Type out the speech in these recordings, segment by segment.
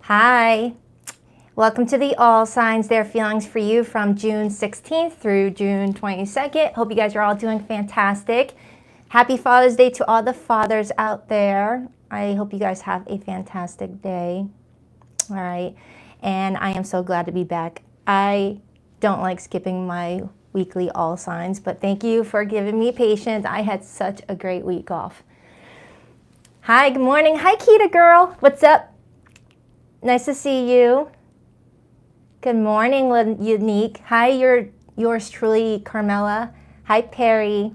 Hi, welcome to the All Signs Their Feelings for You from June 16th through June 22nd. Hope you guys are all doing fantastic. Happy Father's Day to all the fathers out there. I hope you guys have a fantastic day. All right, and I am so glad to be back. I don't like skipping my weekly All Signs, but thank you for giving me patience. I had such a great week off. Hi, good morning. Hi, Kita girl. What's up? Nice to see you. Good morning, Unique. Hi, yours truly, Carmela. Hi, Perry.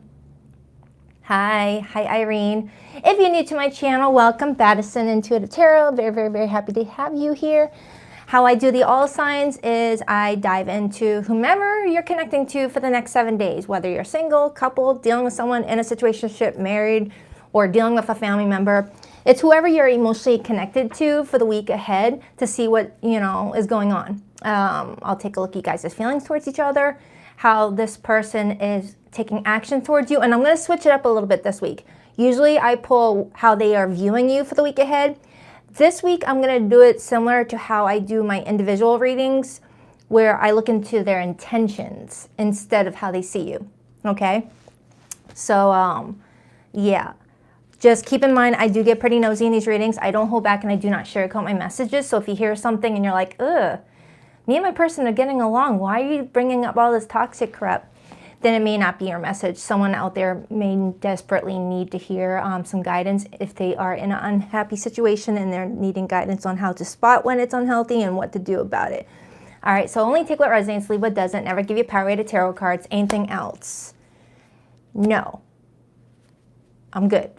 Hi Irene. If you're new to my channel, welcome. Baddison Intuitive Tarot. Very happy to have you here. How I do the all signs is I dive into whomever you're connecting to for the next 7 days, whether you're single, couple, dealing with someone in a situationship, married, or dealing with a family member. It's whoever you're emotionally connected to for the week ahead to see what, is going on. I'll take a look at you guys' feelings towards each other, how this person is taking action towards you, and I'm going to switch it up a little bit this week. Usually I pull how they are viewing you for the week ahead. This week I'm going to do it similar to how I do my individual readings, where I look into their intentions instead of how they see you, okay? So, yeah. Just keep in mind, I do get pretty nosy in these readings. I don't hold back and I do not sugarcoat my messages. So if you hear something and you're like, ugh, me and my person are getting along, why are you bringing up all this toxic crap? Then it may not be your message. Someone out there may desperately need to hear some guidance if they are in an unhappy situation and they're needing guidance on how to spot when it's unhealthy and what to do about it. All right, so only take what resonates, leave what doesn't. Never give you power weighted tarot cards. Anything else? No. I'm good.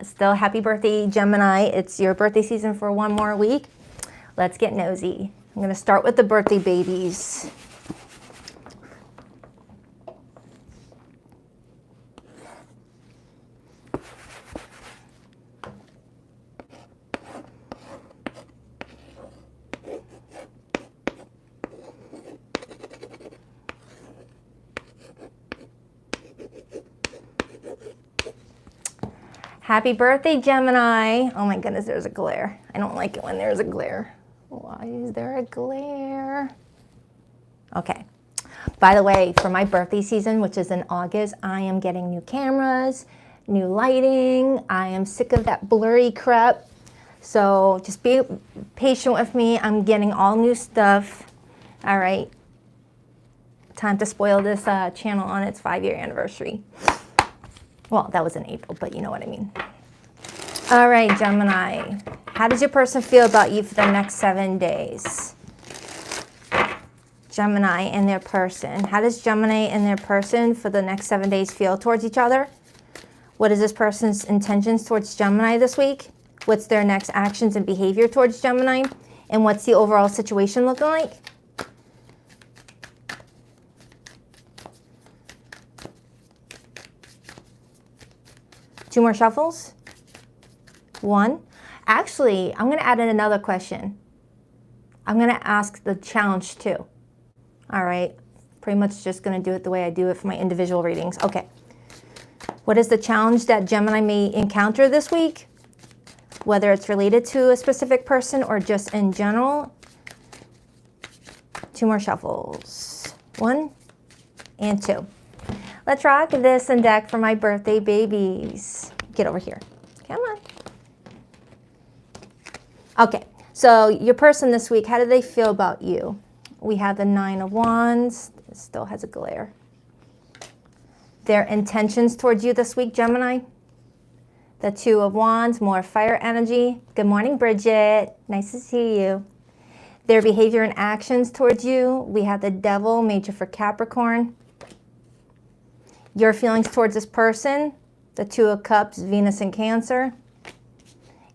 Still happy birthday, Gemini. It's your birthday season for one more week. Let's get nosy. I'm going to start with the birthday babies. Happy birthday, Gemini. Oh my goodness, there's a glare. I don't like it when there's a glare. Why is there a glare? Okay. By the way, for my birthday season, which is in August, I am getting new cameras, new lighting. I am sick of that blurry crap. So just be patient with me. I'm getting all new stuff. All right. Time to spoil this channel on its 5-year anniversary. Well, that was in April, but you know what I mean. All right, Gemini. How does your person feel about you for the next 7 days? Gemini and their person. How does Gemini and their person for the next 7 days feel towards each other? What is this person's intentions towards Gemini this week? What's their next actions and behavior towards Gemini? And what's the overall situation looking like? Two more shuffles. One. Actually, I'm going to add in another question. I'm going to ask the challenge too. All right. Pretty much just going to do it the way I do it for my individual readings. Okay. What is the challenge that Gemini may encounter this week? Whether it's related to a specific person or just in general. Two more shuffles. 1 and 2. Let's rock this and deck for my birthday babies. Get over here. Come on. Okay, so your person this week, how do they feel about you? We have the 9 of Wands. It still has a glare. Their intentions towards you this week, Gemini. The 2 of Wands, more fire energy. Good morning, Bridget. Nice to see you. Their behavior and actions towards you. We have the Devil, major for Capricorn. Your feelings towards this person, the 2 of Cups, Venus and Cancer.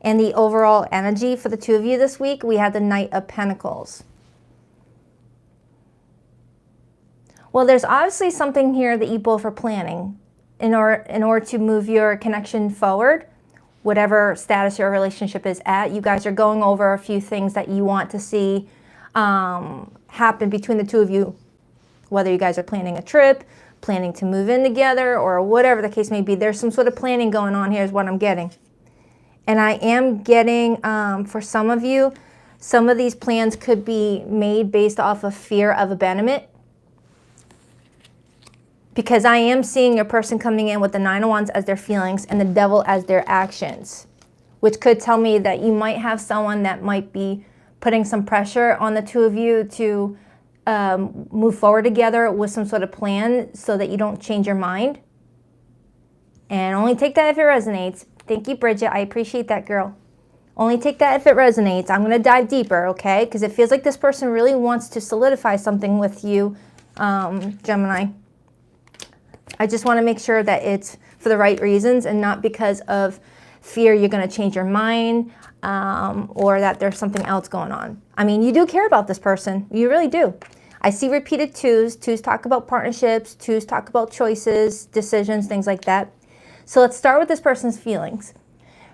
And the overall energy for the two of you this week, we have the Knight of Pentacles. Well, there's obviously something here that you both are planning in order to move your connection forward, whatever status your relationship is at. You guys are going over a few things that you want to see happen between the two of you, whether you guys are planning a trip, planning to move in together, or whatever the case may be. There's some sort of planning going on here is what I'm getting. And I am getting, for some of you, some of these plans could be made based off of fear of abandonment. Because I am seeing a person coming in with the Nine of Wands as their feelings and the Devil as their actions, which could tell me that you might have someone that might be putting some pressure on the two of you to move forward together with some sort of plan so that you don't change your mind. And only take that if it resonates. Thank you, Bridget. I appreciate that, girl. Only take that if it resonates. I'm going to dive deeper, okay? Because it feels like this person really wants to solidify something with you, Gemini. I just want to make sure that it's for the right reasons and not because of fear you're going to change your mind or that there's something else going on. I mean, you do care about this person. You really do. I see repeated twos. Twos talk about partnerships. Twos talk about choices, decisions, things like that. So let's start with this person's feelings.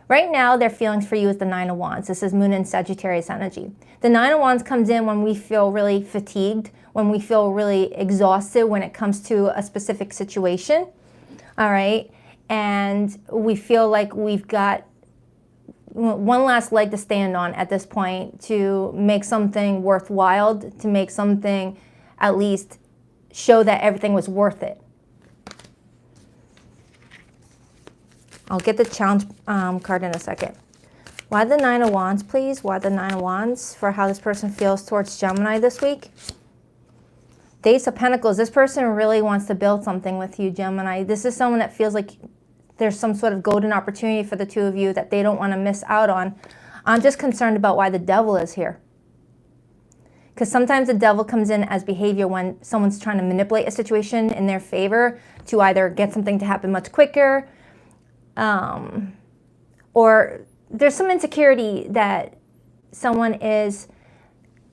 Right now, their feelings for you is the Nine of Wands. This is Moon and Sagittarius energy. The Nine of Wands comes in when we feel really fatigued, when we feel really exhausted when it comes to a specific situation, all right? And we feel like we've got one last leg to stand on at this point to make something worthwhile, to make something at least show that everything was worth it. I'll get the challenge card in a second. Why the Nine of Wands, please? Why the Nine of Wands for how this person feels towards Gemini this week? Ace of Pentacles, this person really wants to build something with you, Gemini. This is someone that feels like there's some sort of golden opportunity for the two of you that they don't want to miss out on. I'm just concerned about why the Devil is here. Because sometimes the Devil comes in as behavior when someone's trying to manipulate a situation in their favor to either get something to happen much quicker, or there's some insecurity that someone is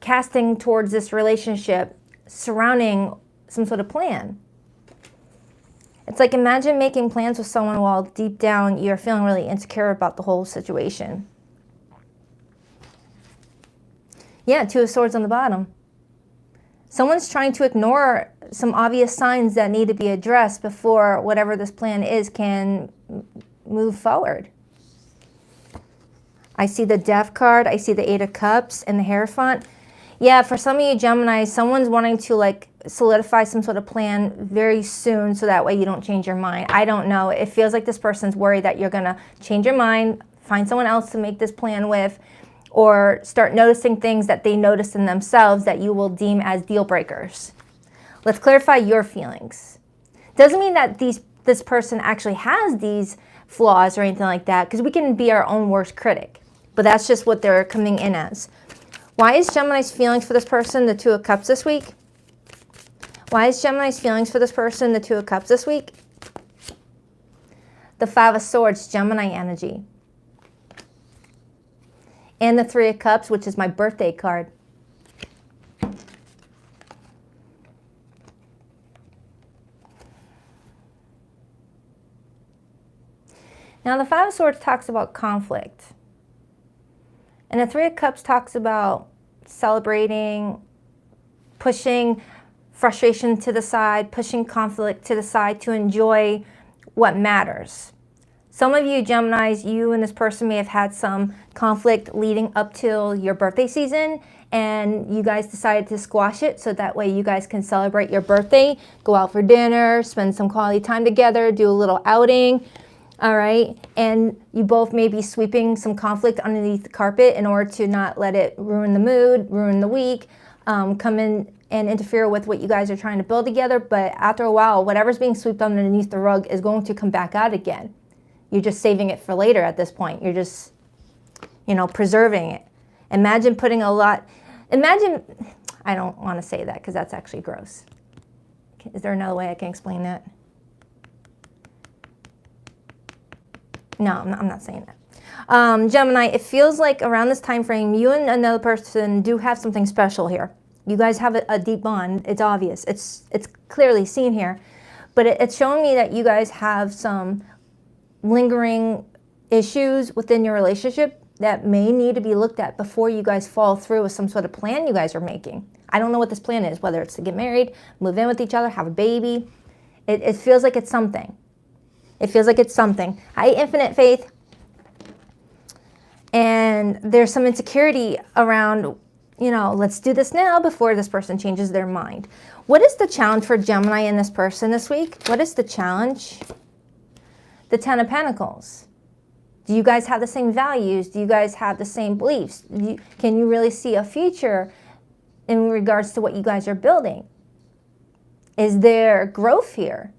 casting towards this relationship surrounding some sort of plan. It's like, imagine making plans with someone while deep down you're feeling really insecure about the whole situation. Yeah, Two of Swords on the bottom. Someone's trying to ignore some obvious signs that need to be addressed before whatever this plan is can move forward. I see the Death card. I see the Eight of Cups and the Hierophant. Yeah, for some of you Gemini, someone's wanting to like solidify some sort of plan very soon so that way you don't change your mind. I don't know. It feels like this person's worried that you're going to change your mind, find someone else to make this plan with, or start noticing things that they notice in themselves that you will deem as deal breakers. Let's clarify your feelings. Doesn't mean that this person actually has these flaws or anything like that, because we can be our own worst critic. But that's just what they're coming in as. Why is Gemini's feelings for this person the Two of Cups this week? Why is Gemini's feelings for this person the Two of Cups this week? The Five of Swords, Gemini energy. And the Three of Cups, which is my birthday card. Now the Five of Swords talks about conflict. And the Three of Cups talks about celebrating, pushing frustration to the side, pushing conflict to the side to enjoy what matters. Some of you Geminis, you and this person may have had some conflict leading up till your birthday season, and you guys decided to squash it so that way you guys can celebrate your birthday, go out for dinner, spend some quality time together, do a little outing. All right, and you both may be sweeping some conflict underneath the carpet in order to not let it ruin the mood, ruin the week, come in and interfere with what you guys are trying to build together. But after a while, whatever's being swept underneath the rug is going to come back out again. You're just saving it for later at this point. You're just, you know, preserving it. Imagine putting a lot, I don't want to say that because that's actually gross. Is there another way I can explain that? No, I'm not saying that. Gemini, it feels like around this time frame, you and another person do have something special here. You guys have a deep bond. It's obvious. It's clearly seen here. But it's showing me that you guys have some lingering issues within your relationship that may need to be looked at before you guys fall through with some sort of plan you guys are making. I don't know what this plan is, whether it's to get married, move in with each other, have a baby. It feels like it's something. It feels like it's something. Hi, Infinite Faith. And there's some insecurity around, you know, let's do this now before this person changes their mind. What is the challenge for Gemini and this person this week? What is the challenge? The Ten of Pentacles. Do you guys have the same values? Do you guys have the same beliefs? Can you really see a future in regards to what you guys are building? Is there growth here?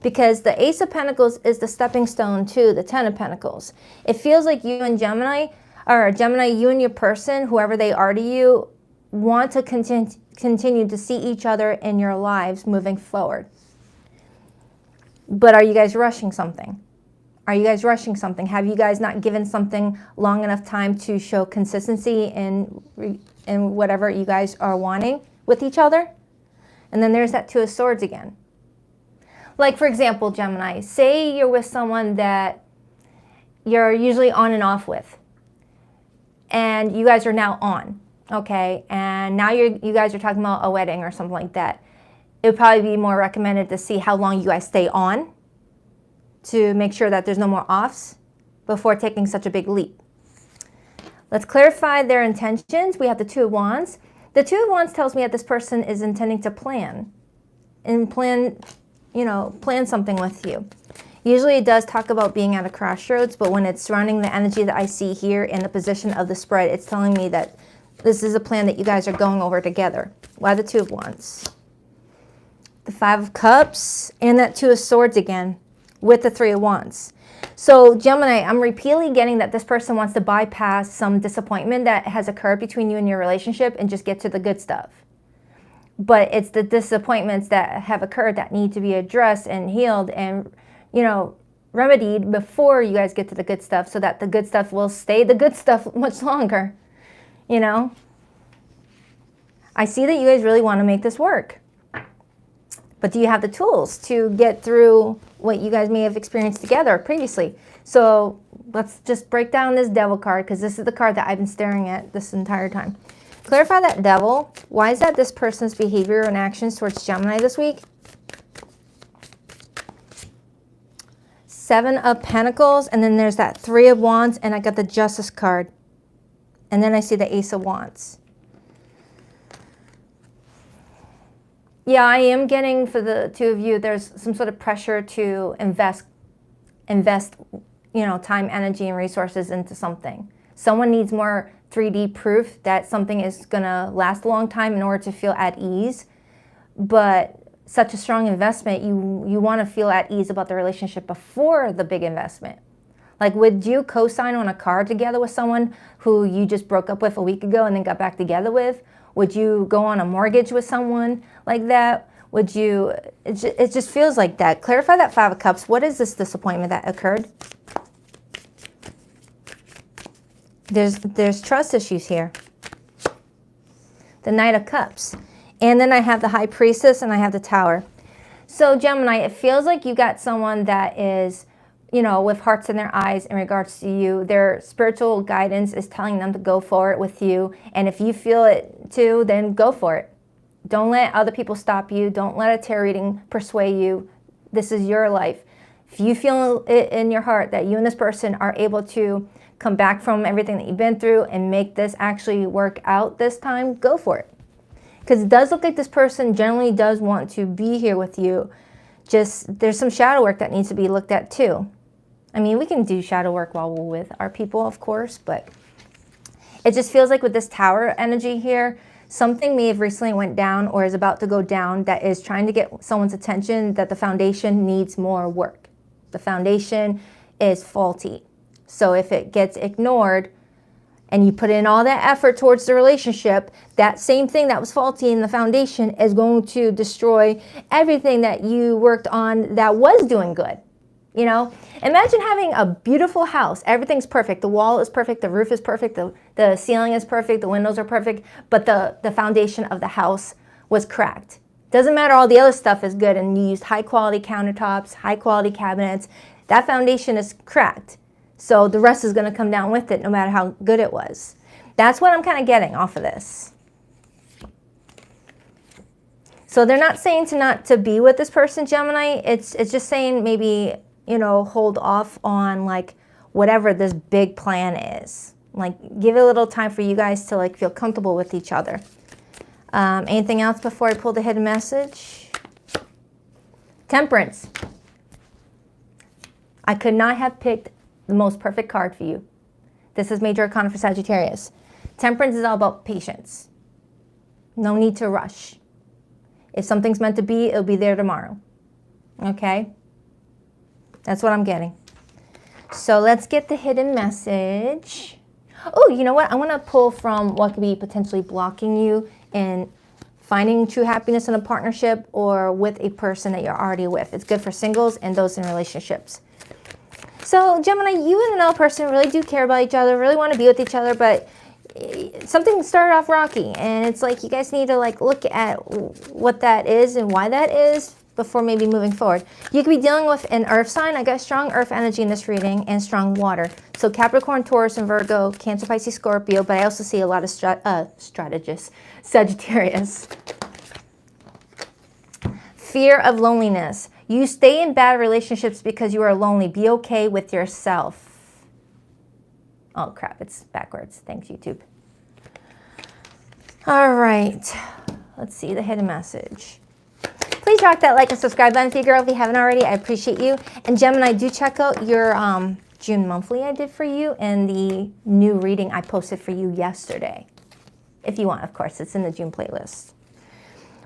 Because the Ace of Pentacles is the stepping stone to the Ten of Pentacles. It feels like you and Gemini, or Gemini, you and your person, whoever they are to you, want to continue to see each other in your lives moving forward. But are you guys rushing something? Are you guys rushing something? Have you guys not given something long enough time to show consistency in whatever you guys are wanting with each other? And then there's that Two of Swords again. Like, for example, Gemini, say you're with someone that you're usually on and off with, and you guys are now on, okay? And now you guys are talking about a wedding or something like that. It would probably be more recommended to see how long you guys stay on to make sure that there's no more offs before taking such a big leap. Let's clarify their intentions. We have the Two of Wands. The Two of Wands tells me that this person is intending to plan something with you. Usually it does talk about being at a crossroads, but when it's surrounding the energy that I see here in the position of the spread, it's telling me that this is a plan that you guys are going over together. Why the Two of Wands? The Five of Cups and that Two of Swords again with the Three of Wands. So Gemini, I'm repeatedly getting that this person wants to bypass some disappointment that has occurred between you and your relationship and just get to the good stuff. But it's the disappointments that have occurred that need to be addressed and healed and, you know, remedied before you guys get to the good stuff, so that the good stuff will stay the good stuff much longer, you know? I see that you guys really want to make this work. But do you have the tools to get through what you guys may have experienced together previously? So let's just break down this Devil card, because this is the card that I've been staring at this entire time. Clarify that Devil. Why is that this person's behavior and actions towards Gemini this week? Seven of Pentacles, and then there's that Three of Wands, and I got the Justice card. And then I see the Ace of Wands. Yeah, I am getting, for the two of you, there's some sort of pressure to invest, you know, time, energy, and resources into something. Someone needs more 3D proof that something is gonna last a long time in order to feel at ease. But such a strong investment, you wanna feel at ease about the relationship before the big investment. Like, would you co-sign on a car together with someone who you just broke up with a week ago and then got back together with? Would you go on a mortgage with someone like that? Would you, it just feels like that. Clarify that Five of Cups. What is this disappointment that occurred? There's trust issues here. The Knight of Cups. And then I have the High Priestess and I have the Tower. So Gemini, it feels like you got someone that is, you know, with hearts in their eyes in regards to you. Their spiritual guidance is telling them to go for it with you. And if you feel it too, then go for it. Don't let other people stop you. Don't let a tarot reading persuade you. This is your life. If you feel it in your heart that you and this person are able to come back from everything that you've been through and make this actually work out this time, go for it. Because it does look like this person generally does want to be here with you. Just, there's some shadow work that needs to be looked at too. I mean, we can do shadow work while we're with our people, of course, but it just feels like with this Tower energy here, something may have recently went down or is about to go down that is trying to get someone's attention, that the foundation needs more work. The foundation is faulty. So if it gets ignored and you put in all that effort towards the relationship, that same thing that was faulty in the foundation is going to destroy everything that you worked on that was doing good. You know, imagine having a beautiful house. Everything's perfect. The wall is perfect. The roof is perfect. The ceiling is perfect. The windows are perfect. But the foundation of the house was cracked. Doesn't matter, all the other stuff is good, and you used high quality countertops, high quality cabinets. That foundation is cracked. So the rest is going to come down with it no matter how good it was. That's what I'm kind of getting off of this. So they're not saying not to be with this person, Gemini. It's just saying maybe, you know, hold off on like whatever this big plan is. Like, give it a little time for you guys to like feel comfortable with each other. Anything else before I pull the hidden message? Temperance. I could not have picked the most perfect card for you. This is Major Arcana for Sagittarius. Temperance is all about patience. No need to rush. If something's meant to be, it'll be there tomorrow. Okay? That's what I'm getting. So let's get the hidden message. Oh, you know what? I want to pull from what could be potentially blocking you in finding true happiness in a partnership or with a person that you're already with. It's good for singles and those in relationships. So Gemini, you and another person really do care about each other, really want to be with each other, but something started off rocky, and it's like you guys need to like look at what that is and why that is before maybe moving forward. You could be dealing with an earth sign. I got strong earth energy in this reading and strong water. So Capricorn, Taurus, and Virgo, Cancer, Pisces, Scorpio, but I also see a lot of strategists, Sagittarius. Fear of loneliness. You stay in bad relationships because you are lonely. Be okay with yourself. Oh crap, it's backwards. Thanks, YouTube. All right, let's see the hidden message. Please rock that like and subscribe button, for you girl, if you haven't already. I appreciate you. And Gemini, do check out your June monthly I did for you and the new reading I posted for you yesterday. If you want, of course, it's in the June playlist.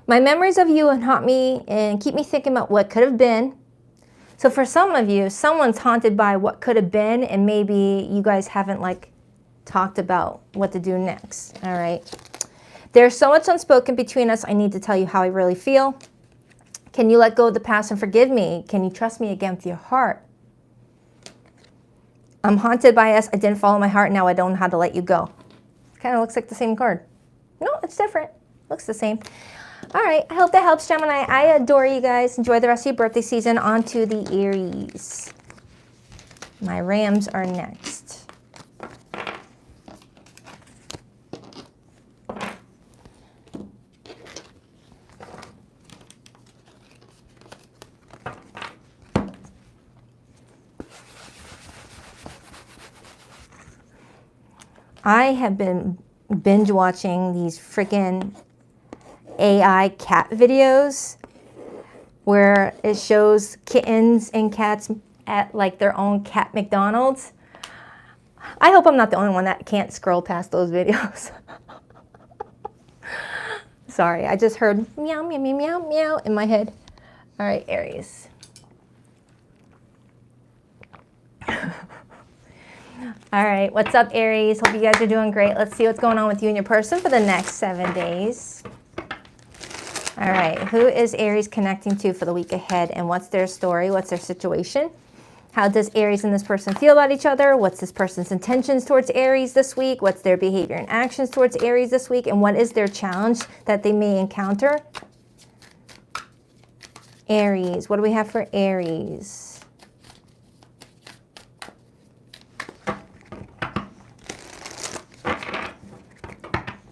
My memories of you haunt me and keep me thinking about what could have been. So for some of you, someone's haunted by what could have been, and maybe you guys haven't like talked about what to do next. All right. There's so much unspoken between us. I need to tell you how I really feel. Can you let go of the past and forgive me? Can you trust me again with your heart? I'm haunted by us. I didn't follow my heart. Now I don't know how to let you go. Kind of looks like the same card. No, it's different. Looks the same. All right. I hope that helps, Gemini. I adore you guys. Enjoy the rest of your birthday season. On to the Aries. My Rams are next. I have been binge watching these freaking AI cat videos where it shows kittens and cats at like their own cat McDonald's. I hope I'm not the only one that can't scroll past those videos. Sorry, I just heard meow, meow, meow, meow, meow in my head. All right, Aries. All right, what's up, Aries? Hope you guys are doing great. Let's see what's going on with you and your person for the next 7 days. All right, who is Aries connecting to for the week ahead, and what's their story? What's their situation? How does Aries and this person feel about each other? What's this person's intentions towards Aries this week? What's their behavior and actions towards Aries this week? And what is their challenge that they may encounter? Aries, what do we have for Aries?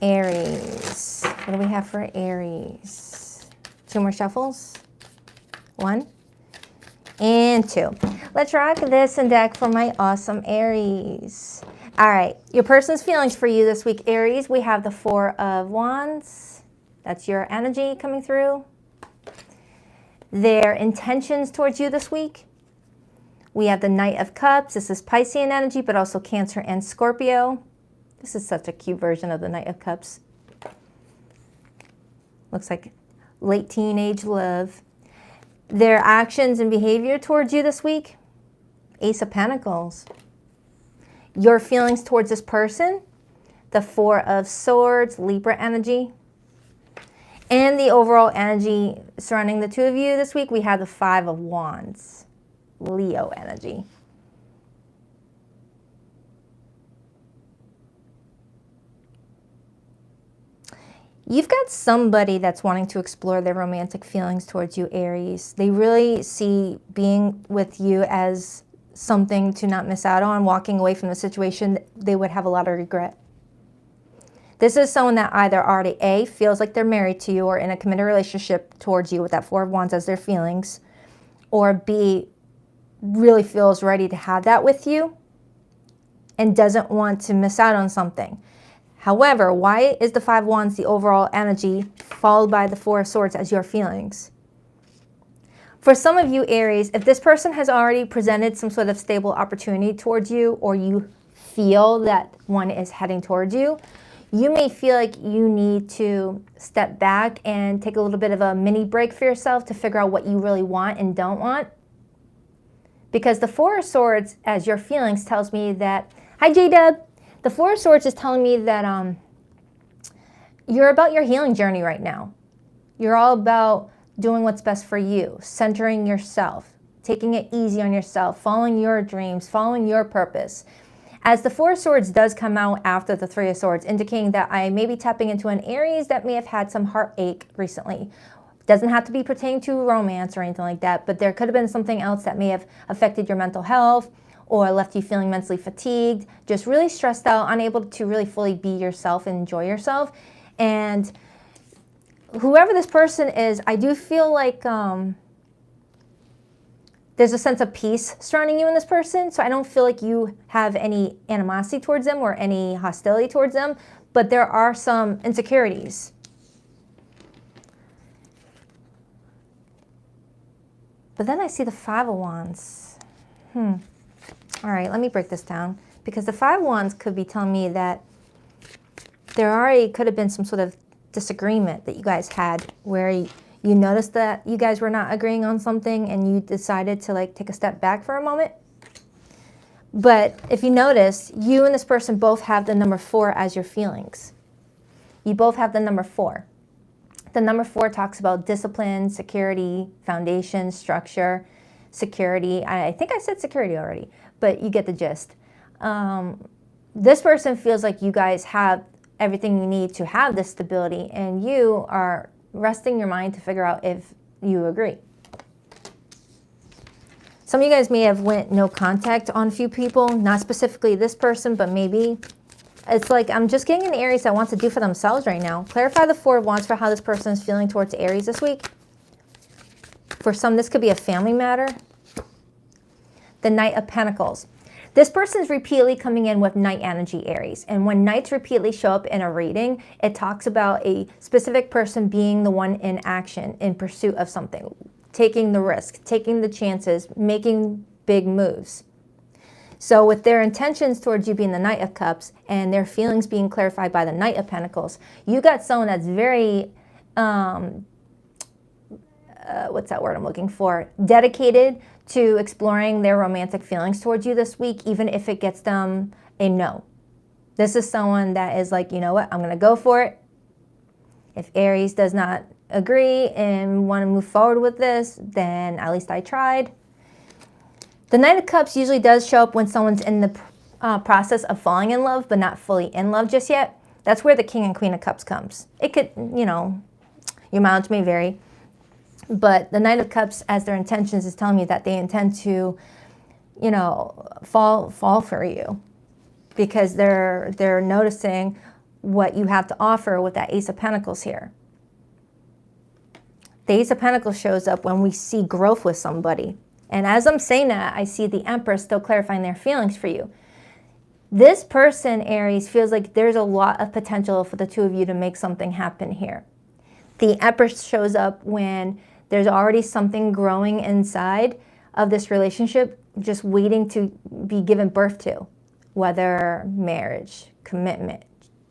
Aries. What do we have for Aries? 2 more shuffles. 1 and 2. Let's rock this and deck for my awesome Aries. All right, your person's feelings for you this week, Aries. We have the 4 of Wands. That's your energy coming through. Their intentions towards you this week. We have the Knight of Cups. This is Piscean energy, but also Cancer and Scorpio. This is such a cute version of the Knight of Cups. Looks like late teenage love. Their actions and behavior towards you this week. Ace of Pentacles. Your feelings towards this person. The 4 of Swords, Libra energy. And the overall energy surrounding the 2 of you this week, we have the 5 of Wands, Leo energy. You've got somebody that's wanting to explore their romantic feelings towards you, Aries. They really see being with you as something to not miss out on. Walking away from the situation, they would have a lot of regret. This is someone that either already A, feels like they're married to you or in a committed relationship towards you with that 4 of Wands as their feelings, or B, really feels ready to have that with you and doesn't want to miss out on something. However, why is the Five of Wands the overall energy followed by the Four of Swords as your feelings? For some of you, Aries, if this person has already presented some sort of stable opportunity towards you, or you feel that one is heading towards you, you may feel like you need to step back and take a little bit of a mini break for yourself to figure out what you really want and don't want. Because the Four of Swords as your feelings tells me that, hi J-Dub, the Four of Swords is telling me that you're about your healing journey right now. You're all about doing what's best for you, centering yourself, taking it easy on yourself, following your dreams, following your purpose. As the Four of Swords does come out after the Three of Swords, indicating that I may be tapping into an Aries that may have had some heartache recently. Doesn't have to be pertaining to romance or anything like that, but there could have been something else that may have affected your mental health or left you feeling mentally fatigued, just really stressed out, unable to really fully be yourself and enjoy yourself. And whoever this person is, I do feel like there's a sense of peace surrounding you and this person, so I don't feel like you have any animosity towards them or any hostility towards them, but there are some insecurities. But then I see the Five of Wands. All right, let me break this down, because the Five of Wands could be telling me that there already could have been some sort of disagreement that you guys had where you noticed that you guys were not agreeing on something and you decided to like take a step back for a moment. But if you notice, you and this person both have the number 4 as your feelings. You both have the number 4. The number 4 talks about discipline, security, foundation, structure, security. I think I said security already, but you get the gist. This person feels like you guys have everything you need to have this stability, and you are resting your mind to figure out if you agree. Some of you guys may have went no contact on a few people, not specifically this person, but maybe. It's like I'm just getting an Aries that wants to do for themselves right now. Clarify the Four of Wands for how this person is feeling towards Aries this week. For some, this could be a family matter. The Knight of Pentacles. This person is repeatedly coming in with Knight energy, Aries. And when Knights repeatedly show up in a reading, it talks about a specific person being the one in action, in pursuit of something, taking the risk, taking the chances, making big moves. So with their intentions towards you being the Knight of Cups and their feelings being clarified by the Knight of Pentacles, you got someone that's very, what's that word I'm looking for? Dedicated to exploring their romantic feelings towards you this week, even if it gets them a no. This is someone that is like, you know what, I'm going to go for it. If Aries does not agree and want to move forward with this, then at least I tried. The Knight of Cups usually does show up when someone's in the process of falling in love, but not fully in love just yet. That's where the King and Queen of Cups comes. It could, you know, your mileage may vary. But the Knight of Cups, as their intentions, is telling me that they intend to, you know, fall for you, because they're noticing what you have to offer with that Ace of Pentacles here. The Ace of Pentacles shows up when we see growth with somebody. And as I'm saying that, I see the Empress still clarifying their feelings for you. This person, Aries, feels like there's a lot of potential for the two of you to make something happen here. The Empress shows up when there's already something growing inside of this relationship, just waiting to be given birth to, whether marriage, commitment,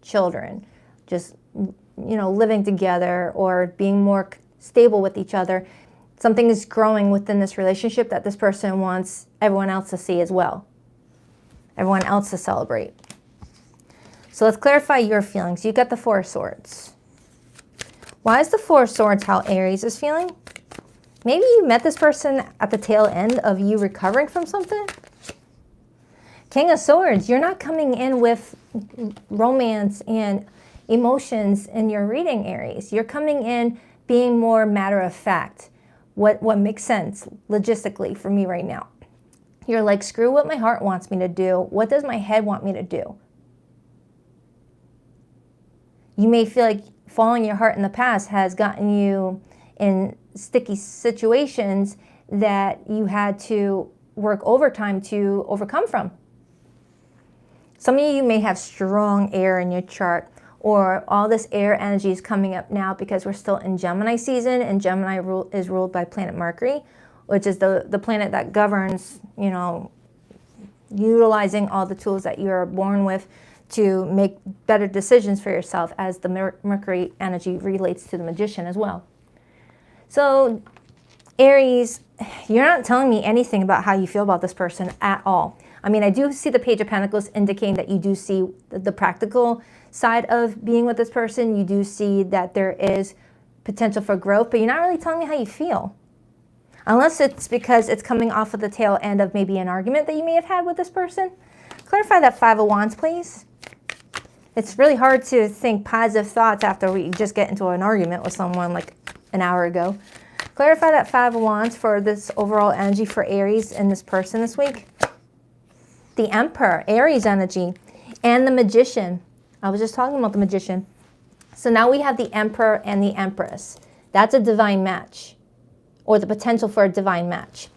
children, just, you know, living together or being more stable with each other. Something is growing within this relationship that this person wants everyone else to see as well, everyone else to celebrate. So let's clarify your feelings. You got the Four of Swords. Why is the Four of Swords how Aries is feeling? Maybe you met this person at the tail end of you recovering from something. King of Swords, you're not coming in with romance and emotions in your reading, Aries. You're coming in being more matter of fact. What makes sense logistically for me right now. You're like, screw what my heart wants me to do. What does my head want me to do? You may feel like following your heart in the past has gotten you in sticky situations that you had to work overtime to overcome from. Some of you may have strong air in your chart, or all this air energy is coming up now because we're still in Gemini season, and Gemini is ruled by planet Mercury, which is the planet that governs, you know, utilizing all the tools that you're born with to make better decisions for yourself, as the Mercury energy relates to the Magician as well. So Aries, you're not telling me anything about how you feel about this person at all. I mean, I do see the Page of Pentacles indicating that you do see the practical side of being with this person. You do see that there is potential for growth, but you're not really telling me how you feel. Unless it's because it's coming off of the tail end of maybe an argument that you may have had with this person. Clarify that Five of Wands, please. It's really hard to think positive thoughts after we just get into an argument with someone like an hour ago. Clarify that Five of Wands for this overall energy for Aries and this person this week. The Emperor, Aries energy, and the Magician. I was just talking about the Magician. So now we have the Emperor and the Empress. That's a divine match, or the potential for a divine match.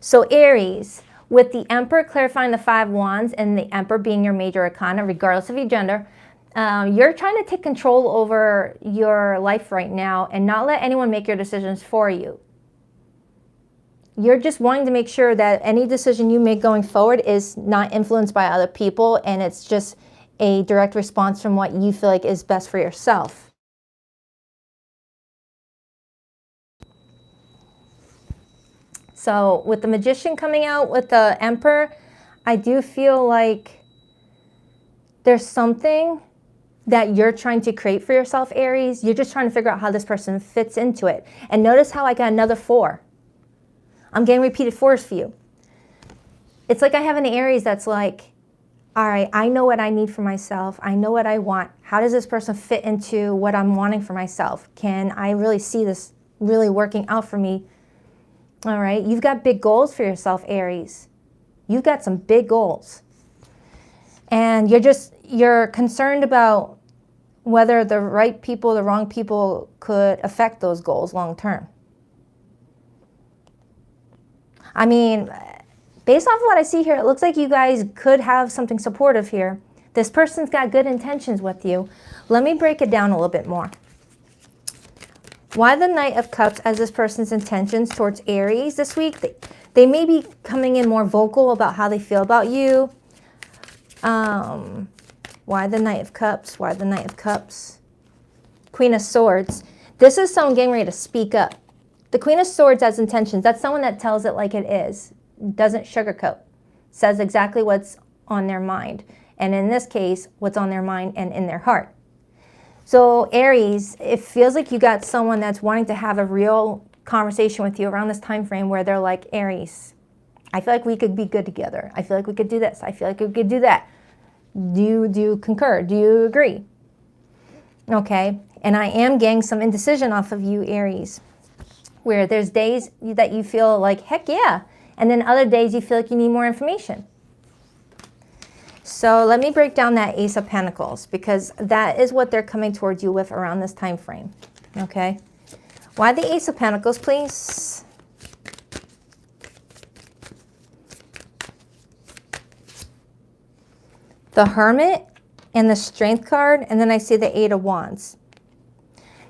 So Aries, with the Emperor clarifying the Five of Wands and the Emperor being your major arcana, regardless of your gender, you're trying to take control over your life right now and not let anyone make your decisions for you. You're just wanting to make sure that any decision you make going forward is not influenced by other people, and it's just a direct response from what you feel like is best for yourself. So with the Magician coming out with the Emperor, I do feel like there's something that you're trying to create for yourself, Aries. You're just trying to figure out how this person fits into it. And notice how I got another 4. I'm getting repeated 4s for you. It's like I have an Aries that's like, all right, I know what I need for myself. I know what I want. How does this person fit into what I'm wanting for myself? Can I really see this really working out for me? All right, you've got big goals for yourself, Aries. You've got some big goals. And you're concerned about whether the right people, the wrong people could affect those goals long term. I mean, based off of what I see here, it looks like you guys could have something supportive here. This person's got good intentions with you. Let me break it down a little bit more. Why the Knight of Cups as this person's intentions towards Aries this week? They may be coming in more vocal about how they feel about you. Why the Knight of Cups? Why the Knight of Cups? Queen of Swords. This is someone getting ready to speak up. The Queen of Swords has intentions. That's someone that tells it like it is. Doesn't sugarcoat. Says exactly what's on their mind. And in this case, what's on their mind and in their heart. So Aries, it feels like you got someone that's wanting to have a real conversation with you around this time frame where they're like, Aries, I feel like we could be good together. I feel like we could do this. I feel like we could do that. Do you concur? Do you agree? Okay. And I am getting some indecision off of you, Aries, where there's days that you feel like, heck yeah. And then other days you feel like you need more information. So let me break down that Ace of Pentacles, because that is what they're coming towards you with around this time frame. Okay. Why the Ace of Pentacles, please? The Hermit and the Strength card, and then I see the Eight of Wands.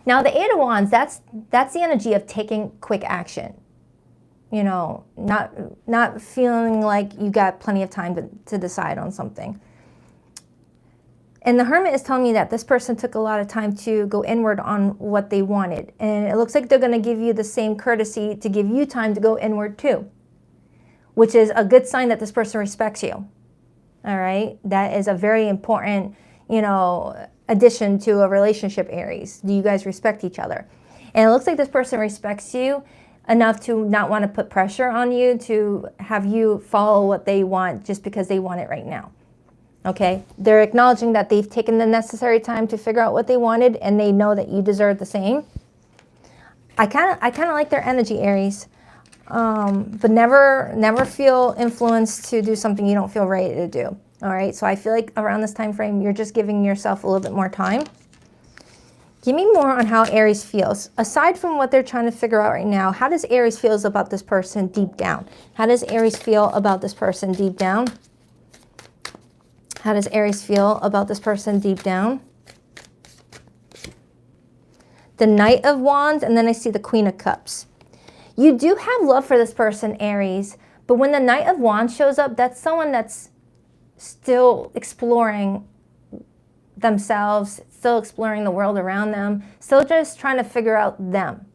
Now the Eight of Wands, that's the energy of taking quick action. You know, not feeling like you got plenty of time to decide on something. And the Hermit is telling me that this person took a lot of time to go inward on what they wanted. And it looks like they're going to give you the same courtesy to give you time to go inward too, which is a good sign that this person respects you. All right. That is a very important, you know, addition to a relationship, Aries. Do you guys respect each other? And it looks like this person respects you enough to not want to put pressure on you to have you follow what they want just because they want it right now. Okay? They're acknowledging that they've taken the necessary time to figure out what they wanted, and they know that you deserve the same. I kind of like their energy, Aries. But never feel influenced to do something you don't feel ready to do. All right? So I feel like around this time frame, you're just giving yourself a little bit more time. Give me more on how Aries feels. Aside from what they're trying to figure out right now, how does Aries feel about this person deep down? How does Aries feel about this person deep down? How does Aries feel about this person deep down? The Knight of Wands, and then I see the Queen of Cups. You do have love for this person, Aries, but when the Knight of Wands shows up, that's someone that's still exploring themselves, still exploring the world around them, still just trying to figure out them.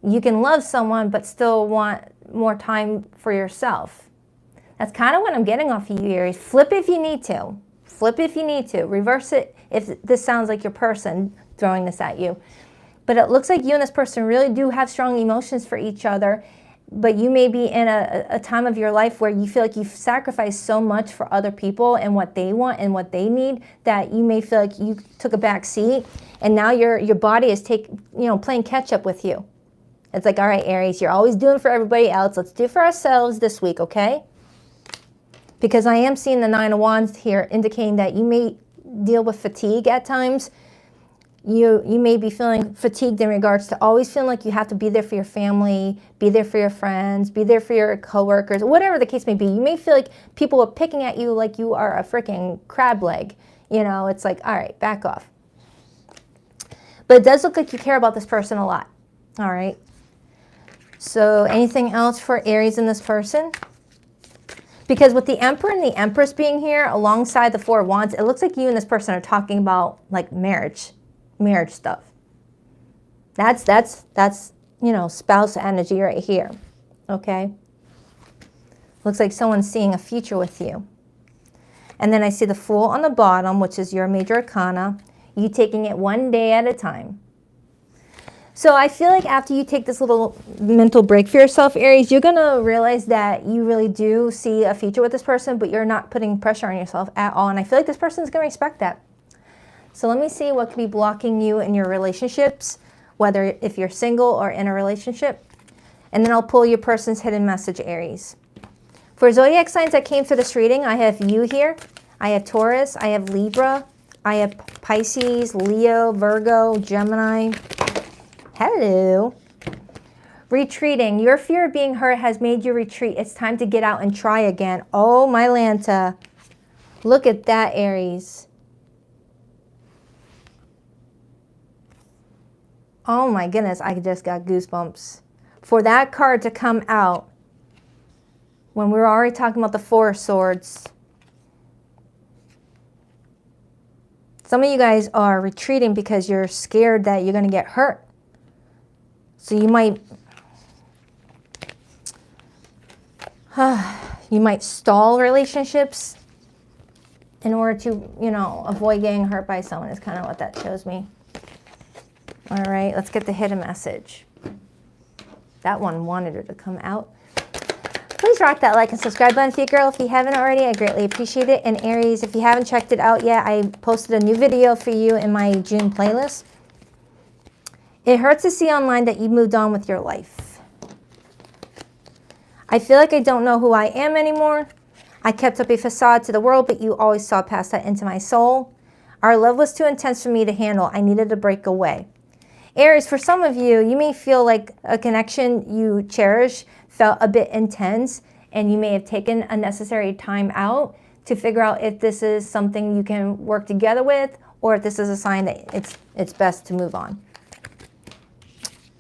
You can love someone, but still want more time for yourself. That's kind of what I'm getting off of you, Aries. Flip if you need to. Flip if you need to. Reverse it if this sounds like your person throwing this at you. But it looks like you and this person really do have strong emotions for each other, but you may be in a time of your life where you feel like you've sacrificed so much for other people and what they want and what they need that you may feel like you took a back seat, and now your body is playing catch up with you. It's like, all right, Aries, you're always doing for everybody else. Let's do for ourselves this week, okay? Because I am seeing the Nine of Wands here, indicating that you may deal with fatigue at times. You may be feeling fatigued in regards to always feeling like you have to be there for your family, be there for your friends, be there for your coworkers, whatever the case may be. You may feel like people are picking at you like you are a freaking crab leg. You know, it's like, all right, back off. But it does look like you care about this person a lot. All right. So anything else for Aries in this person? Because with the Emperor and the Empress being here alongside the Four of Wands, it looks like you and this person are talking about like marriage stuff. That's spouse energy right here. Okay. Looks like someone's seeing a future with you. And then I see the Fool on the bottom, which is your major arcana. You taking it one day at a time. So I feel like after you take this little mental break for yourself, Aries, you're going to realize that you really do see a future with this person, but you're not putting pressure on yourself at all. And I feel like this person's going to respect that. So let me see what could be blocking you in your relationships, whether if you're single or in a relationship. And then I'll pull your person's hidden message, Aries. For zodiac signs that came through this reading, I have you here. I have Taurus. I have Libra. I have Pisces, Leo, Virgo, Gemini. Hello. Retreating. Your fear of being hurt has made you retreat. It's time to get out and try again. Oh, my Lanta. Look at that, Aries. Oh my goodness, I just got goosebumps. For that card to come out when we were already talking about the Four of Swords. Some of you guys are retreating because you're scared that you're going to get hurt. So you might stall relationships in order to, avoid getting hurt by someone is kind of what that shows me. All right, let's get the hidden message. That one wanted her to come out. Please rock that like and subscribe button for you, girl. If you haven't already, I greatly appreciate it. And Aries, if you haven't checked it out yet, I posted a new video for you in my June playlist. It hurts to see online that you moved on with your life. I feel like I don't know who I am anymore. I kept up a facade to the world, but you always saw past that into my soul. Our love was too intense for me to handle. I needed to break away. Aries, for some of you, you may feel like a connection you cherish felt a bit intense, and you may have taken a necessary time out to figure out if this is something you can work together with, or if this is a sign that it's best to move on.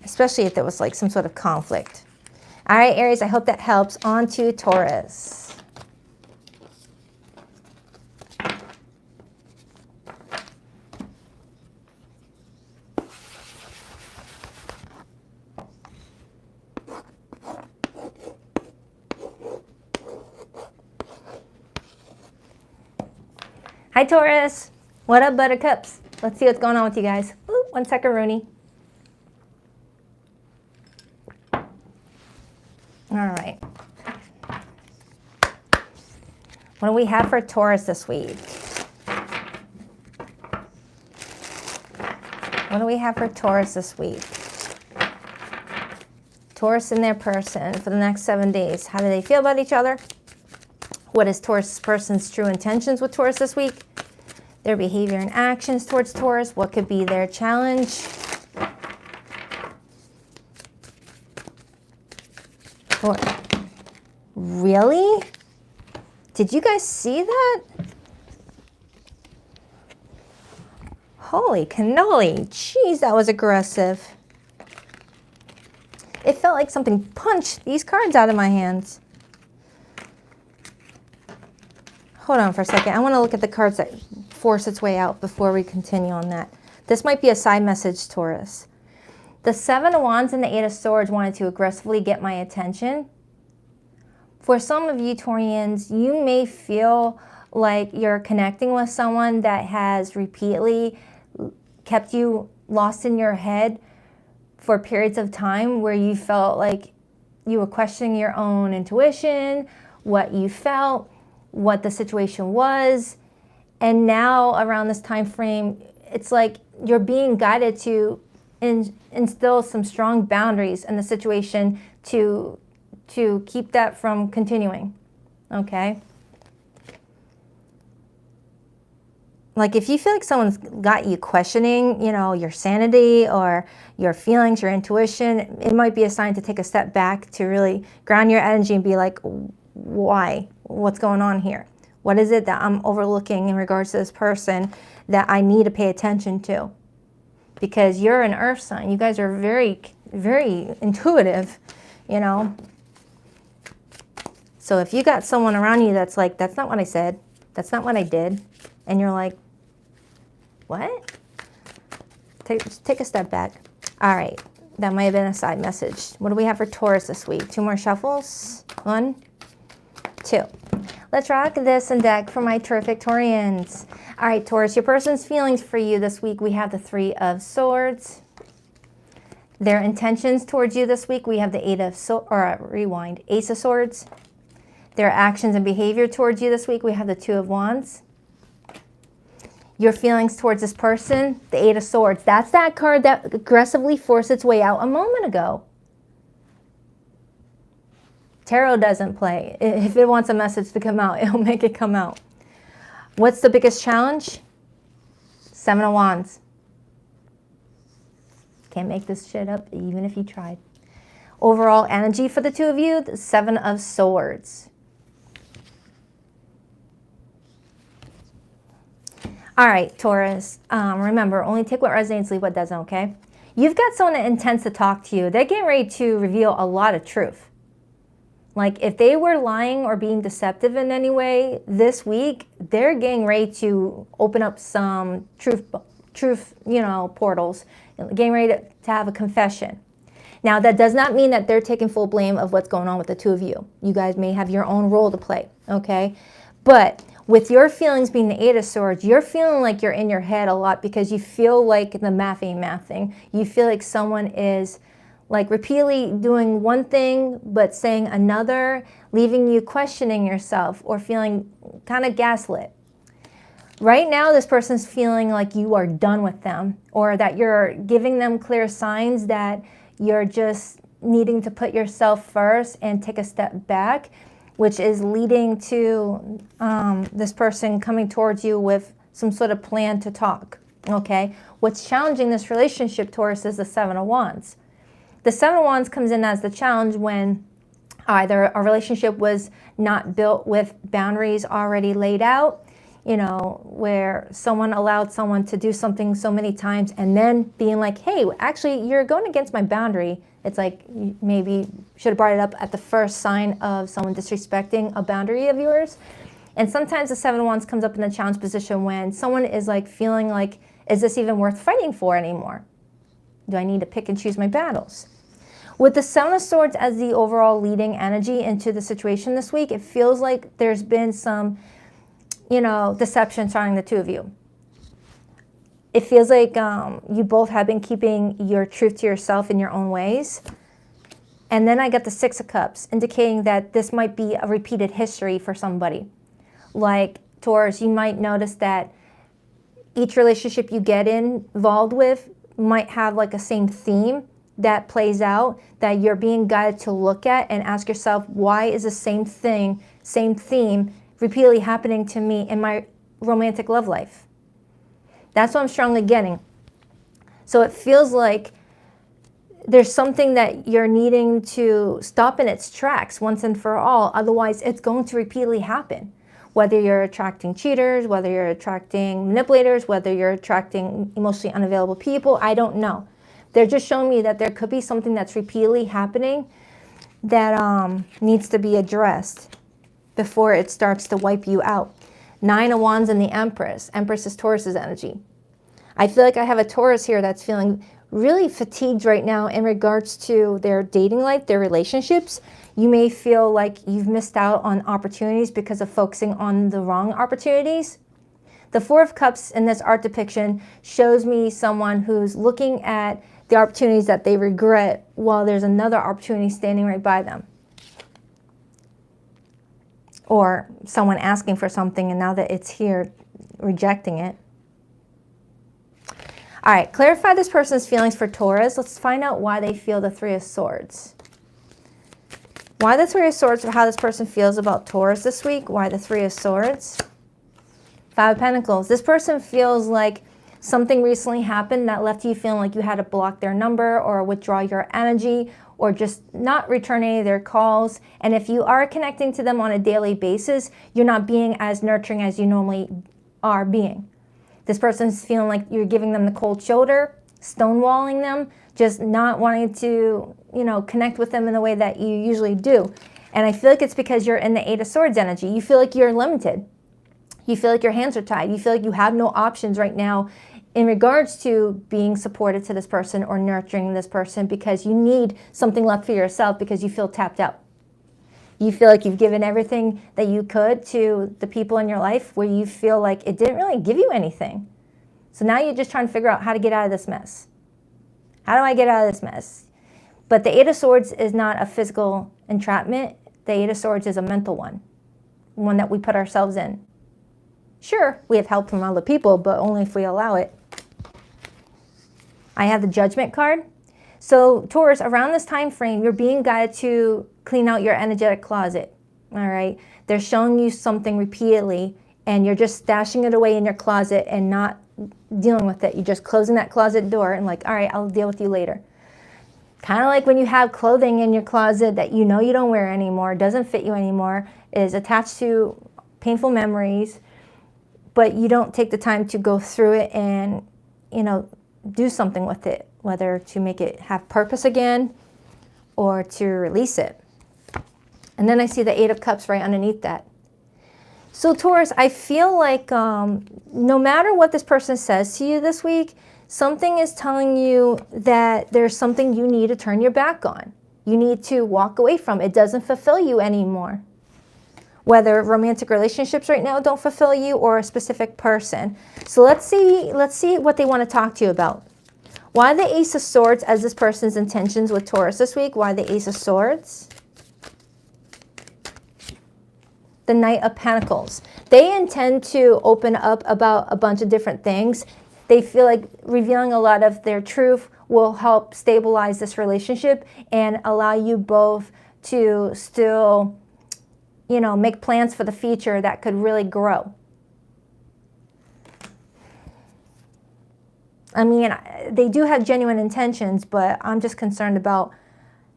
Especially if there was like some sort of conflict. All right, Aries, I hope that helps. On to Taurus. Hi, Taurus. What up, buttercups? Let's see what's going on with you guys. Ooh, 1 second, Rooney. All right. What do we have for Taurus this week? What do we have for Taurus this week? Taurus and their person for the next 7 days. How do they feel about each other? What is Taurus person's true intentions with Taurus this week? Their behavior and actions towards Taurus. What could be their challenge? Really? Did you guys see that? Holy cannoli. Jeez, that was aggressive. It felt like something punched these cards out of my hands. Hold on for a second. I want to look at the cards that force its way out before we continue on that. This might be a side message, Taurus. The Seven of Wands and the Eight of Swords wanted to aggressively get my attention. For some of you Taurians, you may feel like you're connecting with someone that has repeatedly kept you lost in your head for periods of time where you felt like you were questioning your own intuition, what you felt, what the situation was. And now around this time frame, it's like you're being guided to instill some strong boundaries in the situation to keep that from continuing, okay? Like if you feel like someone's got you questioning, you know, your sanity or your feelings, your intuition, it might be a sign to take a step back to really ground your energy and be like, why? What's going on here? What is it that I'm overlooking in regards to this person that I need to pay attention to? Because you're an earth sign. You guys are very, very intuitive, you know. So if you got someone around you that's like, that's not what I said, that's not what I did, and you're like, what? Take a step back. All right, that might have been a side message. What do we have for Taurus this week? 2 more shuffles. 1, 2. Let's rock this and deck for my terrific Taurians. All right, Taurus, your person's feelings for you this week, we have the 3 of Swords. Their intentions towards you this week, we have the Ace of Swords. Their actions and behavior towards you this week, we have the 2 of Wands. Your feelings towards this person, the 8 of Swords. That's that card that aggressively forced its way out a moment ago. Tarot doesn't play. If it wants a message to come out, it'll make it come out. What's the biggest challenge? 7 of Wands. Can't make this shit up even if you tried. Overall energy for the 2 of you, the 7 of Swords. All right, Taurus, remember, only take what resonates, leave what doesn't, okay? You've got someone that intends to talk to you. They're getting ready to reveal a lot of truth. Like if they were lying or being deceptive in any way this week, they're getting ready to open up some truth, portals, getting ready to have a confession. Now, that does not mean that they're taking full blame of what's going on with the 2 of you. You guys may have your own role to play, okay? But with your feelings being the 8 of Swords, you're feeling like you're in your head a lot because you feel like the math ain't mathing. You feel like someone is like repeatedly doing one thing but saying another, leaving you questioning yourself or feeling kind of gaslit. Right now, this person's feeling like you are done with them or that you're giving them clear signs that you're just needing to put yourself first and take a step back, which is leading to this person coming towards you with some sort of plan to talk, okay? What's challenging this relationship, Taurus, is the 7 of Wands. The 7 of Wands comes in as the challenge when either a relationship was not built with boundaries already laid out, you know, where someone allowed someone to do something so many times and then being like, hey, actually, you're going against my boundary. It's like you maybe should have brought it up at the first sign of someone disrespecting a boundary of yours. And sometimes the 7 of Wands comes up in the challenge position when someone is like feeling like, is this even worth fighting for anymore? Do I need to pick and choose my battles? With the 7 of Swords as the overall leading energy into the situation this week, it feels like there's been some, deception surrounding the 2 of you. It feels like you both have been keeping your truth to yourself in your own ways. And then I got the 6 of Cups, indicating that this might be a repeated history for somebody. Like Taurus, you might notice that each relationship you get involved with might have like a same theme that plays out, that you're being guided to look at and ask yourself, why is the same thing, same theme repeatedly happening to me in my romantic love life? That's what I'm strongly getting. So it feels like there's something that you're needing to stop in its tracks once and for all. Otherwise, it's going to repeatedly happen. whether you're attracting cheaters, whether you're attracting manipulators, whether you're attracting emotionally unavailable people, I don't know. They're just showing me that there could be something that's repeatedly happening that needs to be addressed before it starts to wipe you out. 9 of Wands and the Empress. Empress is Taurus's energy. I feel like I have a Taurus here that's feeling really fatigued right now in regards to their dating life, their relationships. You may feel like you've missed out on opportunities because of focusing on the wrong opportunities. The 4 of Cups in this art depiction shows me someone who's looking at the opportunities that they regret while there's another opportunity standing right by them. Or someone asking for something and now that it's here, rejecting it. All right, clarify this person's feelings for Taurus. Let's find out why they feel the 3 of Swords. Why the 3 of Swords, or how this person feels about Taurus this week. Why the 3 of Swords. 5 of Pentacles. This person feels like something recently happened that left you feeling like you had to block their number or withdraw your energy or just not return any of their calls. And if you are connecting to them on a daily basis, you're not being as nurturing as you normally are being. This person's feeling like you're giving them the cold shoulder, stonewalling them, just not wanting to, connect with them in the way that you usually do. And I feel like it's because you're in the 8 of Swords energy. You feel like you're limited. You feel like your hands are tied. You feel like you have no options right now in regards to being supportive to this person or nurturing this person, because you need something left for yourself because you feel tapped out. You feel like you've given everything that you could to the people in your life where you feel like it didn't really give you anything. So now you're just trying to figure out how to get out of this mess. How do I get out of this mess? But the 8 of Swords is not a physical entrapment. The 8 of Swords is a mental one that we put ourselves in. Sure, we have help from other people, but only if we allow it. I have the Judgment card. So Taurus, around this time frame, you're being guided to clean out your energetic closet. All right. They're showing you something repeatedly and you're just stashing it away in your closet and not dealing with it. You're just closing that closet door and like, all right, I'll deal with you later. Kind of like when you have clothing in your closet that you know you don't wear anymore, doesn't fit you anymore, is attached to painful memories, but you don't take the time to go through it and, do something with it, whether to make it have purpose again or to release it. And then I see the 8 of Cups right underneath that. So Taurus, I feel like no matter what this person says to you this week, something is telling you that there's something you need to turn your back on. You need to walk away from. It doesn't fulfill you anymore. Whether romantic relationships right now don't fulfill you or a specific person. So let's see what they want to talk to you about. Why the Ace of Swords as this person's intentions with Taurus this week? Why the Ace of Swords? The Knight of Pentacles. They intend to open up about a bunch of different things. They feel like revealing a lot of their truth will help stabilize this relationship and allow you both to still make plans for the future that could really grow. I mean, they do have genuine intentions, but I'm just concerned about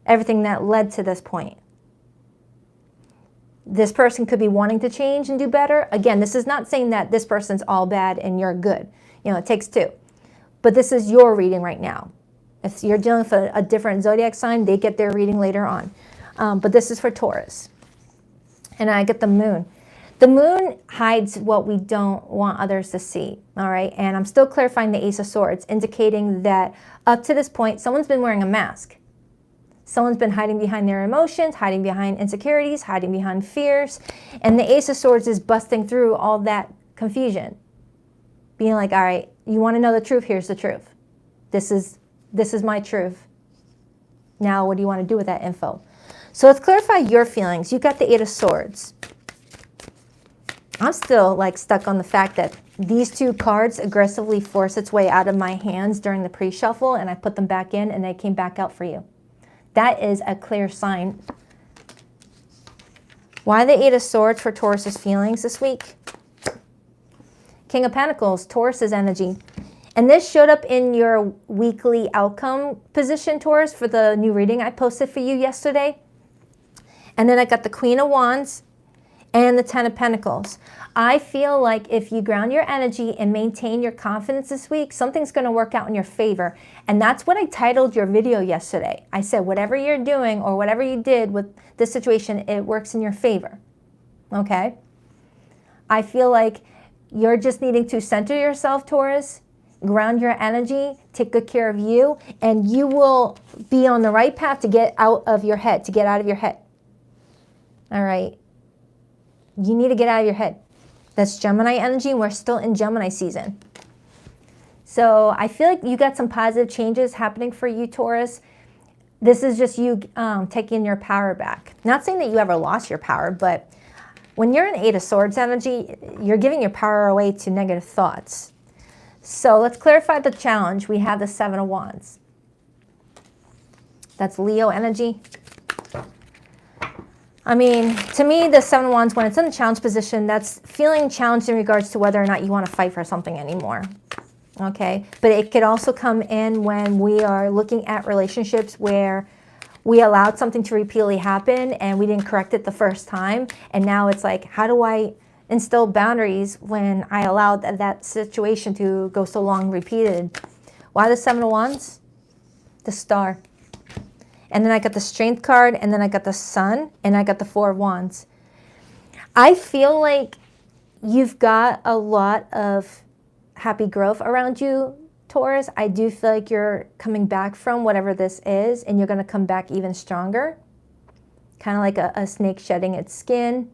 everything that led to this point. This person could be wanting to change and do better. Again, this is not saying that this person's all bad and you're good. It takes two. But this is your reading right now. If you're dealing with a different zodiac sign, they get their reading later on. But this is for Taurus. And I get the Moon. The Moon hides what we don't want others to see, all right? And I'm still clarifying the Ace of Swords, indicating that up to this point, someone's been wearing a mask. Someone's been hiding behind their emotions, hiding behind insecurities, hiding behind fears. And the Ace of Swords is busting through all that confusion. Being like, all right, you want to know the truth? Here's the truth. This is my truth. Now, what do you want to do with that info? So let's clarify your feelings. You got the 8 of Swords. I'm still stuck on the fact that these two cards aggressively forced its way out of my hands during the pre-shuffle and I put them back in and they came back out for you. That is a clear sign. Why the 8 of Swords for Taurus's feelings this week? King of Pentacles, Taurus's energy. And this showed up in your weekly outcome position, Taurus, for the new reading I posted for you yesterday. And then I got the Queen of Wands. and the Ten of Pentacles. I feel like if you ground your energy and maintain your confidence this week, something's going to work out in your favor. And that's what I titled your video yesterday. I said, whatever you're doing or whatever you did with this situation, it works in your favor. Okay? I feel like you're just needing to center yourself, Taurus, ground your energy, take good care of you, and you will be on the right path to get out of your head, to get out of your head. All right? You need to get out of your head. That's Gemini energy, and we're still in Gemini season. So I feel like you got some positive changes happening for you, Taurus. This is just you taking your power back. Not saying that you ever lost your power, but when you're in Eight of Swords energy, you're giving your power away to negative thoughts. So let's clarify the challenge. We have the Seven of Wands. That's Leo energy. I mean, to me, the Seven of Wands, when it's in the challenge position, that's feeling challenged in regards to whether or not you want to fight for something anymore. Okay? But it could also come in when we are looking at relationships where we allowed something to repeatedly happen and we didn't correct it the first time. And now it's like, how do I instill boundaries when I allowed that situation to go so long repeated? Why the Seven of Wands? The Star. And then I got the Strength card, and then I got the Sun, and I got the Four of Wands. I feel like you've got a lot of happy growth around you, Taurus. I do feel like you're coming back from whatever this is, and you're going to come back even stronger. Kind of like a snake shedding its skin.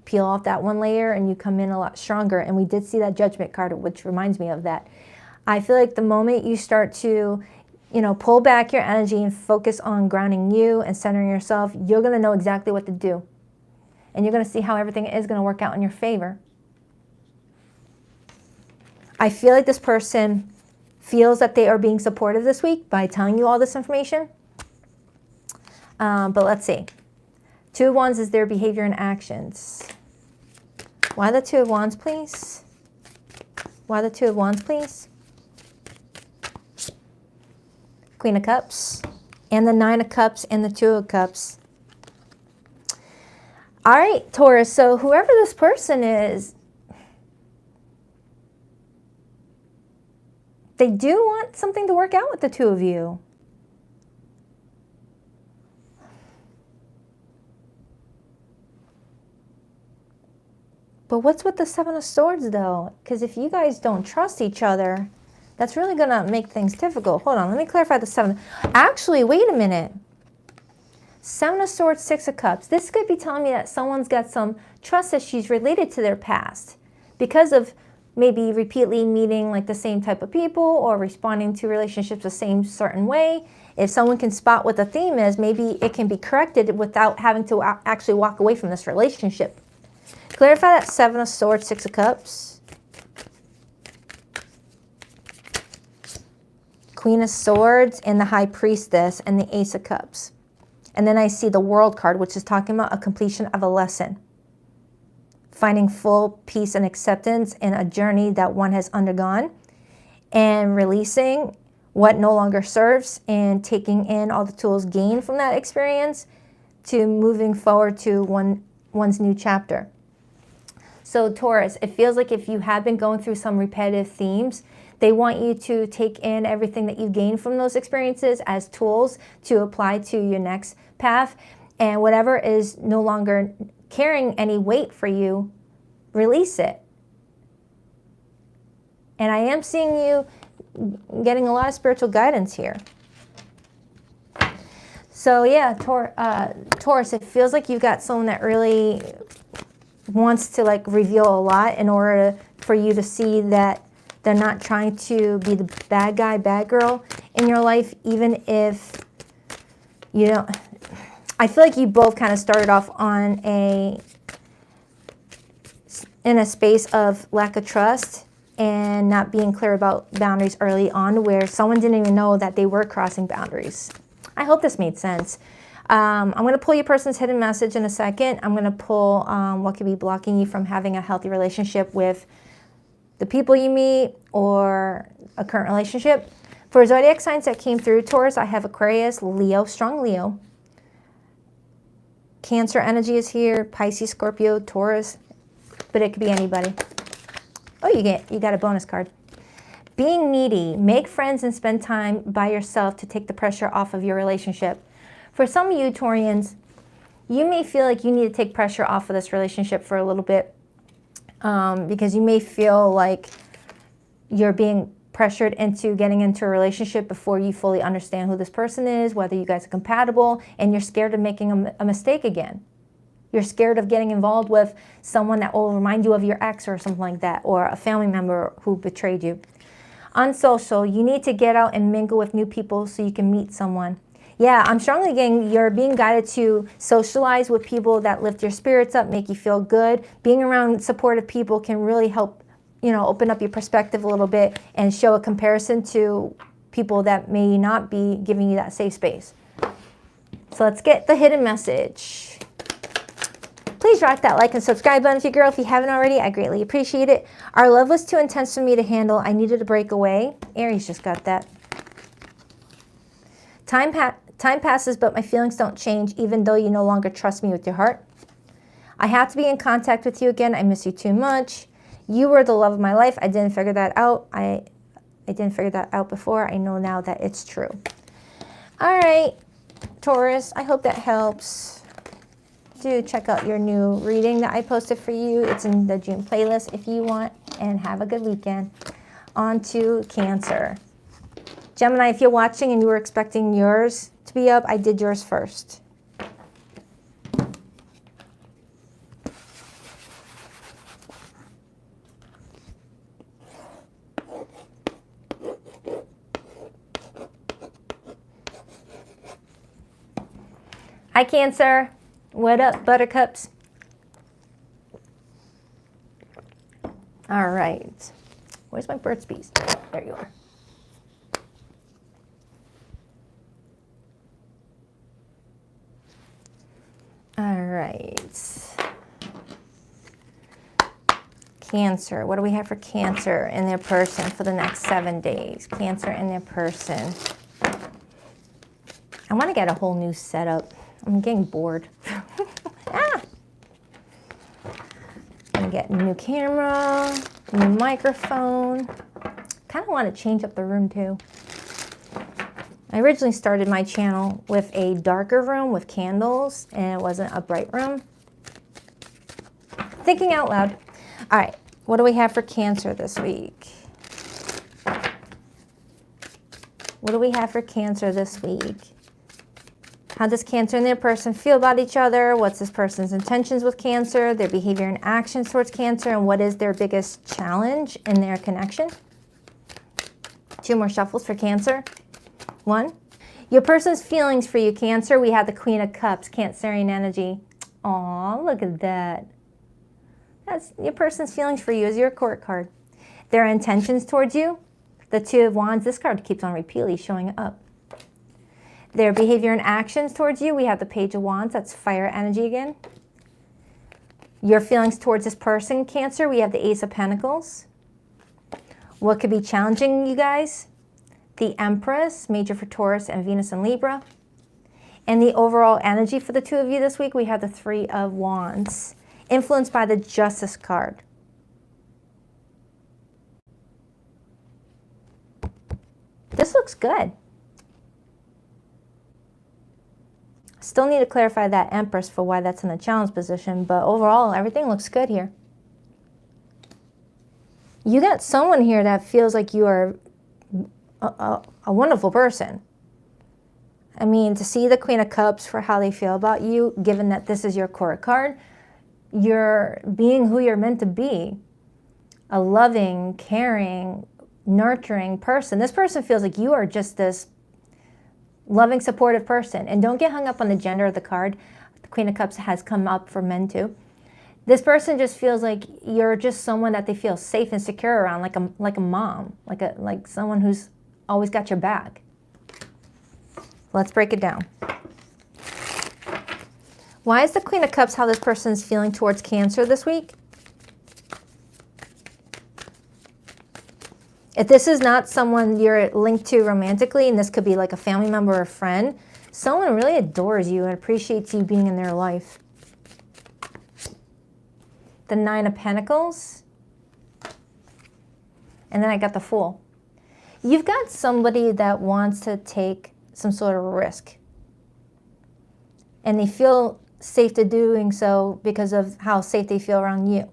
Peel off that one layer, and you come in a lot stronger. And we did see that Judgment card, which reminds me of that. I feel like the moment you start to pull back your energy and focus on grounding you and centering yourself, you're going to know exactly what to do. And you're going to see how everything is going to work out in your favor. I feel like this person feels that they are being supportive this week by telling you all this information. But let's see. Two of Wands is their behavior and actions. Why the Two of Wands, please? Why the Two of Wands, please? Queen of Cups, and the Nine of Cups, and the Two of Cups. All right, Taurus, so whoever this person is, they do want something to work out with the two of you. But what's with the Seven of Swords, though? Because if you guys don't trust each other, that's really going to make things difficult. Hold on, let me clarify the Seven. Actually, wait a minute. Seven of Swords, Six of Cups. This could be telling me that someone's got some trust issues related to their past because of maybe repeatedly meeting like the same type of people or responding to relationships the same certain way. If someone can spot what the theme is, maybe it can be corrected without having to actually walk away from this relationship. Clarify that Seven of Swords, Six of Cups. Queen of Swords and the High Priestess and the Ace of Cups. And then I see the World card, which is talking about a completion of a lesson. Finding full peace and acceptance in a journey that one has undergone. And releasing what no longer serves and taking in all the tools gained from that experience to moving forward to one's new chapter. So Taurus, it feels like if you have been going through some repetitive themes, they want you to take in everything that you've gained from those experiences as tools to apply to your next path. And whatever is no longer carrying any weight for you, release it. And I am seeing you getting a lot of spiritual guidance here. So yeah, Taurus, it feels like you've got someone that really wants to like reveal a lot in order for you to see that they're not trying to be the bad guy, bad girl in your life, even if you don't. I feel like you both kind of started off in a space of lack of trust and not being clear about boundaries early on, where someone didn't even know that they were crossing boundaries. I hope this made sense. I'm going to pull your person's hidden message in a second. I'm going to pull what could be blocking you from having a healthy relationship with the people you meet or a current relationship. For zodiac signs that came through, Taurus, I have Aquarius, Leo, strong Leo, Cancer energy is here, Pisces, Scorpio, Taurus, but it could be anybody. Oh, you got a bonus card. Being needy, make friends and spend time by yourself to take the pressure off of your relationship. For some of you Taurians, you may feel like you need to take pressure off of this relationship for a little bit because you may feel like you're being pressured into getting into a relationship before you fully understand who this person is, whether you guys are compatible, and you're scared of making a mistake again. You're scared of getting involved with someone that will remind you of your ex or something like that, or a family member who betrayed you. On social, you need to get out and mingle with new people so you can meet someone. Yeah, I'm strongly getting you're being guided to socialize with people that lift your spirits up, make you feel good. Being around supportive people can really help, you know, open up your perspective a little bit and show a comparison to people that may not be giving you that safe space. So let's get the hidden message. Please rock that like and subscribe button if you're a girl. If you haven't already, I greatly appreciate it. Our love was too intense for me to handle. I needed to break away. Aries just got that. Time passes, but my feelings don't change, even though you no longer trust me with your heart. I have to be in contact with you again. I miss you too much. You were the love of my life. I didn't figure that out. I didn't figure that out before. I know now that it's true. All right, Taurus, I hope that helps. Do check out your new reading that I posted for you. It's in the June playlist if you want, and have a good weekend. On to Cancer. Gemini, if you're watching and you were expecting yours to be up, I did yours first. Hi, Cancer. What up, buttercups? All right. Where's my Burt's Bees? There you are. All right. Cancer. What do we have for Cancer in their person for the next 7 days? Cancer in their person. I want to get a whole new setup. I'm getting bored. I'm gonna get a new camera, new microphone. Kind of want to change up the room too. I originally started my channel with a darker room with candles, and it wasn't a bright room. Thinking out loud. All right, what do we have for Cancer this week? What do we have for Cancer this week? How does Cancer and their person feel about each other? What's this person's intentions with Cancer, their behavior and actions towards Cancer, and what is their biggest challenge in their connection? 2 more shuffles for Cancer. 1. Your person's feelings for you, Cancer. We have the Queen of Cups, Cancerian energy. Aw, look at that. That's your person's feelings for you is your court card. Their intentions towards you, the 2 of Wands. This card keeps on repeatedly showing up. Their behavior and actions towards you, we have the Page of Wands. That's fire energy again. Your feelings towards this person, Cancer, we have the Ace of Pentacles. What could be challenging you guys? The Empress, major for Taurus and Venus and Libra. And the overall energy for the 2 of you this week, we have the 3 of Wands, influenced by the Justice card. This looks good. Still need to clarify that Empress for why that's in a challenge position, but overall, everything looks good here. You got someone here that feels like you are a wonderful person. I mean, to see the Queen of Cups for how they feel about you, given that this is your court card, you're being who you're meant to be. A loving, caring, nurturing person. This person feels like you are just this loving, supportive person. And don't get hung up on the gender of the card. The Queen of Cups has come up for men too. This person just feels like you're just someone that they feel safe and secure around, like a mom, like someone who's always got your back. Let's break it down. Why is the Queen of Cups how this person's feeling towards Cancer this week? If this is not someone you're linked to romantically, and this could be like a family member or a friend, Someone really adores you and appreciates you being in their life. The Nine of Pentacles. And then I got the Fool. You've got somebody that wants to take some sort of risk. And they feel safe to doing so because of how safe they feel around you.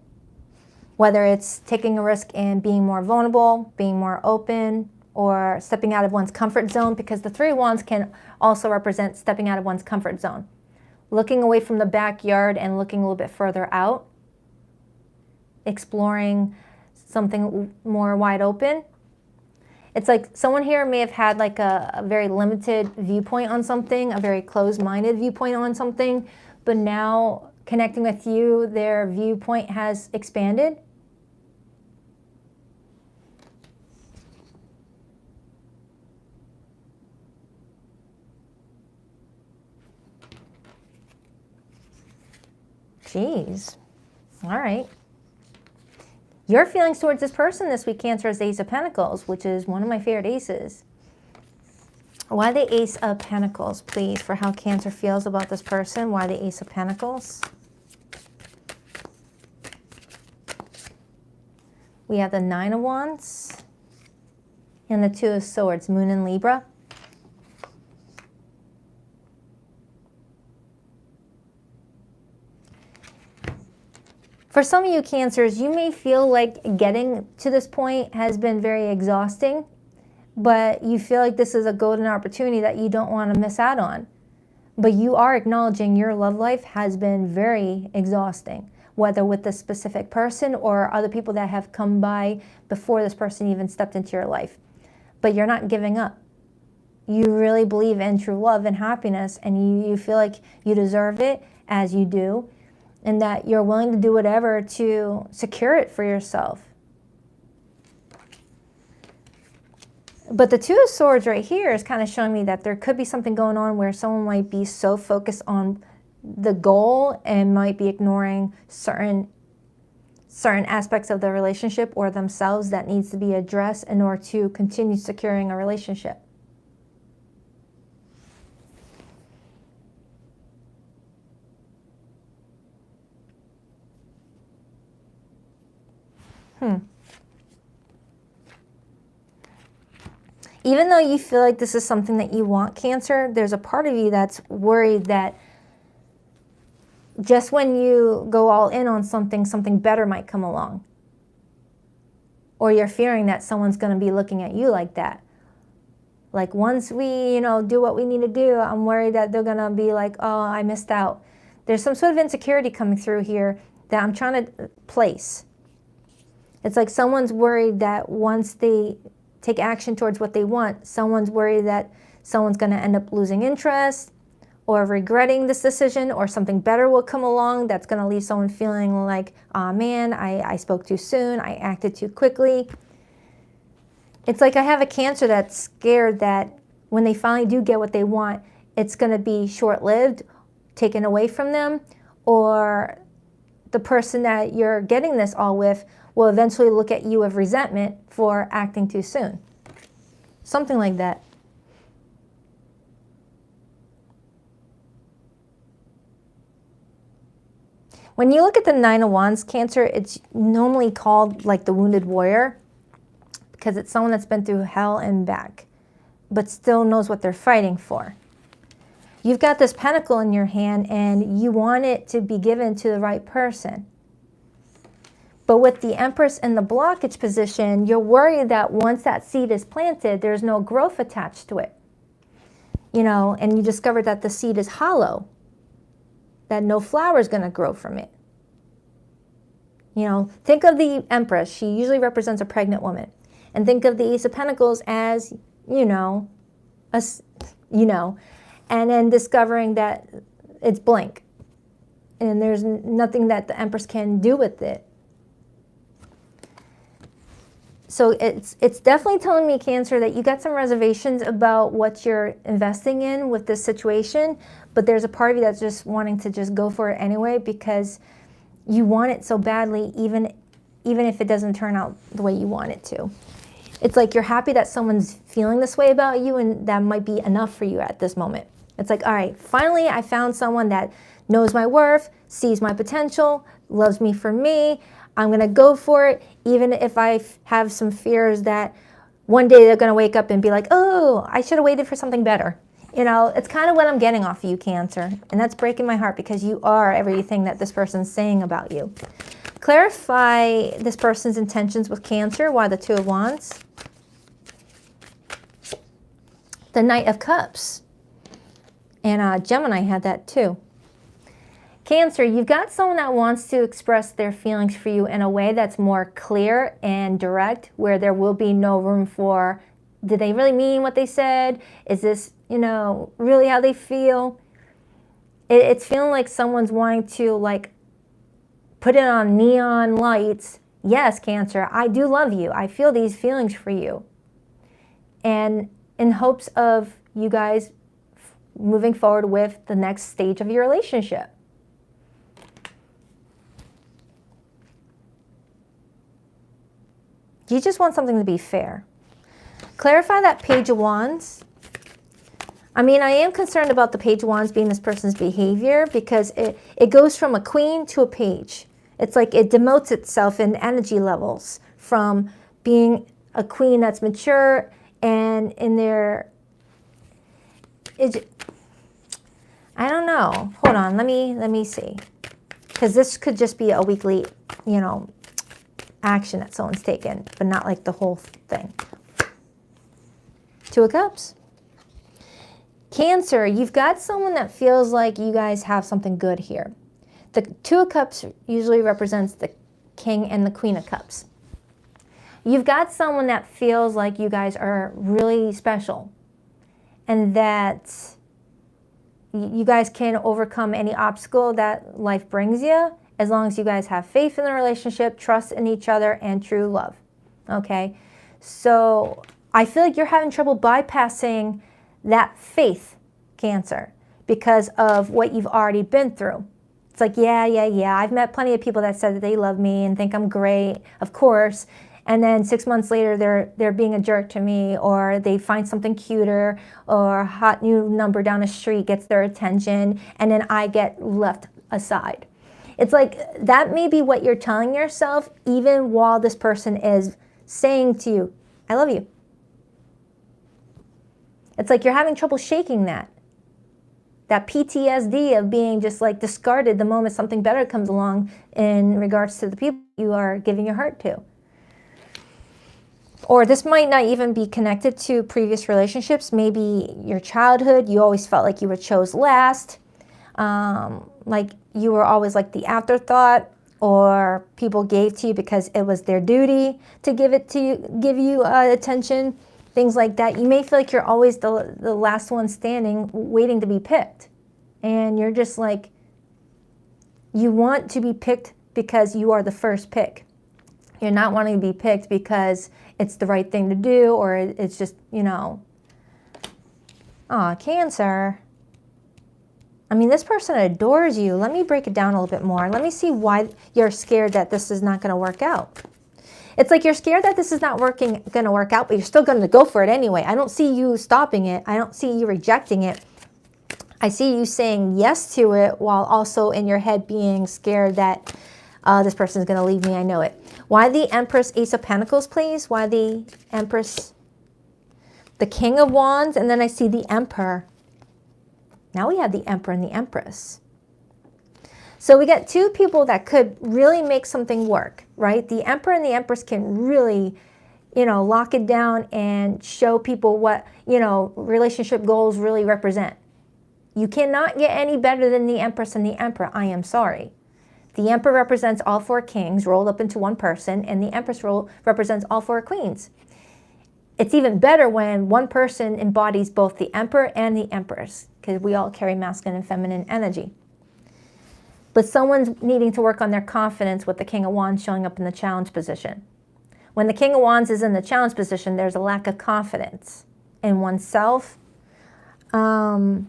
Whether it's taking a risk and being more vulnerable, being more open, or stepping out of one's comfort zone, because the Three of Wands can also represent stepping out of one's comfort zone. Looking away from the backyard and looking a little bit further out. Exploring something more wide open. It's like someone here may have had like a very limited viewpoint on something, a very closed-minded viewpoint on something, but now connecting with you, their viewpoint has expanded. Jeez. All right. Your feelings towards this person this week, Cancer, is Ace of Pentacles, which is one of my favorite aces. Why the Ace of Pentacles, please, for how Cancer feels about this person? Why the Ace of Pentacles? We have the Nine of Wands and the Two of Swords, Moon and Libra. For some of you Cancers, you may feel like getting to this point has been very exhausting, but you feel like this is a golden opportunity that you don't want to miss out on. But you are acknowledging your love life has been very exhausting, whether with this specific person or other people that have come by before this person even stepped into your life. But you're not giving up. You really believe in true love and happiness, and you feel like you deserve it, as you do, and that you're willing to do whatever to secure it for yourself. But the Two of Swords right here is kind of showing me that there could be something going on where someone might be so focused on the goal and might be ignoring certain aspects of the relationship or themselves that needs to be addressed in order to continue securing a relationship. Even though you feel like this is something that you want, Cancer, there's a part of you that's worried that just when you go all in on something, something better might come along. Or you're fearing that someone's going to be looking at you like that. Like once we, do what we need to do, I'm worried that they're going to be like, oh, I missed out. There's some sort of insecurity coming through here that I'm trying to place. It's like someone's worried that once they take action towards what they want, someone's worried that someone's going to end up losing interest or regretting this decision, or something better will come along that's going to leave someone feeling like, oh man, I spoke too soon, I acted too quickly. It's like I have a Cancer that's scared that when they finally do get what they want, it's going to be short-lived, taken away from them, or the person that you're getting this all with will eventually look at you with resentment for acting too soon. Something like that. When you look at the Nine of Wands, Cancer, it's normally called like the wounded warrior because it's someone that's been through hell and back, but still knows what they're fighting for. You've got this pentacle in your hand and you want it to be given to the right person. But with the Empress in the blockage position, you're worried that once that seed is planted, there's no growth attached to it. And you discover that the seed is hollow, that no flower is going to grow from it. Think of the Empress. She usually represents a pregnant woman. And think of the Ace of Pentacles as, and then discovering that it's blank. And there's nothing that the Empress can do with it. So it's definitely telling me, Cancer, that you got some reservations about what you're investing in with this situation, but there's a part of you that's just wanting to just go for it anyway because you want it so badly, even if it doesn't turn out the way you want it to. It's like you're happy that someone's feeling this way about you, and that might be enough for you at this moment. It's like, all right, finally I found someone that knows my worth, sees my potential, loves me for me. I'm going to go for it, even if I have some fears that one day they're going to wake up and be like, oh, I should have waited for something better. You know, it's kind of what I'm getting off of you, Cancer. And that's breaking my heart because you are everything that this person's saying about you. Clarify this person's intentions with Cancer. Why the Two of Wands? The Knight of Cups. And Gemini had that too. Cancer, you've got someone that wants to express their feelings for you in a way that's more clear and direct, where there will be no room for, did they really mean what they said? Is this, you know, really how they feel? It's feeling like someone's wanting to like put it on neon lights. Yes, Cancer, I do love you. I feel these feelings for you. And in hopes of you guys moving forward with the next stage of your relationship. You just want something to be fair. Clarify that Page of Wands. I mean, I am concerned about the Page of Wands being this person's behavior because it goes from a queen to a page. It's like it demotes itself in energy levels from being a queen that's mature and in their... I don't know. Hold on. Let me see. Because this could just be a weekly, you know, action that someone's taken, but not like the whole thing. Two of Cups. Cancer, you've got someone that feels like you guys have something good here. The Two of Cups usually represents the King and the Queen of Cups. You've got someone that feels like you guys are really special and that you guys can overcome any obstacle that life brings you as long as you guys have faith in the relationship, trust in each other, and true love. Okay? So I feel like you're having trouble bypassing that faith, Cancer, because of what you've already been through. It's like, yeah. I've met plenty of people that said that they love me and think I'm great, of course. And then 6 months later, they're being a jerk to me, or they find something cuter, or a hot new number down the street gets their attention, and then I get left aside. It's like that may be what you're telling yourself, even while this person is saying to you, I love you. It's like you're having trouble shaking that. That PTSD of being just like discarded the moment something better comes along in regards to the people you are giving your heart to. Or this might not even be connected to previous relationships. Maybe your childhood, you always felt like you were chose last. Like you were always like the afterthought, or people gave to you because it was their duty to give it to you, give you attention, things like that. You may feel like you're always the last one standing, waiting to be picked. And you're just like, you want to be picked because you are the first pick. You're not wanting to be picked because it's the right thing to do, or it's just, you know. Aw, Cancer. I mean, this person adores you. Let me break it down a little bit more. Let me see why you're scared that this is not going to work out. It's like you're scared that this is not going to work out, but you're still going to go for it anyway. I don't see you stopping it. I don't see you rejecting it. I see you saying yes to it while also in your head being scared that this person is going to leave me. I know it. Why the Empress, Ace of Pentacles, please? Why the Empress, the King of Wands, and then I see the Emperor. Now we have the Emperor and the Empress. So we got two people that could really make something work, right? The Emperor and the Empress can really, you know, lock it down and show people what, you know, relationship goals really represent. You cannot get any better than the Empress and the Emperor. I am sorry. The Emperor represents all four kings rolled up into one person, and the Empress represents all four queens. It's even better when one person embodies both the Emperor and the Empress, because we all carry masculine and feminine energy. But someone's needing to work on their confidence with the King of Wands showing up in the challenge position. When the King of Wands is in the challenge position, there's a lack of confidence in oneself. But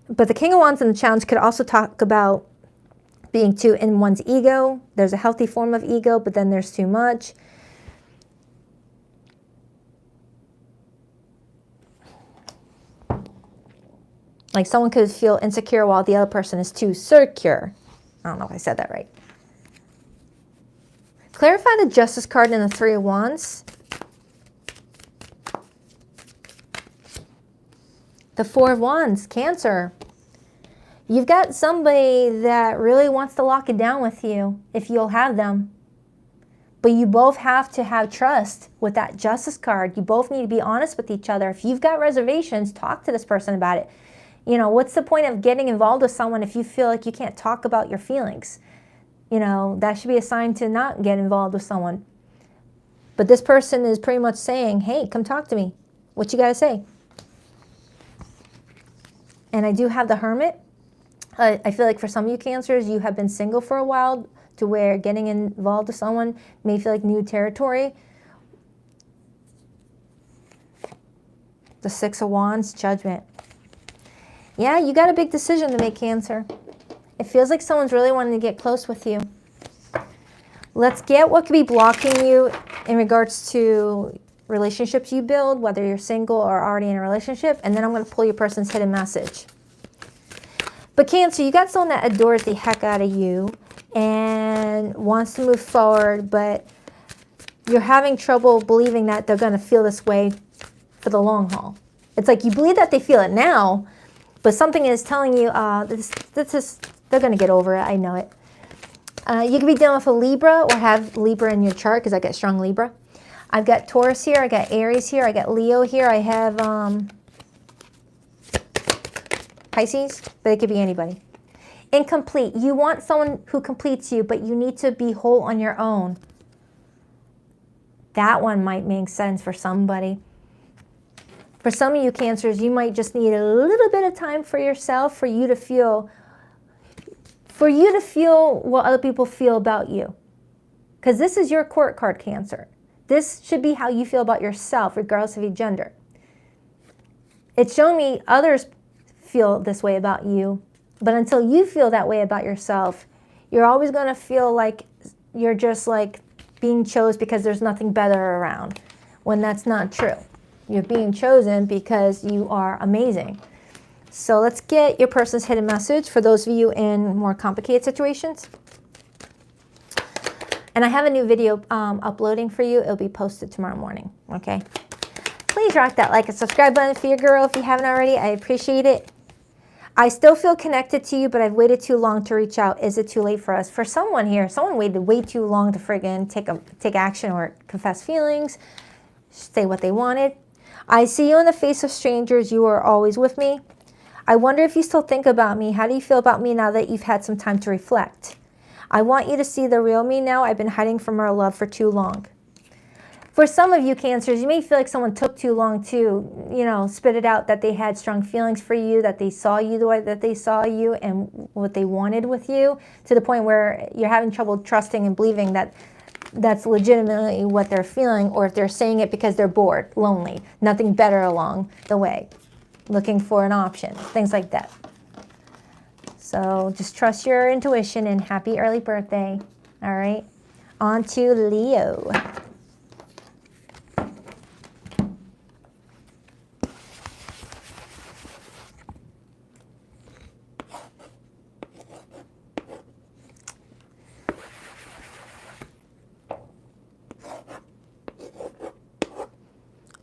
the King of Wands in the challenge could also talk about being too in one's ego. There's a healthy form of ego, but then there's too much. Like someone could feel insecure while the other person is too secure. I don't know if I said that right. Clarify the Justice card in the Three of Wands. The Four of Wands, Cancer. You've got somebody that really wants to lock it down with you if you'll have them. But you both have to have trust with that Justice card. You both need to be honest with each other. If you've got reservations, talk to this person about it. You know, what's the point of getting involved with someone if you feel like you can't talk about your feelings? You know, that should be a sign to not get involved with someone. But this person is pretty much saying, hey, come talk to me. What you got to say? And I do have the Hermit. I feel like for some of you Cancers, you have been single for a while to where getting involved with someone may feel like new territory. The Six of Wands, Judgment. Yeah, you got a big decision to make, Cancer. It feels like someone's really wanting to get close with you. Let's get what could be blocking you in regards to relationships you build, whether you're single or already in a relationship, and then I'm going to pull your person's hidden message. But Cancer, you got someone that adores the heck out of you and wants to move forward, but you're having trouble believing that they're going to feel this way for the long haul. It's like you believe that they feel it now, but something is telling you they're going to get over it. I know it. You could be dealing with a Libra or have Libra in your chart because I got strong Libra. I've got Taurus here. I got Aries here. I got Leo here. I have Pisces, but it could be anybody. Incomplete. You want someone who completes you, but you need to be whole on your own. That one might make sense for somebody. For some of you Cancers, you might just need a little bit of time for yourself, for you to feel what other people feel about you. Because this is your court card, Cancer. This should be how you feel about yourself, regardless of your gender. It's showing me others feel this way about you, but until you feel that way about yourself, you're always going to feel like you're just like being chosen because there's nothing better around, when that's not true. You're being chosen because you are amazing. So let's get your person's hidden message for those of you in more complicated situations. And I have a new video uploading for you. It'll be posted tomorrow morning, okay? Please rock that like and subscribe button for your girl if you haven't already. I appreciate it. I still feel connected to you, but I've waited too long to reach out. Is it too late for us? For someone here, someone waited way too long to friggin' take action or confess feelings, say what they wanted. I see you in the face of strangers. You are always with me. I wonder if you still think about me. How do you feel about me now that you've had some time to reflect? I want you to see the real me now. I've been hiding from our love for too long. For some of you Cancers, you may feel like someone took too long to, you know, spit it out that they had strong feelings for you, that they saw you the way that they saw you and what they wanted with you, to the point where you're having trouble trusting and believing that that's legitimately what they're feeling, or if they're saying it because they're bored, lonely, nothing better along the way, looking for an option, things like that. So just trust your intuition and happy early birthday. All right, on to Leo.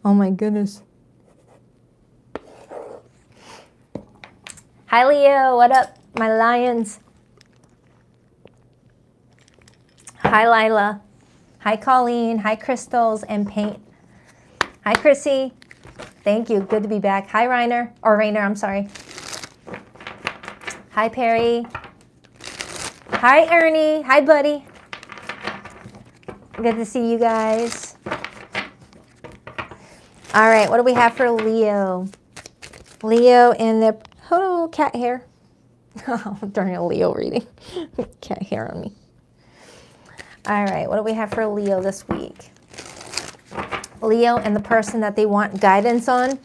Oh my goodness. Hi Leo, what up, my lions? Hi Lila. Hi Colleen. Hi Crystals and Paint. Hi Chrissy. Thank you, good to be back. Hi Rainer, I'm sorry. Hi Perry. Hi Ernie. Hi buddy. Good to see you guys. All right, what do we have for Leo? Leo and the, oh, cat hair. Oh, darn it, Leo reading. Cat hair on me. All right, what do we have for Leo this week? Leo and the person that they want guidance on.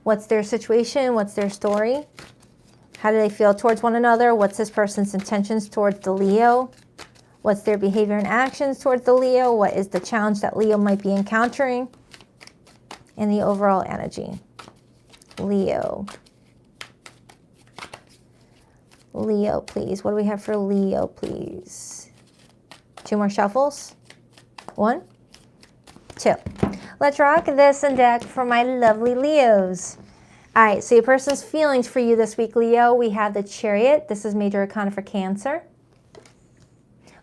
What's their situation? What's their story? How do they feel towards one another? What's this person's intentions towards the Leo? What's their behavior and actions towards the Leo? What is the challenge that Leo might be encountering? And the overall energy. Leo. Leo, please. What do we have for Leo, please? 2 more shuffles. 1, 2. Let's rock this and deck for my lovely Leos. All right, so your person's feelings for you this week, Leo. We have the Chariot. This is major arcana for Cancer.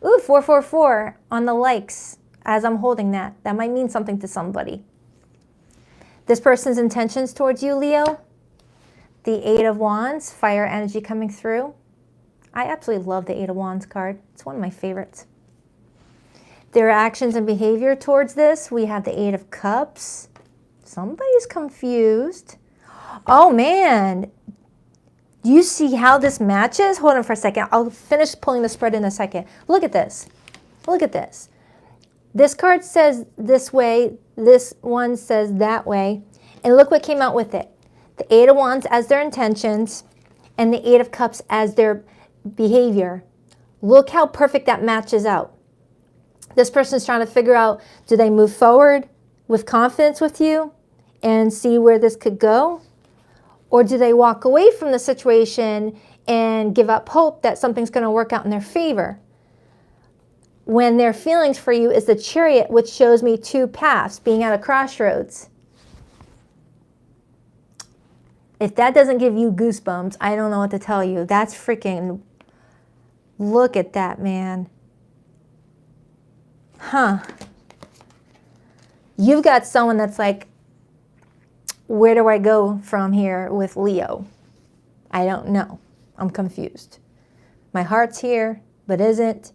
Ooh, 444 on the likes as I'm holding that. That might mean something to somebody. This person's intentions towards you, Leo. The 8 of Wands, fire energy coming through. I absolutely love the 8 of Wands card. It's one of my favorites. Their actions and behavior towards this, we have the 8 of Cups. Somebody's confused. Oh man, do you see how this matches? Hold on for a second. I'll finish pulling the spread in a second. Look at this. Look at this. This card says this way. This one says that way. And look what came out with it. The 8 of Wands as their intentions and the 8 of Cups as their behavior. Look how perfect that matches out. This person's trying to figure out, do they move forward with confidence with you and see where this could go? Or do they walk away from the situation and give up hope that something's going to work out in their favor? When their feelings for you is the Chariot, which shows me 2 paths, being at a crossroads. If that doesn't give you goosebumps, I don't know what to tell you. That's freaking, look at that, man. Huh. You've got someone that's like, where do I go from here with Leo? I don't know. I'm confused. My heart's here, but isn't.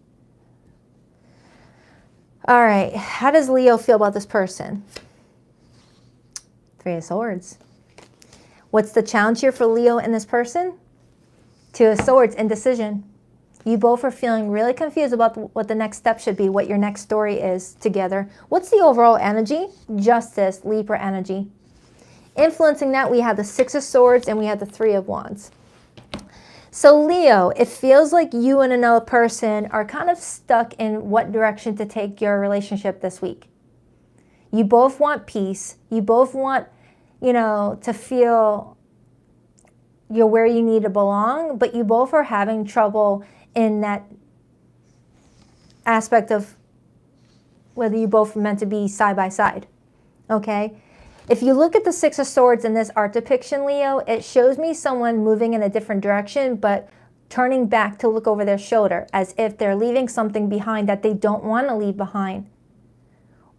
All right. How does Leo feel about this person? 3 of Swords. What's the challenge here for Leo and this person? 2 of Swords, indecision. You both are feeling really confused about what the next step should be, what your next story is together. What's the overall energy? Justice, Libra energy. Influencing that, we have the 6 of Swords and we have the 3 of Wands. So Leo, it feels like you and another person are kind of stuck in what direction to take your relationship this week. You both want peace. You both want, to feel you're where you need to belong, but you both are having trouble in that aspect of whether you both are meant to be side by side, okay? If you look at the 6 of Swords in this art depiction, Leo, it shows me someone moving in a different direction, but turning back to look over their shoulder as if they're leaving something behind that they don't want to leave behind,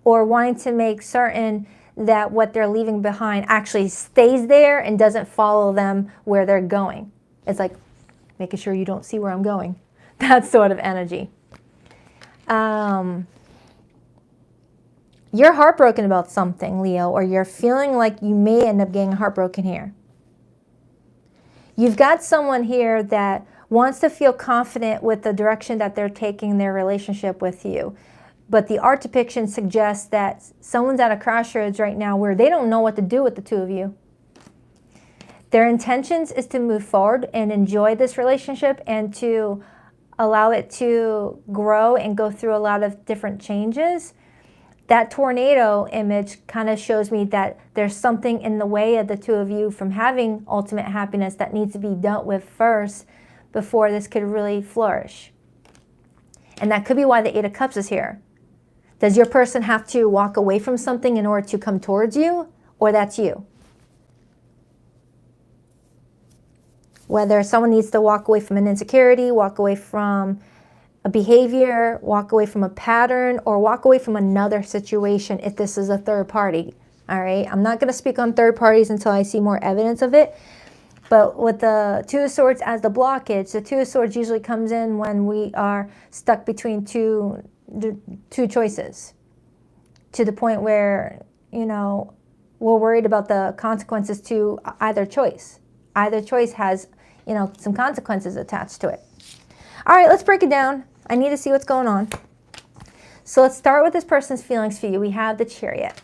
or wanting to make certain that what they're leaving behind actually stays there and doesn't follow them where they're going. It's like making sure you don't see where I'm going. That sort of energy. You're heartbroken about something, Leo, or you're feeling like you may end up getting heartbroken here. You've got someone here that wants to feel confident with the direction that they're taking their relationship with you. But the art depiction suggests that someone's at a crossroads right now where they don't know what to do with the 2 of you. Their intentions is to move forward and enjoy this relationship and to allow it to grow and go through a lot of different changes. That tornado image kind of shows me that there's something in the way of the 2 of you from having ultimate happiness that needs to be dealt with first before this could really flourish. And that could be why the 8 of Cups is here. Does your person have to walk away from something in order to come towards you, or that's you? Whether someone needs to walk away from an insecurity, walk away from a behavior, walk away from a pattern, or walk away from another situation if this is a third party, all right? I'm not going to speak on third parties until I see more evidence of it. But with the 2 of Swords as the blockage, the 2 of Swords usually comes in when we are stuck between two choices, to the point where, we're worried about the consequences to either choice. Either choice has, some consequences attached to it. All right, let's break it down. I need to see what's going on. So let's start with this person's feelings for you. We have the Chariot.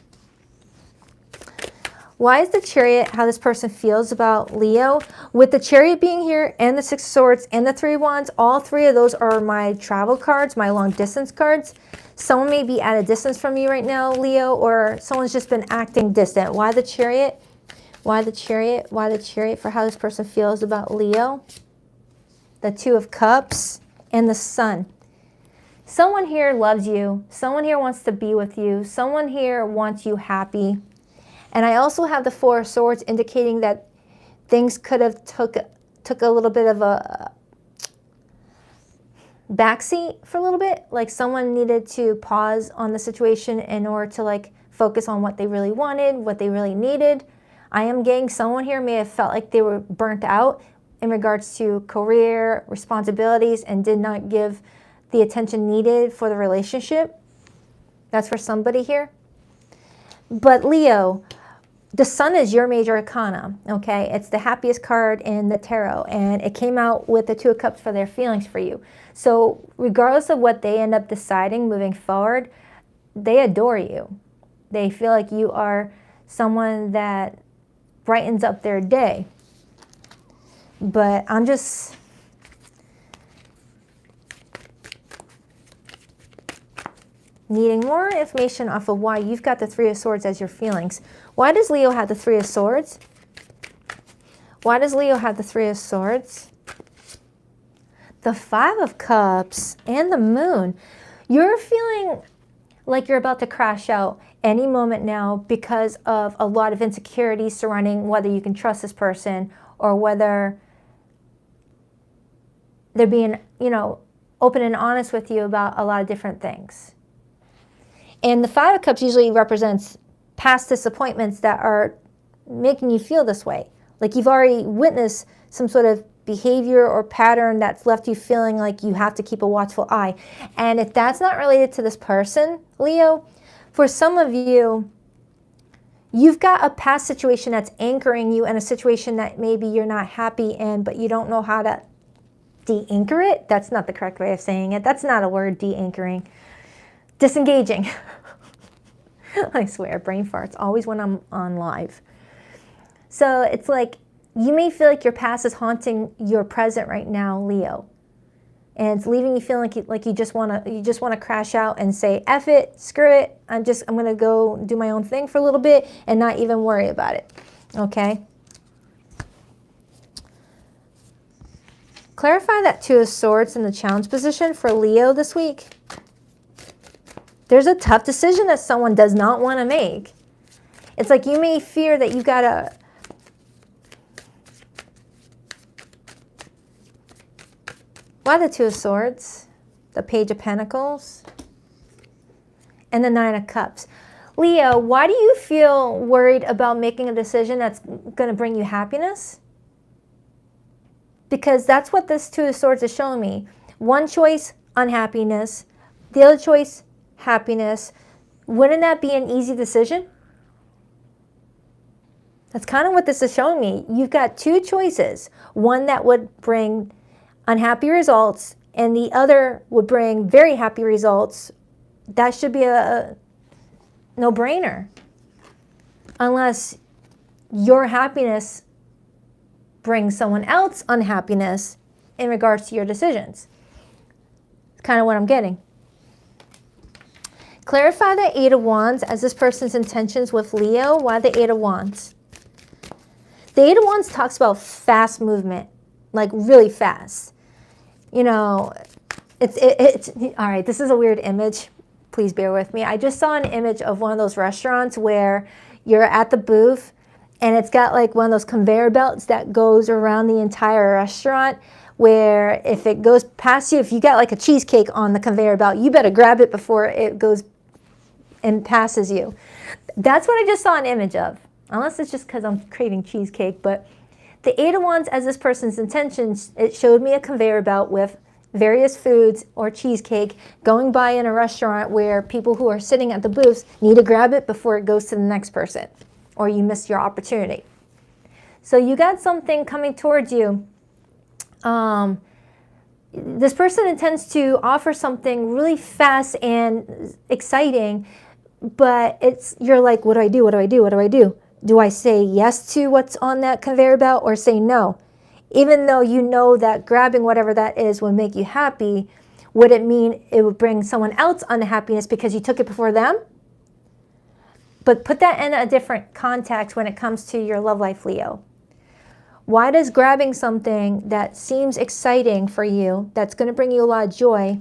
Why is the Chariot how this person feels about Leo? With the Chariot being here and the 6 of Swords and the 3 of Wands, all 3 of those are my travel cards, my long distance cards. Someone may be at a distance from you right now, Leo, or someone's just been acting distant. Why the Chariot? Why the Chariot? Why the Chariot for how this person feels about Leo? the Two of Cups, and the Sun. Someone here loves you. Someone here wants to be with you. Someone here wants you happy. And I also have the Four of Swords indicating that things could have took a little bit of a backseat for a little bit. Like someone needed to pause on the situation in order to like focus on what they really wanted, what they really needed. I am getting someone here may have felt like they were burnt out in regards to career, responsibilities, and did not give the attention needed for the relationship. That's for somebody here. But Leo, the Sun is your major arcana, okay? It's the happiest card in the tarot, and it came out with the Two of Cups for their feelings for you. So regardless of what they end up deciding moving forward, they adore you. They feel like you are someone that brightens up their day. But I'm just needing more information off of why you've got the Three of Swords as your feelings. Why does Leo have the Three of Swords? Why does Leo have the Three of Swords? The Five of Cups and the Moon. You're feeling like you're about to crash out any moment now because of a lot of insecurity surrounding whether you can trust this person or whether they're being, you know, open and honest with you about a lot of different things. And the Five of Cups usually represents past disappointments that are making you feel this way. Like you've already witnessed some sort of behavior or pattern that's left you feeling like you have to keep a watchful eye. And if that's not related to this person, Leo, for some of you, you've got a past situation that's anchoring you in a situation that maybe you're not happy in, but you don't know how to de-anchor it. That's not the correct way of saying it. That's not a word, de-anchoring. Disengaging. I swear, brain farts always when I'm on live. So it's like you may feel like your past is haunting your present right now, Leo, and it's leaving you feeling like you just want to crash out and say, F it, screw it. I'm gonna go do my own thing for a little bit and not even worry about it. Okay. Clarify that Two of Swords in the challenge position for Leo this week. There's a tough decision that someone does not want to make. It's like you may fear that you've got to... Why the Two of Swords? The Page of Pentacles? And the Nine of Cups. Leo, why do you feel worried about making a decision that's going to bring you happiness? Because that's what this Two of Swords is showing me. One choice, unhappiness. The other choice, happiness. Wouldn't that be an easy decision? That's kind of what this is showing me. You've got two choices. One that would bring unhappy results and the other would bring very happy results. That should be a no-brainer. Unless your happiness brings someone else unhappiness in regards to your decisions. It's kind of what I'm getting. Clarify the Eight of Wands as this person's intentions with Leo. Why the Eight of Wands? The Eight of Wands talks about fast movement, like really fast. You know, it's all right, this is a weird image. Please bear with me. I just saw an image of one of those restaurants where you're at the booth and it's got like one of those conveyor belts that goes around the entire restaurant, where if it goes past you, if you got like a cheesecake on the conveyor belt, you better grab it before it goes and passes you. That's what I just saw an image of. Unless it's just because I'm craving cheesecake. But the Eight of Wands as this person's intentions, it showed me a conveyor belt with various foods or cheesecake going by in a restaurant where people who are sitting at the booths need to grab it before it goes to the next person, or you miss your opportunity. So you got something coming towards you. This person intends to offer something really fast and exciting, but you're like, what do I do? What do I do? What do I do? Do I say yes to what's on that conveyor belt or say no? Even though you know that grabbing whatever that is would make you happy, would it mean it would bring someone else unhappiness because you took it before them? But put that in a different context when it comes to your love life, Leo. Why does grabbing something that seems exciting for you, that's going to bring you a lot of joy,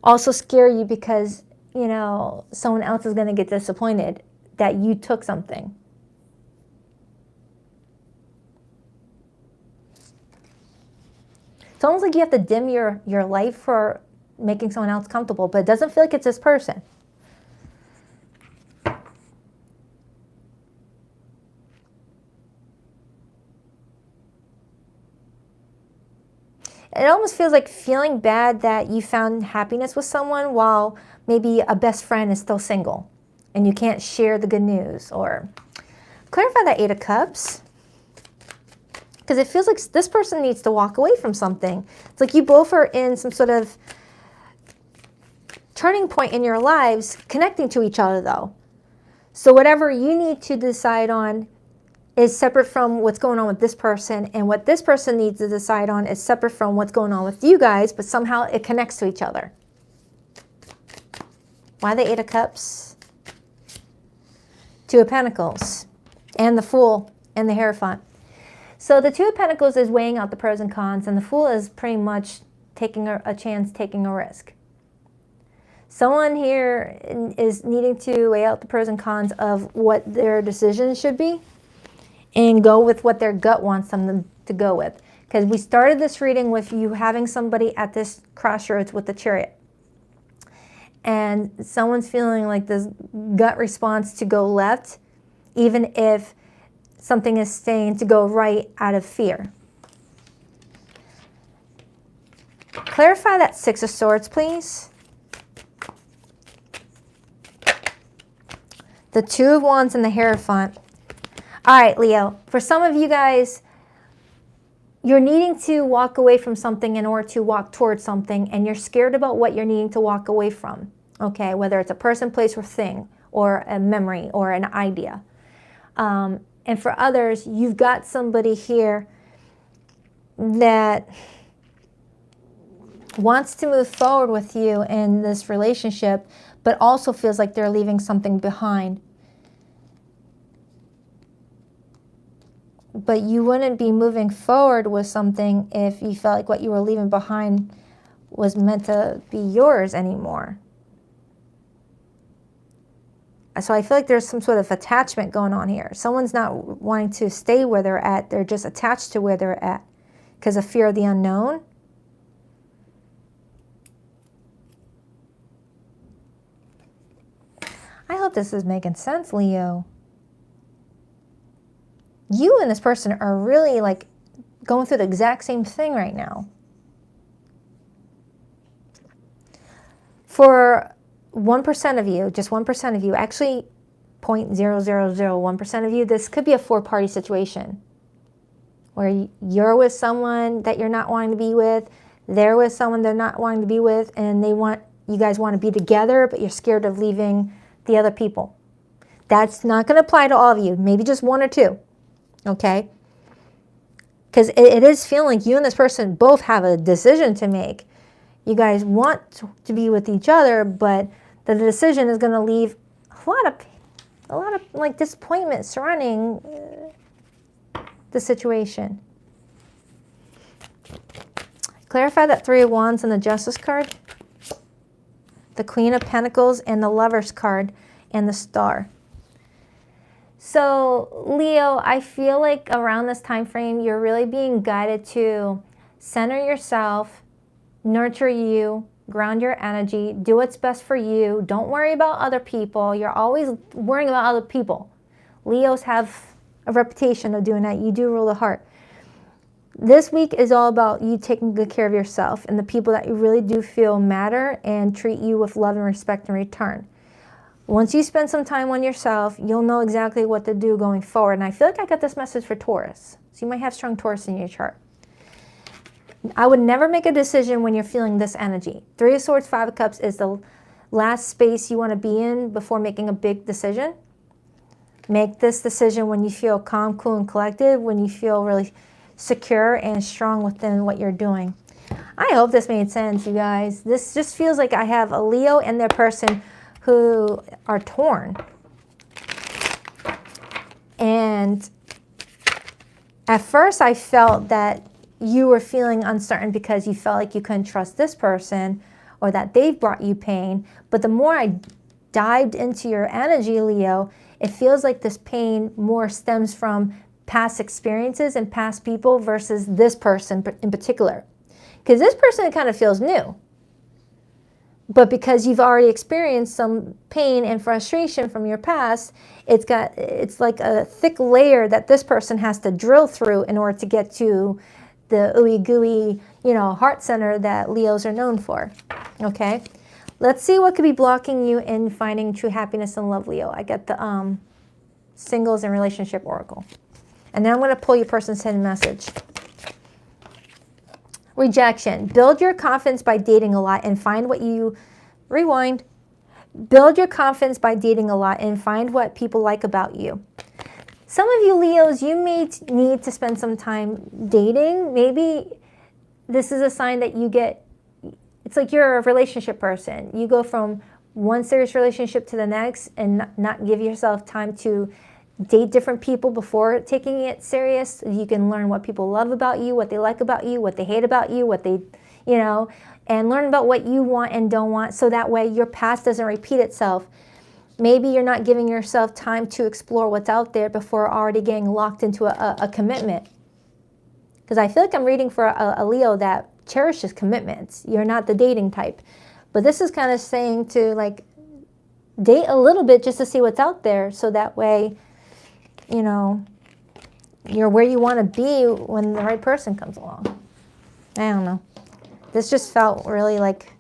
also scare you because, you know, someone else is going to get disappointed that you took something? It's almost like you have to dim your life for making someone else comfortable, but it doesn't feel like it's this person. It almost feels like feeling bad that you found happiness with someone while maybe a best friend is still single and you can't share the good news. Or clarify that Eight of Cups. Because it feels like this person needs to walk away from something. It's like you both are in some sort of turning point in your lives, connecting to each other though. So whatever you need to decide on is separate from what's going on with this person, and what this person needs to decide on is separate from what's going on with you guys, but somehow it connects to each other. Why the Eight of Cups? Two of Pentacles, and the Fool, and the Hierophant. So the Two of Pentacles is weighing out the pros and cons, and the Fool is pretty much taking a chance, taking a risk. Someone here is needing to weigh out the pros and cons of what their decision should be and go with what their gut wants them to go with. Because we started this reading with you having somebody at this crossroads with the Chariot. And someone's feeling like this gut response to go left, even if something is saying to go right out of fear. Clarify that Six of Swords, please. The Two of Wands and the Hierophant. All right, Leo, for some of you guys, you're needing to walk away from something in order to walk towards something, and you're scared about what you're needing to walk away from, okay? Whether it's a person, place, or thing, or a memory, or an idea. And for others, you've got somebody here that wants to move forward with you in this relationship, but also feels like they're leaving something behind. But you wouldn't be moving forward with something if you felt like what you were leaving behind was meant to be yours anymore. So I feel like there's some sort of attachment going on here. Someone's not wanting to stay where they're at. They're just attached to where they're at because of fear of the unknown. I hope this is making sense, Leo. You and this person are really like going through the exact same thing right now. For 1% of you, just 1% of you, actually 0.0001% of you, this could be a four-party situation where you're with someone that you're not wanting to be with, they're with someone they're not wanting to be with, and you guys want to be together, but you're scared of leaving the other people. That's not going to apply to all of you, maybe just one or two. Okay? Because it is feeling like you and this person both have a decision to make. You guys want to be with each other, but the decision is going to leave a lot of like disappointment surrounding the situation. Clarify that Three of Wands and the Justice card, the Queen of Pentacles and the Lovers card, and the Star. So, Leo, I feel like around this time frame, you're really being guided to center yourself, nurture you, ground your energy, do what's best for you. Don't worry about other people. You're always worrying about other people. Leos have a reputation of doing that. You do rule the heart. This week is all about you taking good care of yourself and the people that you really do feel matter and treat you with love and respect in return. Once you spend some time on yourself, you'll know exactly what to do going forward. And I feel like I got this message for Taurus. So you might have strong Taurus in your chart. I would never make a decision when you're feeling this energy. Three of Swords, Five of Cups is the last space you want to be in before making a big decision. Make this decision when you feel calm, cool, and collected, when you feel really secure and strong within what you're doing. I hope this made sense, you guys. This just feels like I have a Leo and their person who are torn. And At first, I felt that you were feeling uncertain because you felt like you couldn't trust this person or that they've brought you pain. But the more I dived into your energy, Leo, it feels like this pain more stems from past experiences and past people versus this person in particular. Because this person kind of feels new. But because you've already experienced some pain and frustration from your past, it's like a thick layer that this person has to drill through in order to get to the ooey gooey, heart center that Leos are known for. Okay, let's see what could be blocking you in finding true happiness and love, Leo. I get the singles and relationship oracle, and then I'm going to pull your person's hidden message. Rejection. Build your confidence by dating a lot and find what you... Rewind. Build your confidence by dating a lot and find what people like about you. Some of you Leos, you may need to spend some time dating. Maybe this is a sign that you get... It's like you're a relationship person. You go from one serious relationship to the next and not give yourself time to date different people before taking it serious. You can learn what people love about you, what they like about you, what they hate about you, what they, and learn about what you want and don't want, so that way your past doesn't repeat itself. Maybe you're not giving yourself time to explore what's out there before already getting locked into a commitment. Because I feel like I'm reading for a Leo that cherishes commitments. You're not the dating type. But this is kind of saying to date a little bit just to see what's out there, so that way you're where you want to be when the right person comes along. I don't know. This just felt really like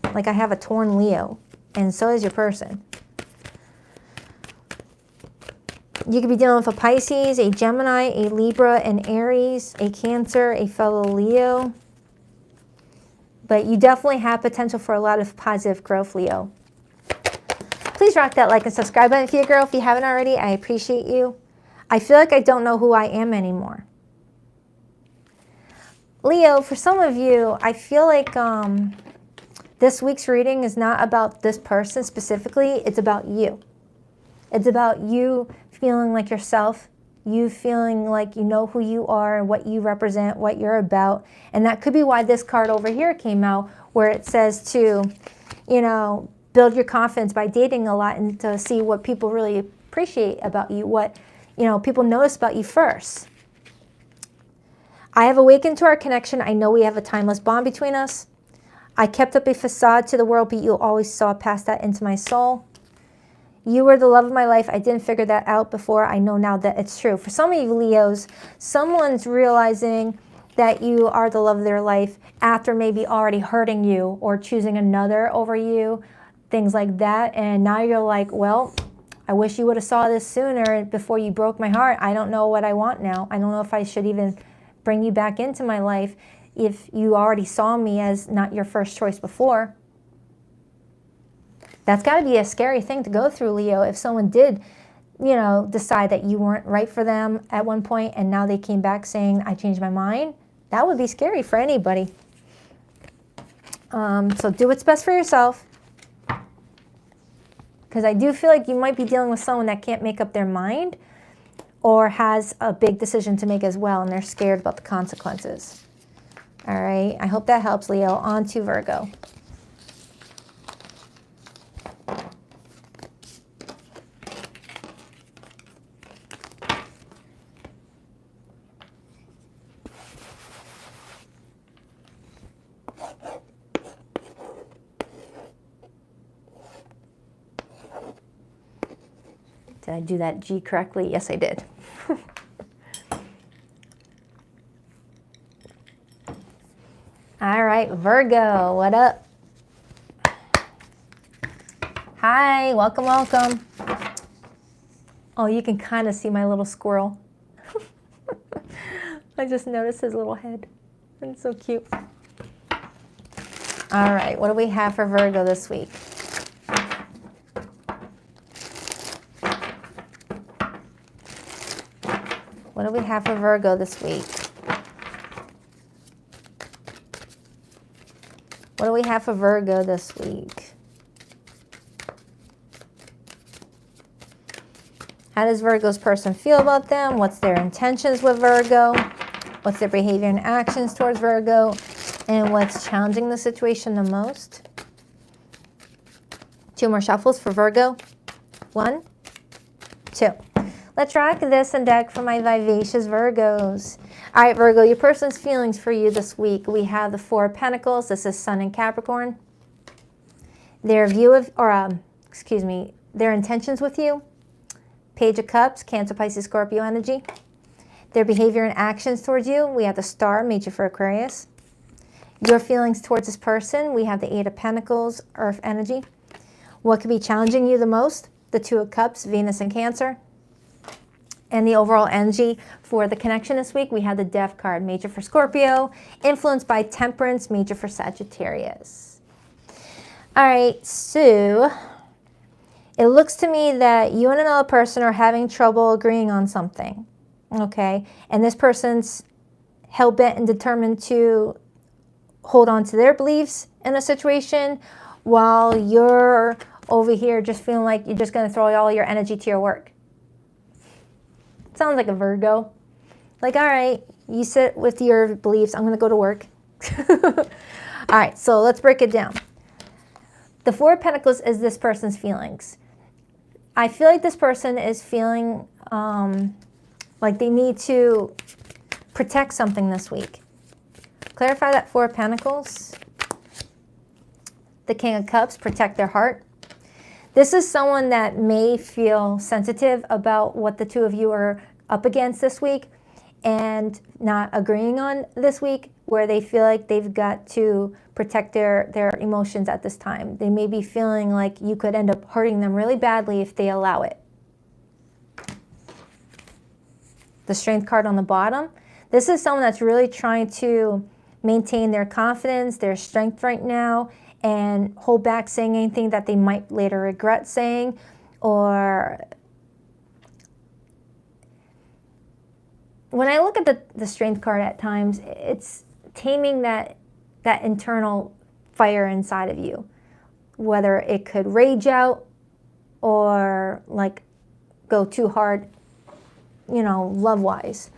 I have a torn Leo, and so is your person. You could be dealing with a Pisces, a Gemini, a Libra, an Aries, a Cancer, a fellow Leo. But you definitely have potential for a lot of positive growth, Leo. Please rock that like and subscribe button if you're a girl. If you haven't already, I appreciate you. I feel like I don't know who I am anymore. Leo, for some of you, I feel like this week's reading is not about this person specifically. It's about you. It's about you feeling like yourself, you feeling like you know who you are, what you represent, what you're about. And that could be why this card over here came out, where it says to, build your confidence by dating a lot and to see what people really appreciate about you, what people notice about you first. I have awakened to our connection. I know we have a timeless bond between us. I kept up a facade to the world, but you always saw past that into my soul. You were the love of my life. I didn't figure that out before. I know now that it's true. For some of you Leos, someone's realizing that you are the love of their life after maybe already hurting you or choosing another over you, things like that. And now you're like, well, I wish you would have saw this sooner before you broke my heart. I don't know what I want now. I don't know if I should even bring you back into my life if you already saw me as not your first choice before. That's got to be a scary thing to go through, Leo, if someone did, decide that you weren't right for them at one point and now they came back saying, I changed my mind. That would be scary for anybody. So do what's best for yourself. Because I do feel like you might be dealing with someone that can't make up their mind or has a big decision to make as well, and they're scared about the consequences. All right, I hope that helps, Leo. On to Virgo. Did I do that G correctly? Yes, I did. All right, Virgo, what up? Hi, welcome, welcome. Oh, you can kind of see my little squirrel. I just noticed his little head. It's so cute. All right, what do we have for Virgo this week? What do we have for Virgo this week? What do we have for Virgo this week? How does Virgo's person feel about them? What's their intentions with Virgo? What's their behavior and actions towards Virgo? And what's challenging the situation the most? 2 more shuffles for Virgo. 1, 2. Let's rock this and deck for my vivacious Virgos. All right, Virgo, your person's feelings for you this week. We have the 4 of Pentacles. This is Sun and Capricorn. Their view of, their intentions with you. Page of Cups, Cancer, Pisces, Scorpio energy. Their behavior and actions towards you. We have the Star, major for Aquarius. Your feelings towards this person. We have the 8 of Pentacles, Earth energy. What could be challenging you the most? The 2 of Cups, Venus and Cancer. And the overall energy for the connection this week, we have the Death card, major for Scorpio, influenced by Temperance, major for Sagittarius. All right, so it looks to me that you and another person are having trouble agreeing on something, okay? And this person's hell-bent and determined to hold on to their beliefs in a situation while you're over here just feeling like you're just going to throw all your energy to your work. Sounds like a Virgo. Like, all right, you sit with your beliefs. I'm going to go to work. All right, so let's break it down. The 4 of Pentacles is this person's feelings. I feel like this person is feeling like they need to protect something this week. Clarify that 4 of Pentacles. The King of Cups, protect their heart. This is someone that may feel sensitive about what the 2 of you are up against this week and not agreeing on this week, where they feel like they've got to protect their emotions at this time. They may be feeling like you could end up hurting them really badly if they allow it. The Strength card on the bottom. This is someone that's really trying to maintain their confidence, their strength right now, and hold back saying anything that they might later regret saying, or when I look at the Strength card at times, it's taming that internal fire inside of you, whether it could rage out or like go too hard, you know, love-wise.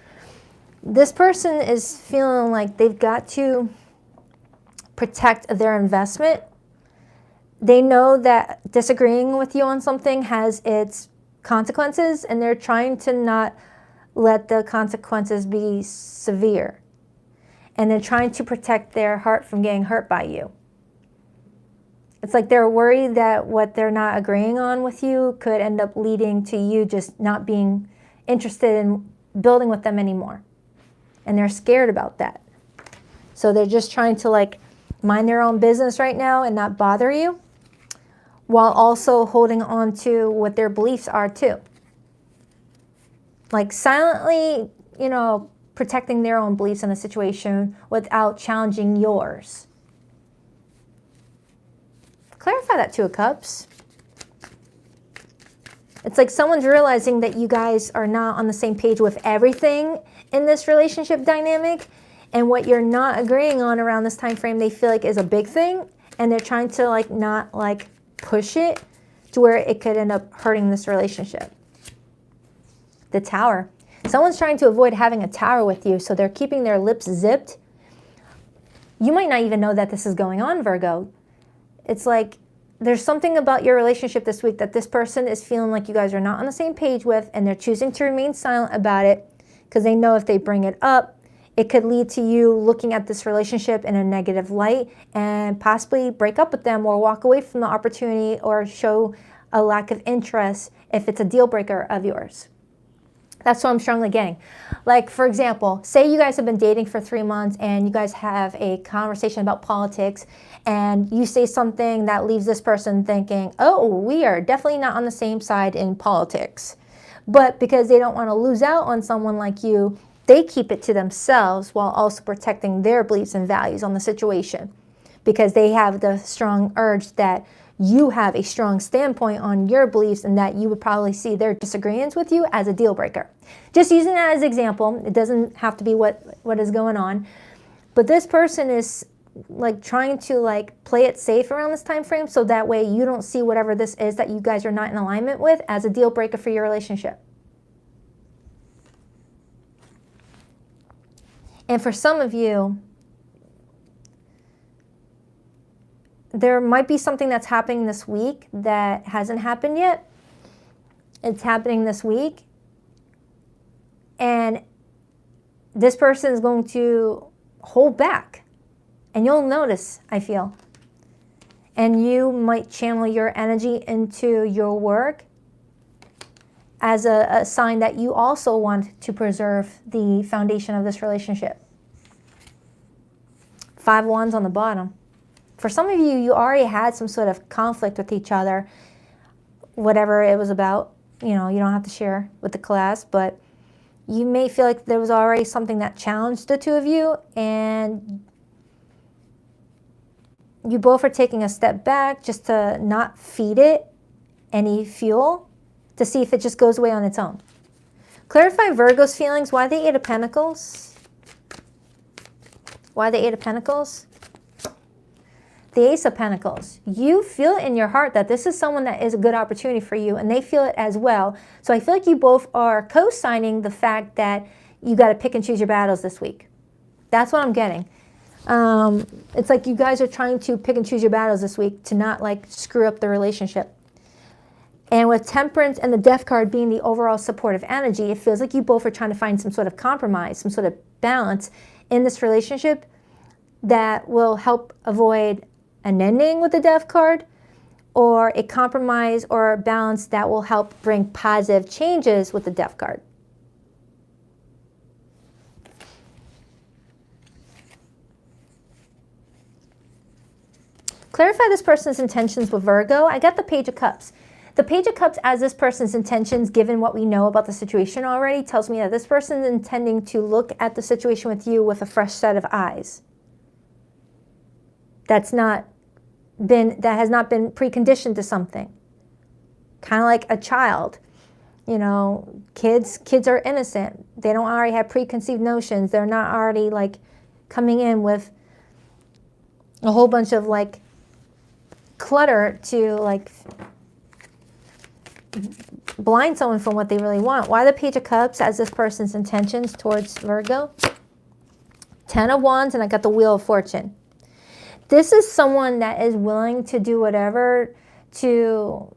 This person is feeling like they've got to protect their investment. They know that disagreeing with you on something has its consequences, and they're trying to not let the consequences be severe. And they're trying to protect their heart from getting hurt by you. It's like they're worried that what they're not agreeing on with you could end up leading to you just not being interested in building with them anymore. And they're scared about that. So they're just trying to like mind their own business right now and not bother you, while also holding on to what their beliefs are too. Like silently, you know, protecting their own beliefs in a situation without challenging yours. Clarify that 2 of Cups. It's like someone's realizing that you guys are not on the same page with everything in this relationship dynamic, and what you're not agreeing on around this time frame they feel like is a big thing, and they're trying to like not like push it to where it could end up hurting this relationship. The Tower. Someone's trying to avoid having a tower with you, so they're keeping their lips zipped. You might not even know that this is going on, Virgo. It's like there's something about your relationship this week that this person is feeling like you guys are not on the same page with, and they're choosing to remain silent about it because they know if they bring it up, it could lead to you looking at this relationship in a negative light and possibly break up with them or walk away from the opportunity or show a lack of interest if it's a deal breaker of yours. That's what I'm strongly getting. Like, for example, say you guys have been dating for 3 months and you guys have a conversation about politics, and you say something that leaves this person thinking, oh, we are definitely not on the same side in politics. But because they don't want to lose out on someone like you, they keep it to themselves while also protecting their beliefs and values on the situation, because they have the strong urge that you have a strong standpoint on your beliefs and that you would probably see their disagreements with you as a deal breaker. Just using that as an example. It doesn't have to be what is going on. But this person is like trying to like play it safe around this time frame, so that way you don't see whatever this is that you guys are not in alignment with as a deal breaker for your relationship. And for some of you, there might be something that's happening this week that hasn't happened yet. It's happening this week. And this person is going to hold back. And you'll notice, I feel. And you might channel your energy into your work as a sign that you also want to preserve the foundation of this relationship. 5 wands on the bottom. For some of you, you already had some sort of conflict with each other, whatever it was about. You know, you don't have to share with the class, but you may feel like there was already something that challenged the two of you, and you both are taking a step back just to not feed it any fuel, to see if it just goes away on its own. Clarify Virgo's feelings. Why the 8 of Pentacles? Why the 8 of Pentacles? The Ace of Pentacles. You feel in your heart that this is someone that is a good opportunity for you, and they feel it as well. So I feel like you both are co-signing the fact that you got to pick and choose your battles this week. That's what I'm getting. It's like you guys are trying to pick and choose your battles this week to not like screw up the relationship. And with Temperance and the Death card being the overall supportive energy, it feels like you both are trying to find some sort of compromise, some sort of balance in this relationship that will help avoid an ending with the Death card, or a compromise or a balance that will help bring positive changes with the Death card. Clarify this person's intentions with Virgo. I got the Page of Cups. The Page of Cups as this person's intentions, given what we know about the situation already, tells me that this person is intending to look at the situation with you with a fresh set of eyes. That has not been preconditioned to something. Kind of like a child. You know, kids are innocent. They don't already have preconceived notions. They're not already like coming in with a whole bunch of like clutter to like blind someone from what they really want. Why the Page of Cups as this person's intentions towards Virgo? 10 of Wands, and I got the Wheel of Fortune. This is someone that is willing to do whatever to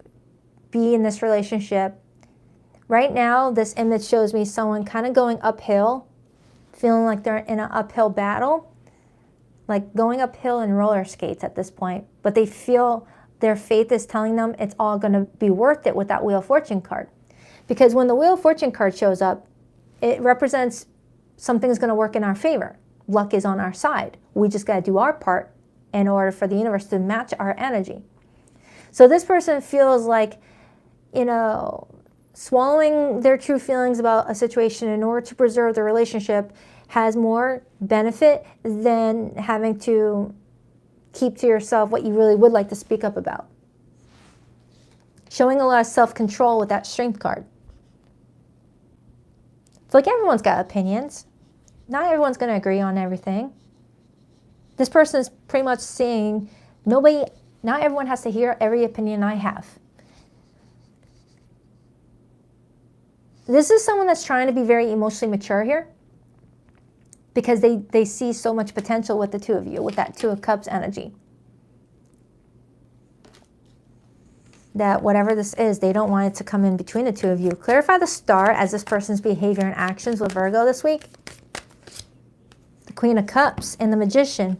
be in this relationship. Right now, this image shows me someone kind of going uphill, feeling like they're in an uphill battle, like going uphill in roller skates at this point, but they feel their faith is telling them it's all going to be worth it with that Wheel of Fortune card. Because when the Wheel of Fortune card shows up, it represents something's going to work in our favor. Luck is on our side. We just got to do our part in order for the universe to match our energy. So this person feels like, you know, swallowing their true feelings about a situation in order to preserve the relationship has more benefit than having to keep to yourself what you really would like to speak up about. Showing a lot of self-control with that Strength card. It's like everyone's got opinions. Not everyone's going to agree on everything. This person is pretty much saying, not everyone has to hear every opinion I have. This is someone that's trying to be very emotionally mature here, because they see so much potential with the two of you, with that 2 of Cups energy. That whatever this is, they don't want it to come in between the two of you. Clarify the Star as this person's behavior and actions with Virgo this week. The Queen of Cups and the Magician.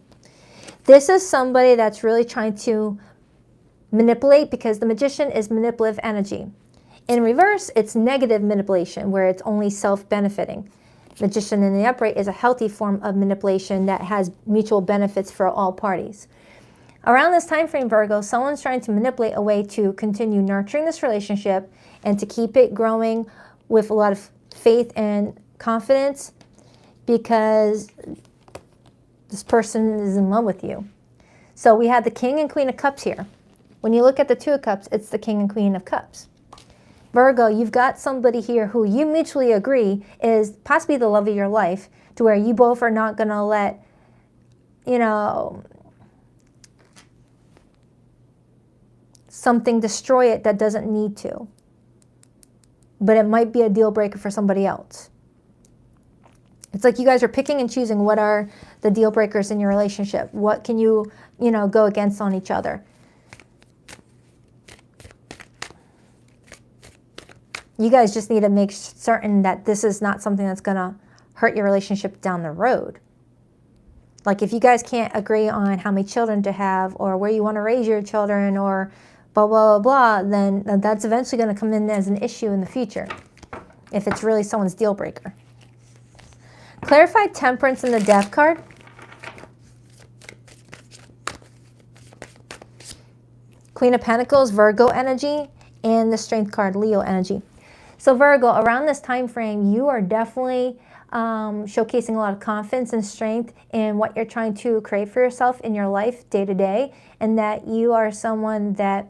This is somebody that's really trying to manipulate, because the Magician is manipulative energy. In reverse, it's negative manipulation, where it's only self-benefiting. Magician in the upright is a healthy form of manipulation that has mutual benefits for all parties. Around this time frame, Virgo, someone's trying to manipulate a way to continue nurturing this relationship and to keep it growing with a lot of faith and confidence, because this person is in love with you. So we have the King and Queen of Cups here. When you look at the 2 of Cups, it's the King and Queen of Cups. Virgo, you've got somebody here who you mutually agree is possibly the love of your life, to where you both are not going to let, you know, something destroy it that doesn't need to. But it might be a deal breaker for somebody else. It's like you guys are picking and choosing what are the deal breakers in your relationship. What can you, go against on each other. You guys just need to make certain that this is not something that's going to hurt your relationship down the road. Like if you guys can't agree on how many children to have or where you want to raise your children or blah, blah, blah, blah, then that's eventually going to come in as an issue in the future if it's really someone's deal breaker. Clarify temperance in the death card. Queen of Pentacles, Virgo energy, and the Strength card, Leo energy. So Virgo, around this time frame, you are definitely showcasing a lot of confidence and strength in what you're trying to create for yourself in your life day to day, and that you are someone that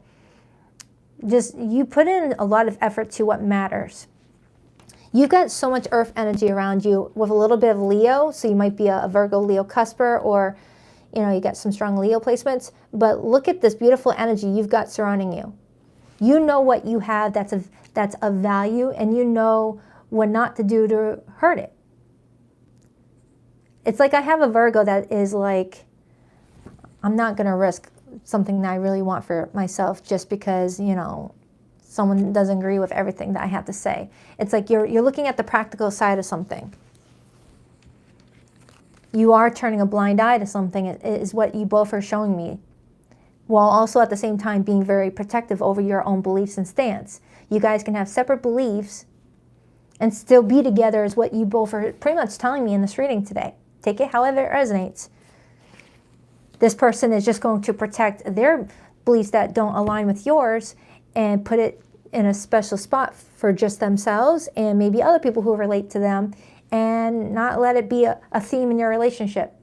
you put in a lot of effort to what matters. You've got so much earth energy around you with a little bit of Leo, so you might be a Virgo Leo cusper, or you got some strong Leo placements, but look at this beautiful energy you've got surrounding you. You know what you have that's of value, and you know what not to do to hurt it. It's like I have a Virgo that is like, I'm not going to risk something that I really want for myself just because, someone doesn't agree with everything that I have to say. It's like you're looking at the practical side of something. You are turning a blind eye to something, is what you both are showing me, while also at the same time being very protective over your own beliefs and stance. You guys can have separate beliefs and still be together, is what you both are pretty much telling me in this reading today. Take it however it resonates. This person is just going to protect their beliefs that don't align with yours and put it in a special spot for just themselves and maybe other people who relate to them, and not let it be a theme in your relationship.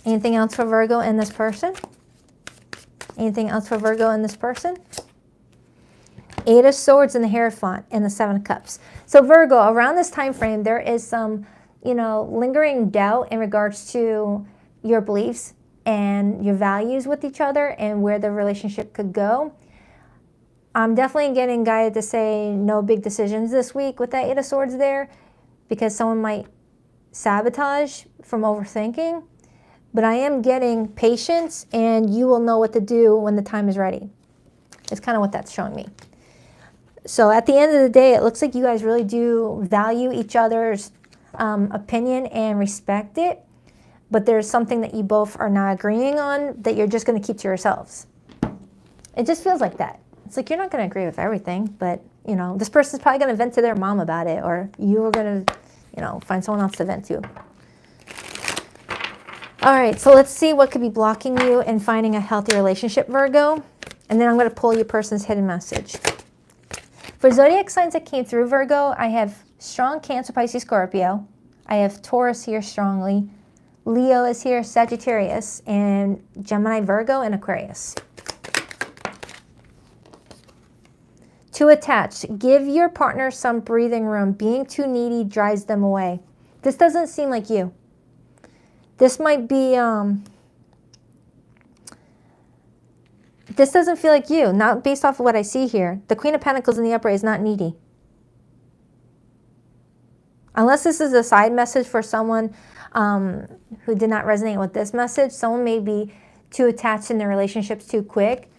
Anything else for Virgo and this person? Anything else for Virgo and this person? Eight of Swords and the Hierophant and the Seven of Cups. So Virgo, around this time frame, there is some, lingering doubt in regards to your beliefs and your values with each other and where the relationship could go. I'm definitely getting guided to say no big decisions this week with that Eight of Swords there, because someone might sabotage from overthinking. But I am getting patience, and you will know what to do when the time is ready. It's kind of what that's showing me. So at the end of the day, it looks like you guys really do value each other's opinion and respect it. But there's something that you both are not agreeing on that you're just going to keep to yourselves. It just feels like that. It's like you're not going to agree with everything, but, this person's probably going to vent to their mom about it, or you are going to, find someone else to vent to. All right, so let's see what could be blocking you in finding a healthy relationship, Virgo. And then I'm going to pull your person's hidden message. For zodiac signs that came through, Virgo, I have strong Cancer, Pisces, Scorpio. I have Taurus here strongly. Leo is here, Sagittarius, and Gemini, Virgo, and Aquarius. To attach, give your partner some breathing room. Being too needy drives them away. This doesn't seem like you. This might be, this doesn't feel like you, not based off of what I see here. The Queen of Pentacles in the upright is not needy. Unless this is a side message for someone who did not resonate with this message, someone may be too attached in their relationships too quick,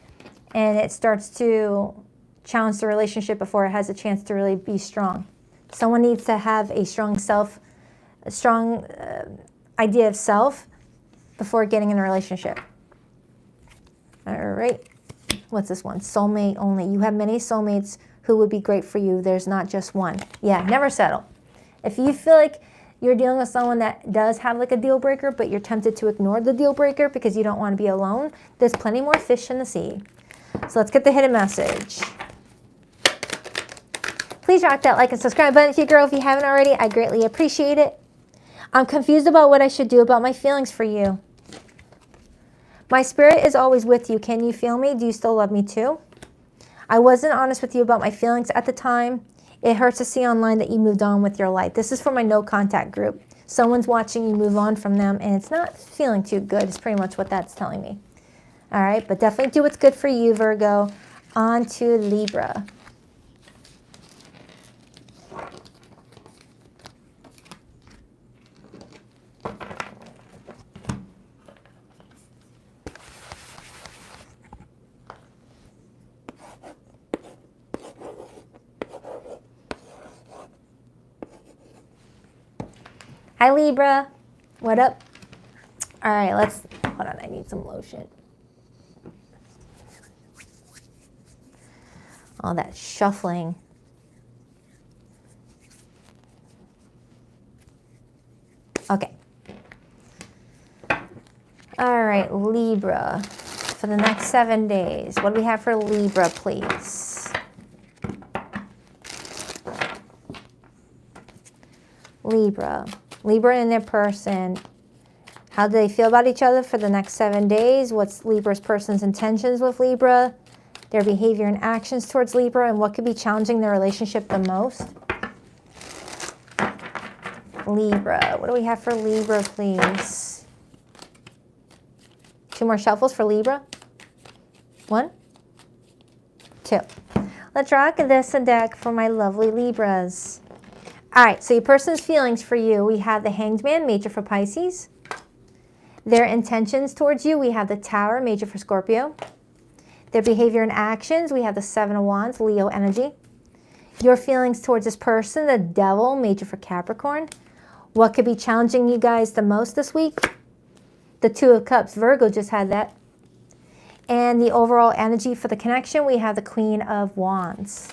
and it starts to challenge the relationship before it has a chance to really be strong. Someone needs to have a strong idea of self before getting in a relationship. All right, what's this one? Soulmate only. You have many soulmates who would be great for you. There's not just one. Yeah, never settle. If you feel like you're dealing with someone that does have like a deal breaker, but you're tempted to ignore the deal breaker because you don't want to be alone, there's plenty more fish in the sea. So let's get the hidden message. Please rock that like and subscribe button to your girl if you haven't already. I greatly appreciate it. I'm confused about what I should do about my feelings for you. My spirit is always with you. Can you feel me? Do you still love me too? I wasn't honest with you about my feelings at the time. It hurts to see online that you moved on with your life. This is for my no contact group. Someone's watching you move on from them, and it's not feeling too good. It's pretty much what that's telling me. All right, but definitely do what's good for you, Virgo. On to Libra. Hi, Libra. What up? All right, let's, hold on, I need some lotion. All that shuffling. Okay. All right, Libra, for the next 7 days. What do we have for Libra, please? Libra. Libra and their person. How do they feel about each other for the next 7 days? What's Libra's person's intentions with Libra? Their behavior and actions towards Libra, and what could be challenging their relationship the most? Libra. What do we have for Libra, please? 2 more shuffles for Libra. 1, 2. Let's rock this deck for my lovely Libras. All right, so your person's feelings for you, we have the Hanged Man, major for Pisces. Their intentions towards you, we have the Tower, major for Scorpio. Their behavior and actions, we have the 7 of Wands, Leo energy. Your feelings towards this person, the Devil, major for Capricorn. What could be challenging you guys the most this week? The 2 of Cups, Virgo just had that. And the overall energy for the connection, we have the Queen of Wands.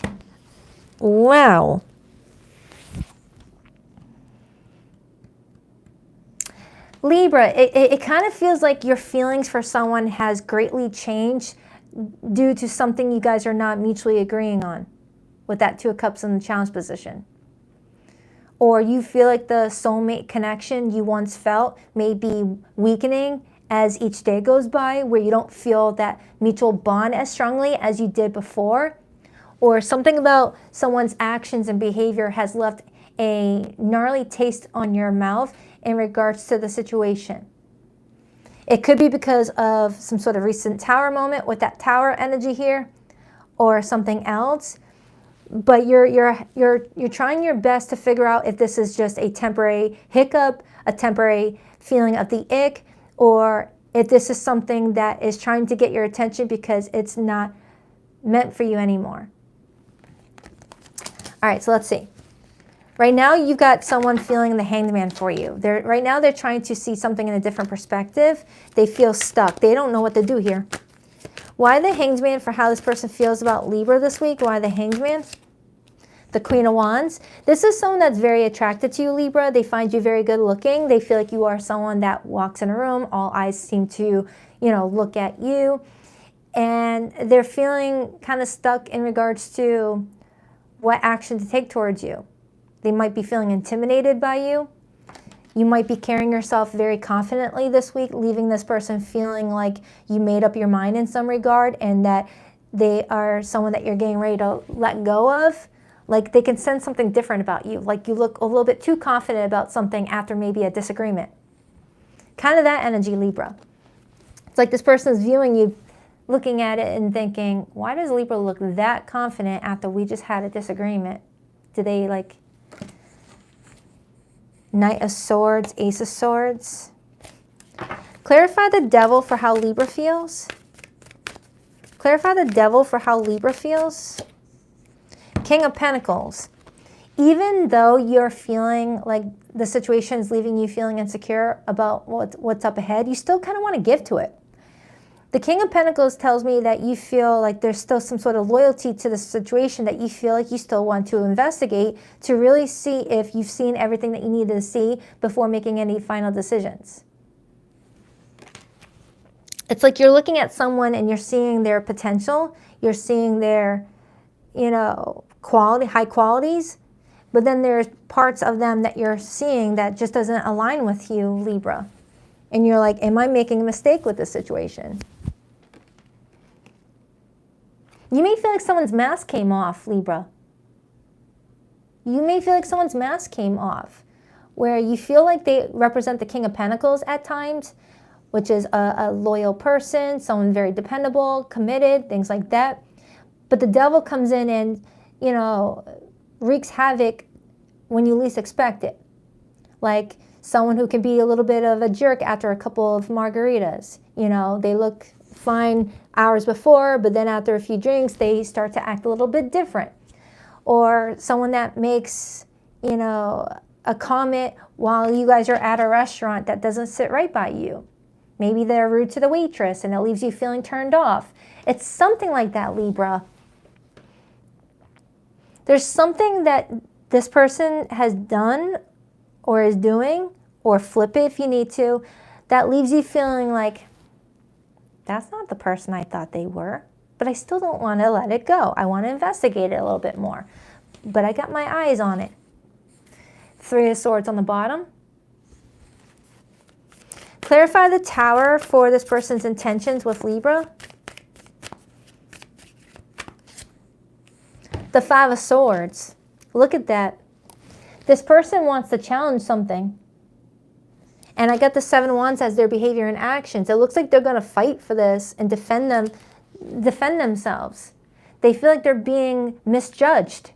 Wow. Libra, it kind of feels like your feelings for someone has greatly changed due to something you guys are not mutually agreeing on with that 2 of Cups in the challenge position. Or you feel like the soulmate connection you once felt may be weakening as each day goes by, where you don't feel that mutual bond as strongly as you did before. Or something about someone's actions and behavior has left a gnarly taste on your mouth in regards to the situation. It could be because of some sort of recent Tower moment with that Tower energy here, or something else. But you're trying your best to figure out if this is just a temporary hiccup, a temporary feeling of the ick, or if this is something that is trying to get your attention because it's not meant for you anymore. All right, so let's see. Right now, you've got someone feeling the Hanged Man for you. Right now, they're trying to see something in a different perspective. They feel stuck. They don't know what to do here. Why the Hanged Man for how this person feels about Libra this week? Why the Hanged Man? The Queen of Wands. This is someone that's very attracted to you, Libra. They find you very good looking. They feel like you are someone that walks in a room. All eyes seem to, look at you. And they're feeling kind of stuck in regards to what action to take towards you. They might be feeling intimidated by you. You might be carrying yourself very confidently this week, leaving this person feeling like you made up your mind in some regard and that they are someone that you're getting ready to let go of. Like they can sense something different about you. Like you look a little bit too confident about something after maybe a disagreement. Kind of that energy, Libra. It's like this person is viewing you, looking at it and thinking, why does Libra look that confident after we just had a disagreement? Do they like Knight of Swords, Ace of Swords? Clarify the Devil for how Libra feels. Clarify the Devil for how Libra feels. King of Pentacles. Even though you're feeling like the situation is leaving you feeling insecure about what's up ahead, you still kind of want to give to it. The King of Pentacles tells me that you feel like there's still some sort of loyalty to the situation, that you feel like you still want to investigate to really see if you've seen everything that you need to see before making any final decisions. It's like you're looking at someone and you're seeing their potential, you're seeing their, high qualities, but then there's parts of them that you're seeing that just doesn't align with you, Libra. And you're like, am I making a mistake with this situation? You may feel like someone's mask came off, Libra. You may feel like someone's mask came off, where you feel like they represent the King of Pentacles at times, which is a loyal person, someone very dependable, committed, things like that. But the Devil comes in and, wreaks havoc when you least expect it. Like someone who can be a little bit of a jerk after a couple of margaritas. They look fine hours before, but then after a few drinks, they start to act a little bit different. Or someone that makes, a a comment while you guys are at a restaurant that doesn't sit right by you. Maybe they're rude to the waitress and it leaves you feeling turned off. It's something like that, Libra. There's something that this person has done or is doing, or flip it if you need to, that leaves you feeling like, that's not the person I thought they were, but I still don't want to let it go. I want to investigate it a little bit more, but I got my eyes on it. Three of Swords on the bottom. Clarify the Tower for this person's intentions with Libra. The Five of Swords. Look at that. This person wants to challenge something. And I got the Seven of Wands as their behavior and actions. It looks like they're going to fight for this and defend themselves. They feel like they're being misjudged.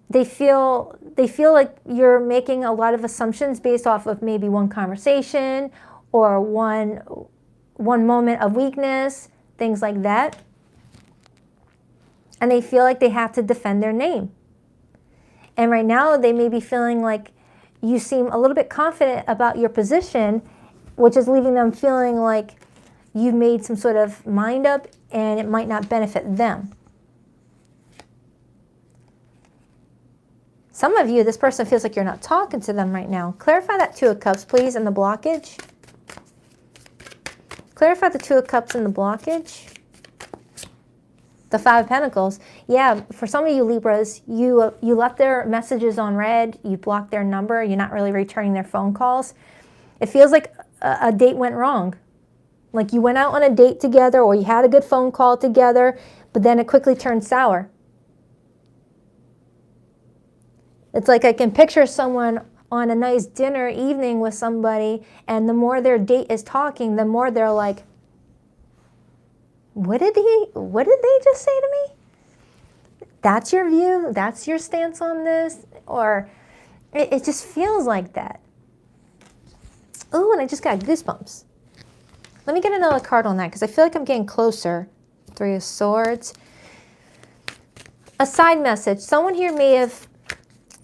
They feel like you're making a lot of assumptions based off of maybe one conversation or one moment of weakness, things like that. And they feel like they have to defend their name. And right now they may be feeling like you seem a little bit confident about your position, which is leaving them feeling like you've made some sort of mind up and it might not benefit them. Some of you, this person feels like you're not talking to them right now. Clarify that Two of Cups, please, and the blockage. Clarify the Two of Cups and the blockage. The Five of Pentacles. Yeah, for some of you Libras, you left their messages on read. You blocked their number. You're not really returning their phone calls. It feels like a date went wrong. Like you went out on a date together or you had a good phone call together, but then it quickly turned sour. It's like I can picture someone on a nice dinner evening with somebody, and the more their date is talking, the more they're like, what did they just say to me? That's your view? That's your stance on this? Or it just feels like that. Oh, and I just got goosebumps. Let me get another card on that because I feel like I'm getting closer. Three of Swords. A side message. Someone here may have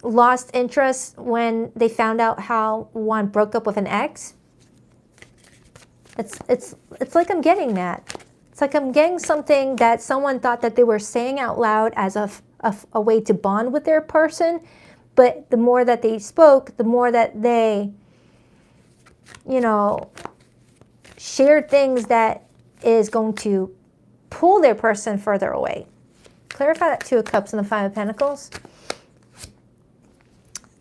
lost interest when they found out how one broke up with an ex. It's like I'm getting that. It's like I'm getting something that someone thought that they were saying out loud as a way to bond with their person, but the more that they spoke, the more that they, shared things that is going to pull their person further away. Clarify that Two of Cups and the Five of Pentacles.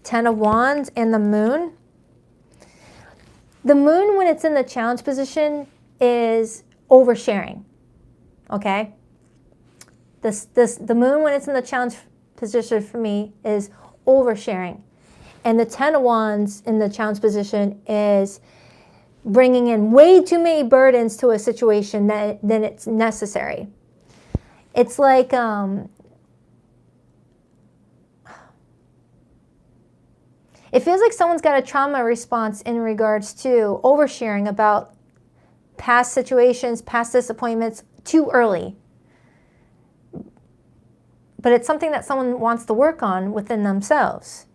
Ten of Wands and the Moon. The Moon, when it's in the challenge position, is oversharing. Okay? The Moon, when it's in the challenge position for me, is oversharing. And the Ten of Wands in the challenge position is bringing in way too many burdens to a situation than it's necessary. It's like it feels like someone's got a trauma response in regards to oversharing about past situations, past disappointments too early. But it's something that someone wants to work on within themselves.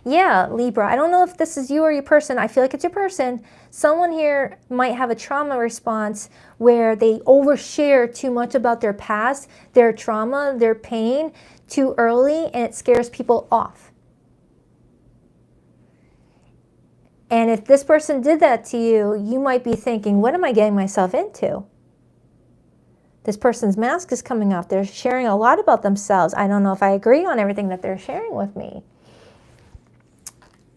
Yeah, Libra, I don't know if this is you or your person. I feel like it's your person. Someone here might have a trauma response where they overshare too much about their past, their trauma, their pain too early, and it scares people off. And if this person did that to you, you might be thinking, what am I getting myself into? This person's mask is coming off. They're sharing a lot about themselves. I don't know if I agree on everything that they're sharing with me.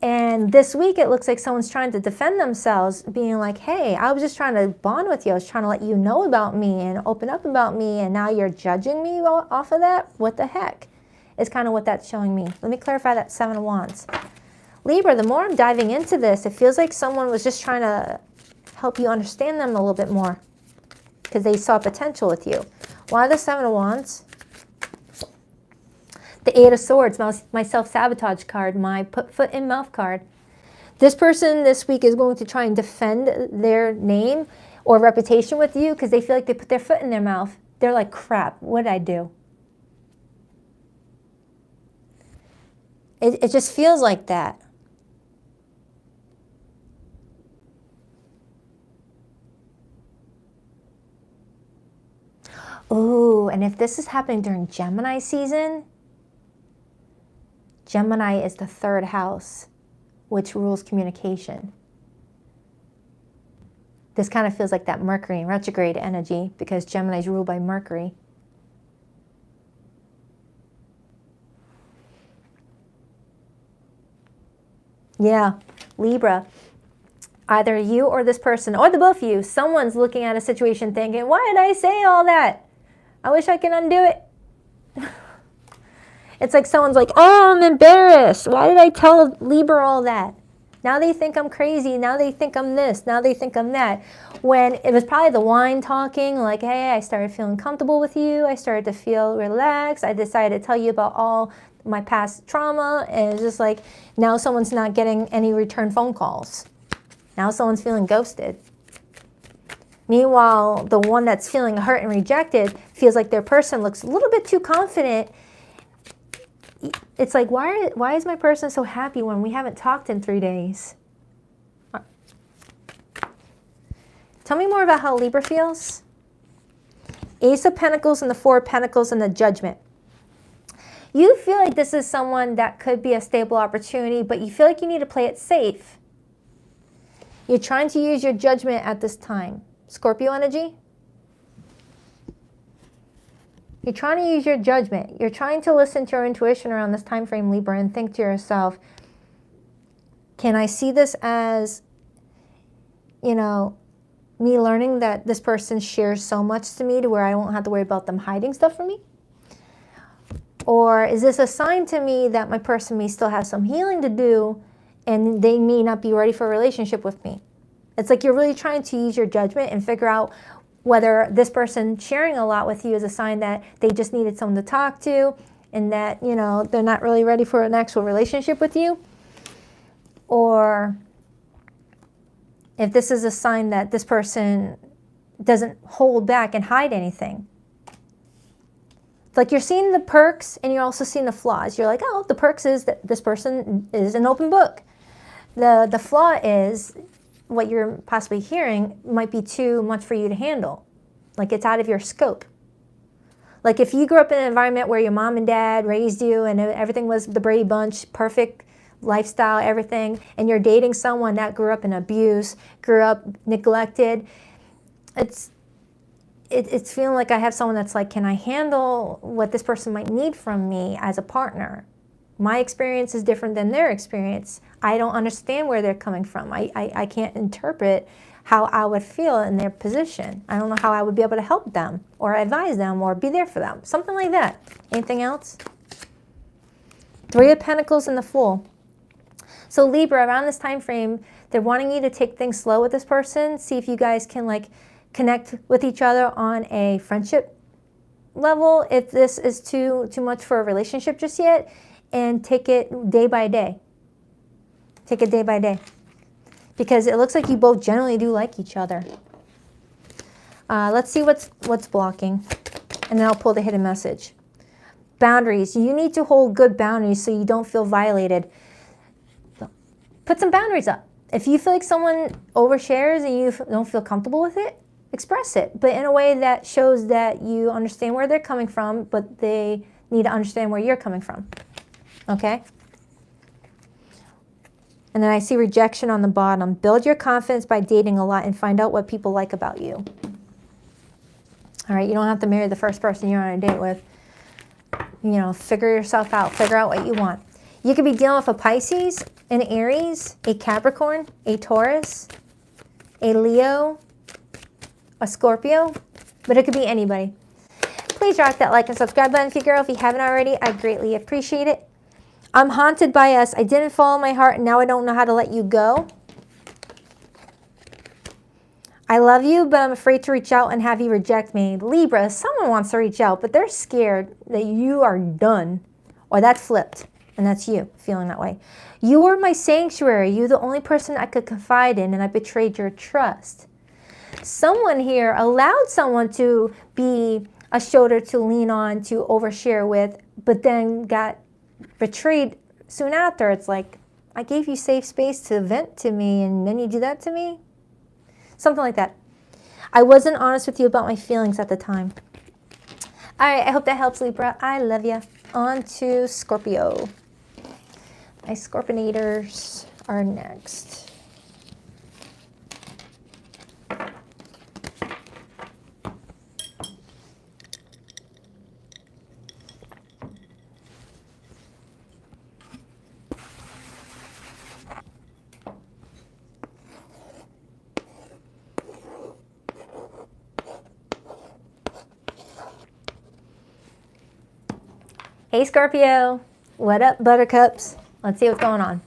And this week, it looks like someone's trying to defend themselves, being like, hey, I was just trying to bond with you. I was trying to let you know about me and open up about me, and now you're judging me off of that? What the heck? Is kind of what that's showing me. Let me clarify that Seven of Wands. Libra, the more I'm diving into this, it feels like someone was just trying to help you understand them a little bit more because they saw potential with you. Why the Seven of Wands? The Eight of Swords, my self-sabotage card, my put foot in mouth card. This person this week is going to try and defend their name or reputation with you because they feel like they put their foot in their mouth. they're like, crap, what did I do? It just feels like that. Ooh, and if this is happening during Gemini season, Gemini is the 3rd house, which rules communication. This kind of feels like that Mercury in retrograde energy because Gemini is ruled by Mercury. Yeah, Libra. Either you or this person, or the both of you, someone's looking at a situation thinking, why did I say all that? I wish I could undo it. It's like someone's like, oh, I'm embarrassed. Why did I tell Libra all that? Now they think I'm crazy. Now they think I'm this. Now they think I'm that. When it was probably the wine talking, like, hey, I started feeling comfortable with you. I started to feel relaxed. I decided to tell you about all my past trauma. And it's just like, now someone's not getting any return phone calls. Now someone's feeling ghosted. Meanwhile, the one that's feeling hurt and rejected feels like their person looks a little bit too confident. It's like, why is my person so happy when we haven't talked in 3 days? Tell me more about how Libra feels. Ace of Pentacles and the 4 of Pentacles and the Judgment. You feel like this is someone that could be a stable opportunity, but you feel like you need to play it safe. You're trying to use your judgment at this time. Scorpio energy. You're trying to use your judgment. You're trying to listen to your intuition around this time frame, Libra, and think to yourself, can I see this as, you know, me learning that this person shares so much to me to where I won't have to worry about them hiding stuff from me? Or is this a sign to me that my person may still have some healing to do and they may not be ready for a relationship with me? It's like you're really trying to use your judgment and figure out whether this person sharing a lot with you is a sign that they just needed someone to talk to and that, you know, they're not really ready for an actual relationship with you. Or if this is a sign that this person doesn't hold back and hide anything. It's like you're seeing the perks and you're also seeing the flaws. You're like, oh, the perks is that this person is an open book. The flaw is what you're possibly hearing might be too much for you to handle. Like it's out of your scope. Like if you grew up in an environment where your mom and dad raised you and everything was the Brady Bunch, perfect lifestyle, everything, and you're dating someone that grew up in abuse, grew up neglected, it's feeling like I have someone that's like, can I handle what this person might need from me as a partner? My experience is different than their experience. I don't understand where they're coming from. I can't interpret how I would feel in their position. I don't know how I would be able to help them or advise them or be there for them. Something like that. Anything else? 3 of Pentacles and the Fool. So Libra, around this time frame, they're wanting you to take things slow with this person. See if you guys can like connect with each other on a friendship level. If this is too much for a relationship just yet, and take it day by day. Take it day by day. Because it looks like you both generally do like each other. Let's see what's blocking. And then I'll pull the hidden message. Boundaries. You need to hold good boundaries so you don't feel violated. Put some boundaries up. If you feel like someone overshares and you don't feel comfortable with it, express it. But in a way that shows that you understand where they're coming from, but they need to understand where you're coming from. Okay? And then I see rejection on the bottom. Build your confidence by dating a lot and find out what people like about you. All right, you don't have to marry the first person you're on a date with. You know, figure yourself out. Figure out what you want. You could be dealing with a Pisces, an Aries, a Capricorn, a Taurus, a Leo, a Scorpio, but it could be anybody. Please rock that like and subscribe button if you're a girl. If you haven't already, I greatly appreciate it. I'm haunted by us. I didn't follow my heart, and now I don't know how to let you go. I love you, but I'm afraid to reach out and have you reject me. Libra, someone wants to reach out, but they're scared that you are done. Or that's flipped, and that's you feeling that way. You were my sanctuary. You're the only person I could confide in, and I betrayed your trust. Someone here allowed someone to be a shoulder to lean on, to overshare with, but then got betrayed soon after. It's like, I gave you safe space to vent to me, and then you do that to me? Something like that. I wasn't honest with you about my feelings at the time. All right, I hope that helps, Libra. I love you. On to Scorpio. My Scorpionators are next. Hey Scorpio, what up buttercups? Let's see what's going on.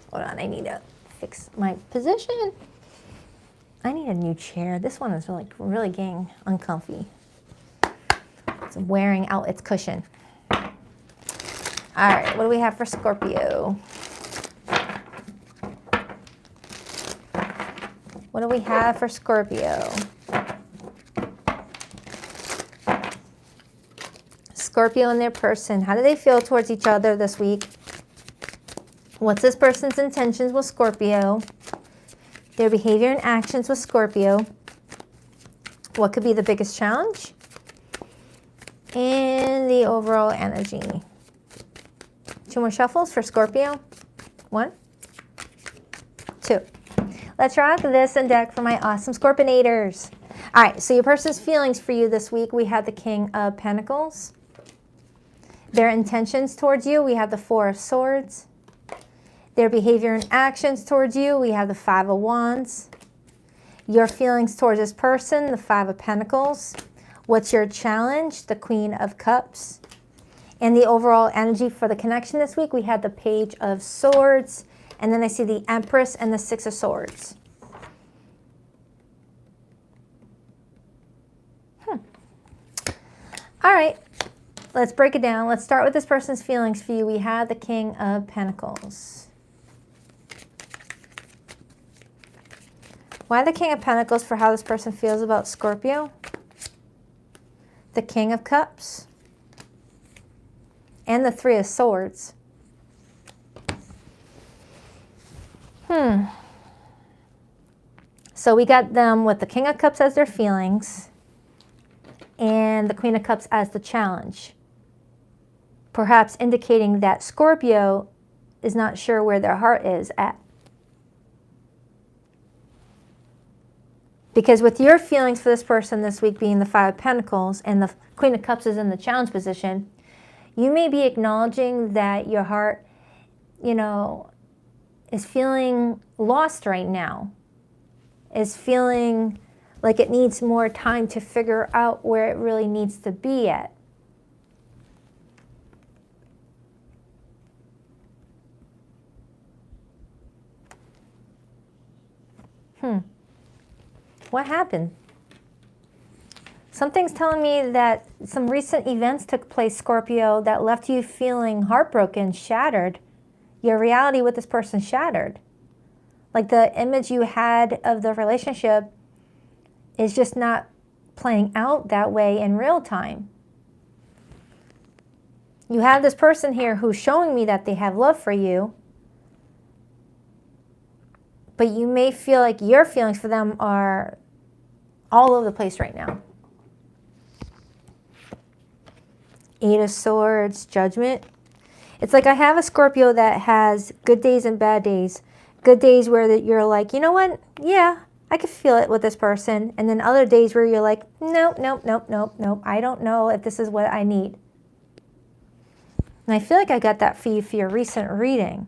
Hold on, I need to fix my position. I need a new chair. This one is really getting uncomfy. It's wearing out its cushion. All right, what do we have for Scorpio? What do we have for Scorpio? Scorpio and their person, how do they feel towards each other this week? What's this person's intentions with Scorpio? Their behavior and actions with Scorpio. What could be the biggest challenge? And the overall energy. 2 more shuffles for Scorpio. 1, 2. Let's rock this and deck for my awesome Scorpionators. All right, so your person's feelings for you this week, we have the King of Pentacles. Their intentions towards you, we have the 4 of Swords. Their behavior and actions towards you, we have the 5 of Wands. Your feelings towards this person, the 5 of Pentacles. What's your challenge? The Queen of Cups. And the overall energy for the connection this week, we had the Page of Swords. And then I see the Empress and the 6 of Swords. All right. Let's break it down. Let's start with this person's feelings for you. We have the King of Pentacles. Why the King of Pentacles for how this person feels about Scorpio? The King of Cups. And the 3 of Swords. So we got them with the King of Cups as their feelings and the Queen of Cups as the challenge. Perhaps indicating that Scorpio is not sure where their heart is at. Because with your feelings for this person this week being the 5 of Pentacles and the Queen of Cups is in the challenge position, you may be acknowledging that your heart, is feeling lost right now, is feeling like it needs more time to figure out where it really needs to be at. What happened? Something's telling me that some recent events took place, Scorpio, that left you feeling heartbroken, shattered. Your reality with this person shattered. Like the image you had of the relationship is just not playing out that way in real time. You have this person here who's showing me that they have love for you, but you may feel like your feelings for them are all over the place right now. 8 of Swords, Judgment. It's like I have a Scorpio that has good days and bad days. Good days where you're like, you know what? Yeah, I could feel it with this person. And then other days where you're like, nope. I don't know if this is what I need. And I feel like I got that for you for your recent reading.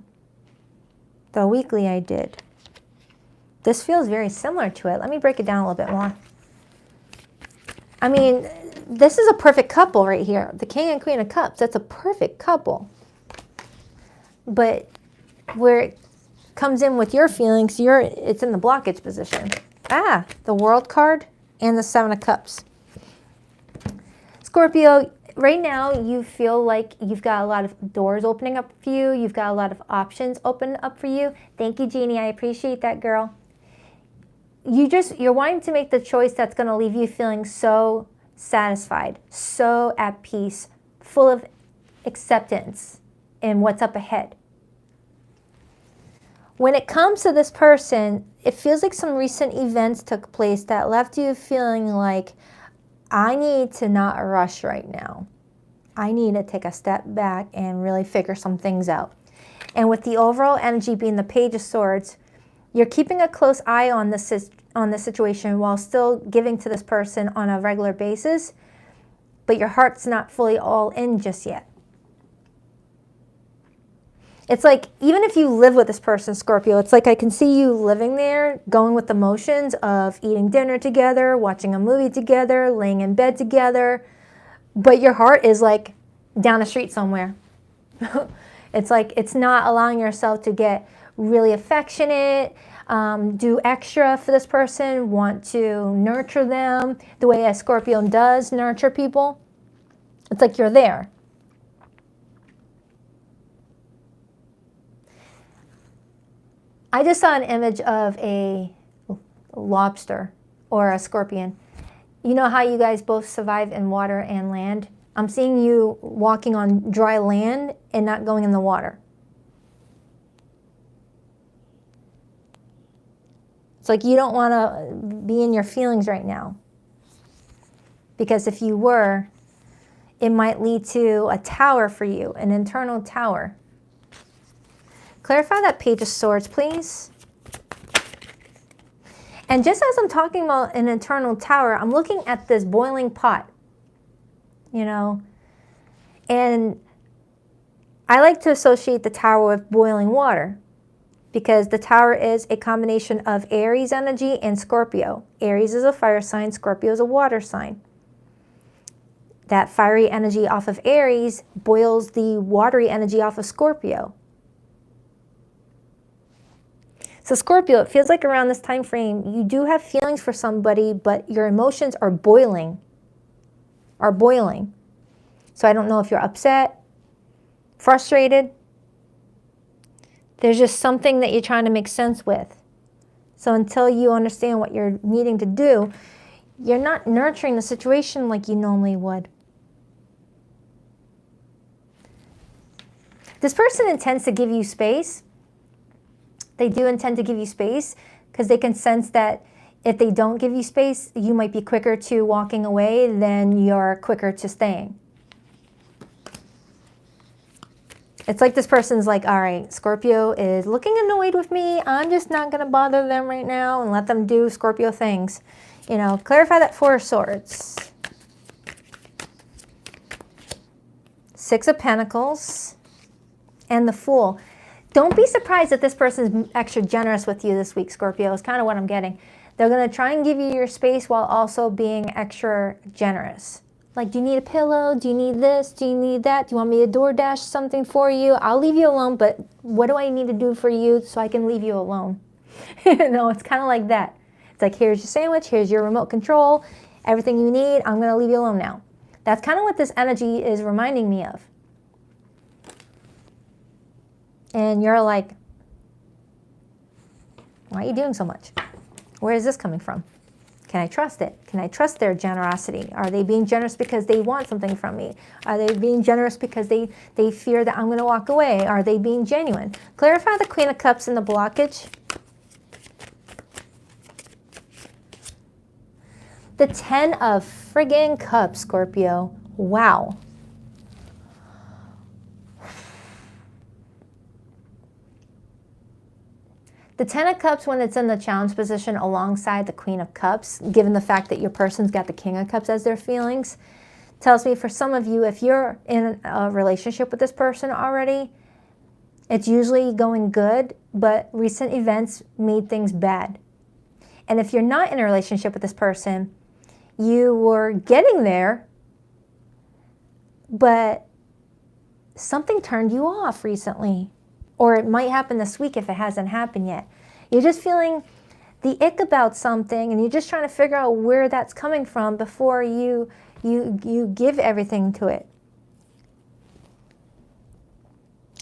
The weekly I did. This feels very similar to it. Let me break it down a little bit more. I mean, this is a perfect couple right here. The King and Queen of Cups, that's a perfect couple. But where it comes in with your feelings, it's in the blockage position. The World card and the 7 of Cups. Scorpio, right now you feel like you've got a lot of doors opening up for you. You've got a lot of options open up for you. Thank you, Jeannie. I appreciate that, girl. You're wanting to make the choice that's going to leave you feeling so satisfied, so at peace, full of acceptance in what's up ahead. When it comes to this person, it feels like some recent events took place that left you feeling like, I need to not rush right now. I need to take a step back and really figure some things out. And with the overall energy being the Page of Swords, you're keeping a close eye on the situation while still giving to this person on a regular basis, but your heart's not fully all in just yet. It's like, even if you live with this person, Scorpio, it's like I can see you living there, going with the motions of eating dinner together, watching a movie together, laying in bed together, but your heart is like down the street somewhere. It's like it's not allowing yourself to get really affectionate, do extra for this person, want to nurture them the way a Scorpio does nurture people. It's like you're there. I just saw an image of a lobster or a scorpion. You know how you guys both survive in water and land? I'm seeing you walking on dry land and not going in the water. It's like you don't want to be in your feelings right now. Because if you were, it might lead to a tower for you, an internal tower. Clarify that Page of Swords, please. And just as I'm talking about an internal tower, I'm looking at this boiling pot, you know, and I like to associate the tower with boiling water because the tower is a combination of Aries energy and Scorpio. Aries is a fire sign, Scorpio is a water sign. That fiery energy off of Aries boils the watery energy off of Scorpio. So Scorpio, it feels like around this time frame, you do have feelings for somebody, but your emotions are boiling. So I don't know if you're upset, frustrated. There's just something that you're trying to make sense with. So until you understand what you're needing to do, you're not nurturing the situation like you normally would. This person intends to give you space. They do intend to give you space because they can sense that if they don't give you space, you might be quicker to walking away than you're quicker to staying. It's like this person's like, all right, Scorpio is looking annoyed with me. I'm just not going to bother them right now and let them do Scorpio things. You know, clarify that Four of Swords. Six of Pentacles and the Fool. Don't be surprised that this person's extra generous with you this week, Scorpio, is kind of what I'm getting. They're going to try and give you your space while also being extra generous. Like, do you need a pillow? Do you need this? Do you need that? Do you want me to DoorDash something for you? I'll leave you alone, but what do I need to do for you so I can leave you alone? You know, it's kind of like that. It's like, here's your sandwich, here's your remote control, everything you need, I'm going to leave you alone now. That's kind of what this energy is reminding me of. And you're like, why are you doing so much? Where is this coming from? Can I trust it? Can I trust their generosity? Are they being generous because they want something from me? Are they being generous because they fear that I'm going to walk away? Are they being genuine? Clarify the Queen of Cups and the blockage. The 10 of friggin' Cups, Scorpio. Wow. The 10 of Cups, when it's in the challenge position alongside the Queen of Cups, given the fact that your person's got the King of Cups as their feelings, tells me for some of you, if you're in a relationship with this person already, it's usually going good, but recent events made things bad. And if you're not in a relationship with this person, you were getting there, but something turned you off recently. Or it might happen this week if it hasn't happened yet. You're just feeling the ick about something and you're just trying to figure out where that's coming from before you give everything to it.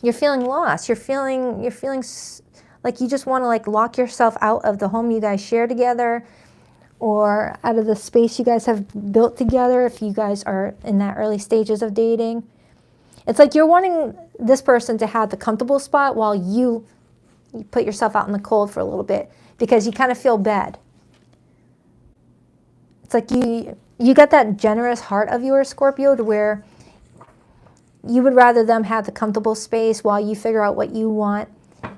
You're feeling lost. You're feeling like you just want to like lock yourself out of the home you guys share together. or out of the space you guys have built together if you guys are in that early stages of dating. It's like you're wanting this person to have the comfortable spot while you put yourself out in the cold for a little bit because you kind of feel bad. It's like you got that generous heart of yours, Scorpio, to where you would rather them have the comfortable space while you figure out what you want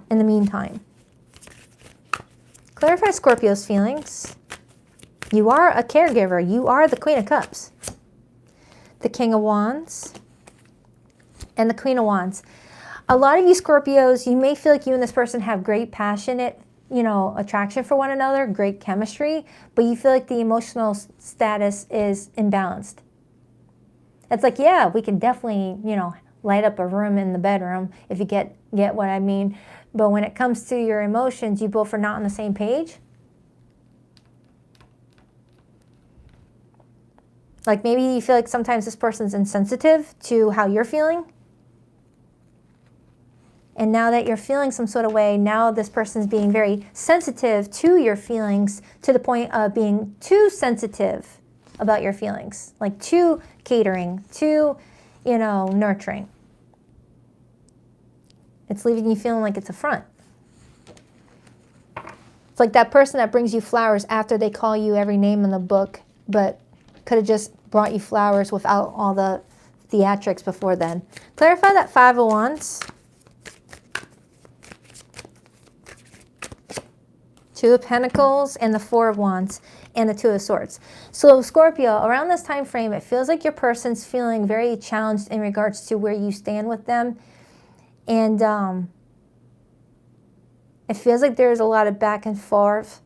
in the meantime. Clarify Scorpio's feelings. You are a caregiver. You are the Queen of Cups. The King of Wands and the Queen of Wands. A lot of you Scorpios, you may feel like you and this person have great passionate, attraction for one another, great chemistry, but you feel like the emotional status is imbalanced. It's like, yeah, we can definitely, light up a room in the bedroom if you get what I mean. But when it comes to your emotions, you both are not on the same page. Like maybe you feel like sometimes this person's insensitive to how you're feeling. And now that you're feeling some sort of way, now this person's being very sensitive to your feelings to the point of being too sensitive about your feelings. Like too catering, too, nurturing. It's leaving you feeling like it's a front. It's like that person that brings you flowers after they call you every name in the book, but could have just brought you flowers without all the theatrics before then. Clarify that Five of Wands. Two of Pentacles and the Four of Wands and the Two of Swords. So Scorpio, around this time frame, it feels like your person's feeling very challenged in regards to where you stand with them. And it feels like there's a lot of back and forth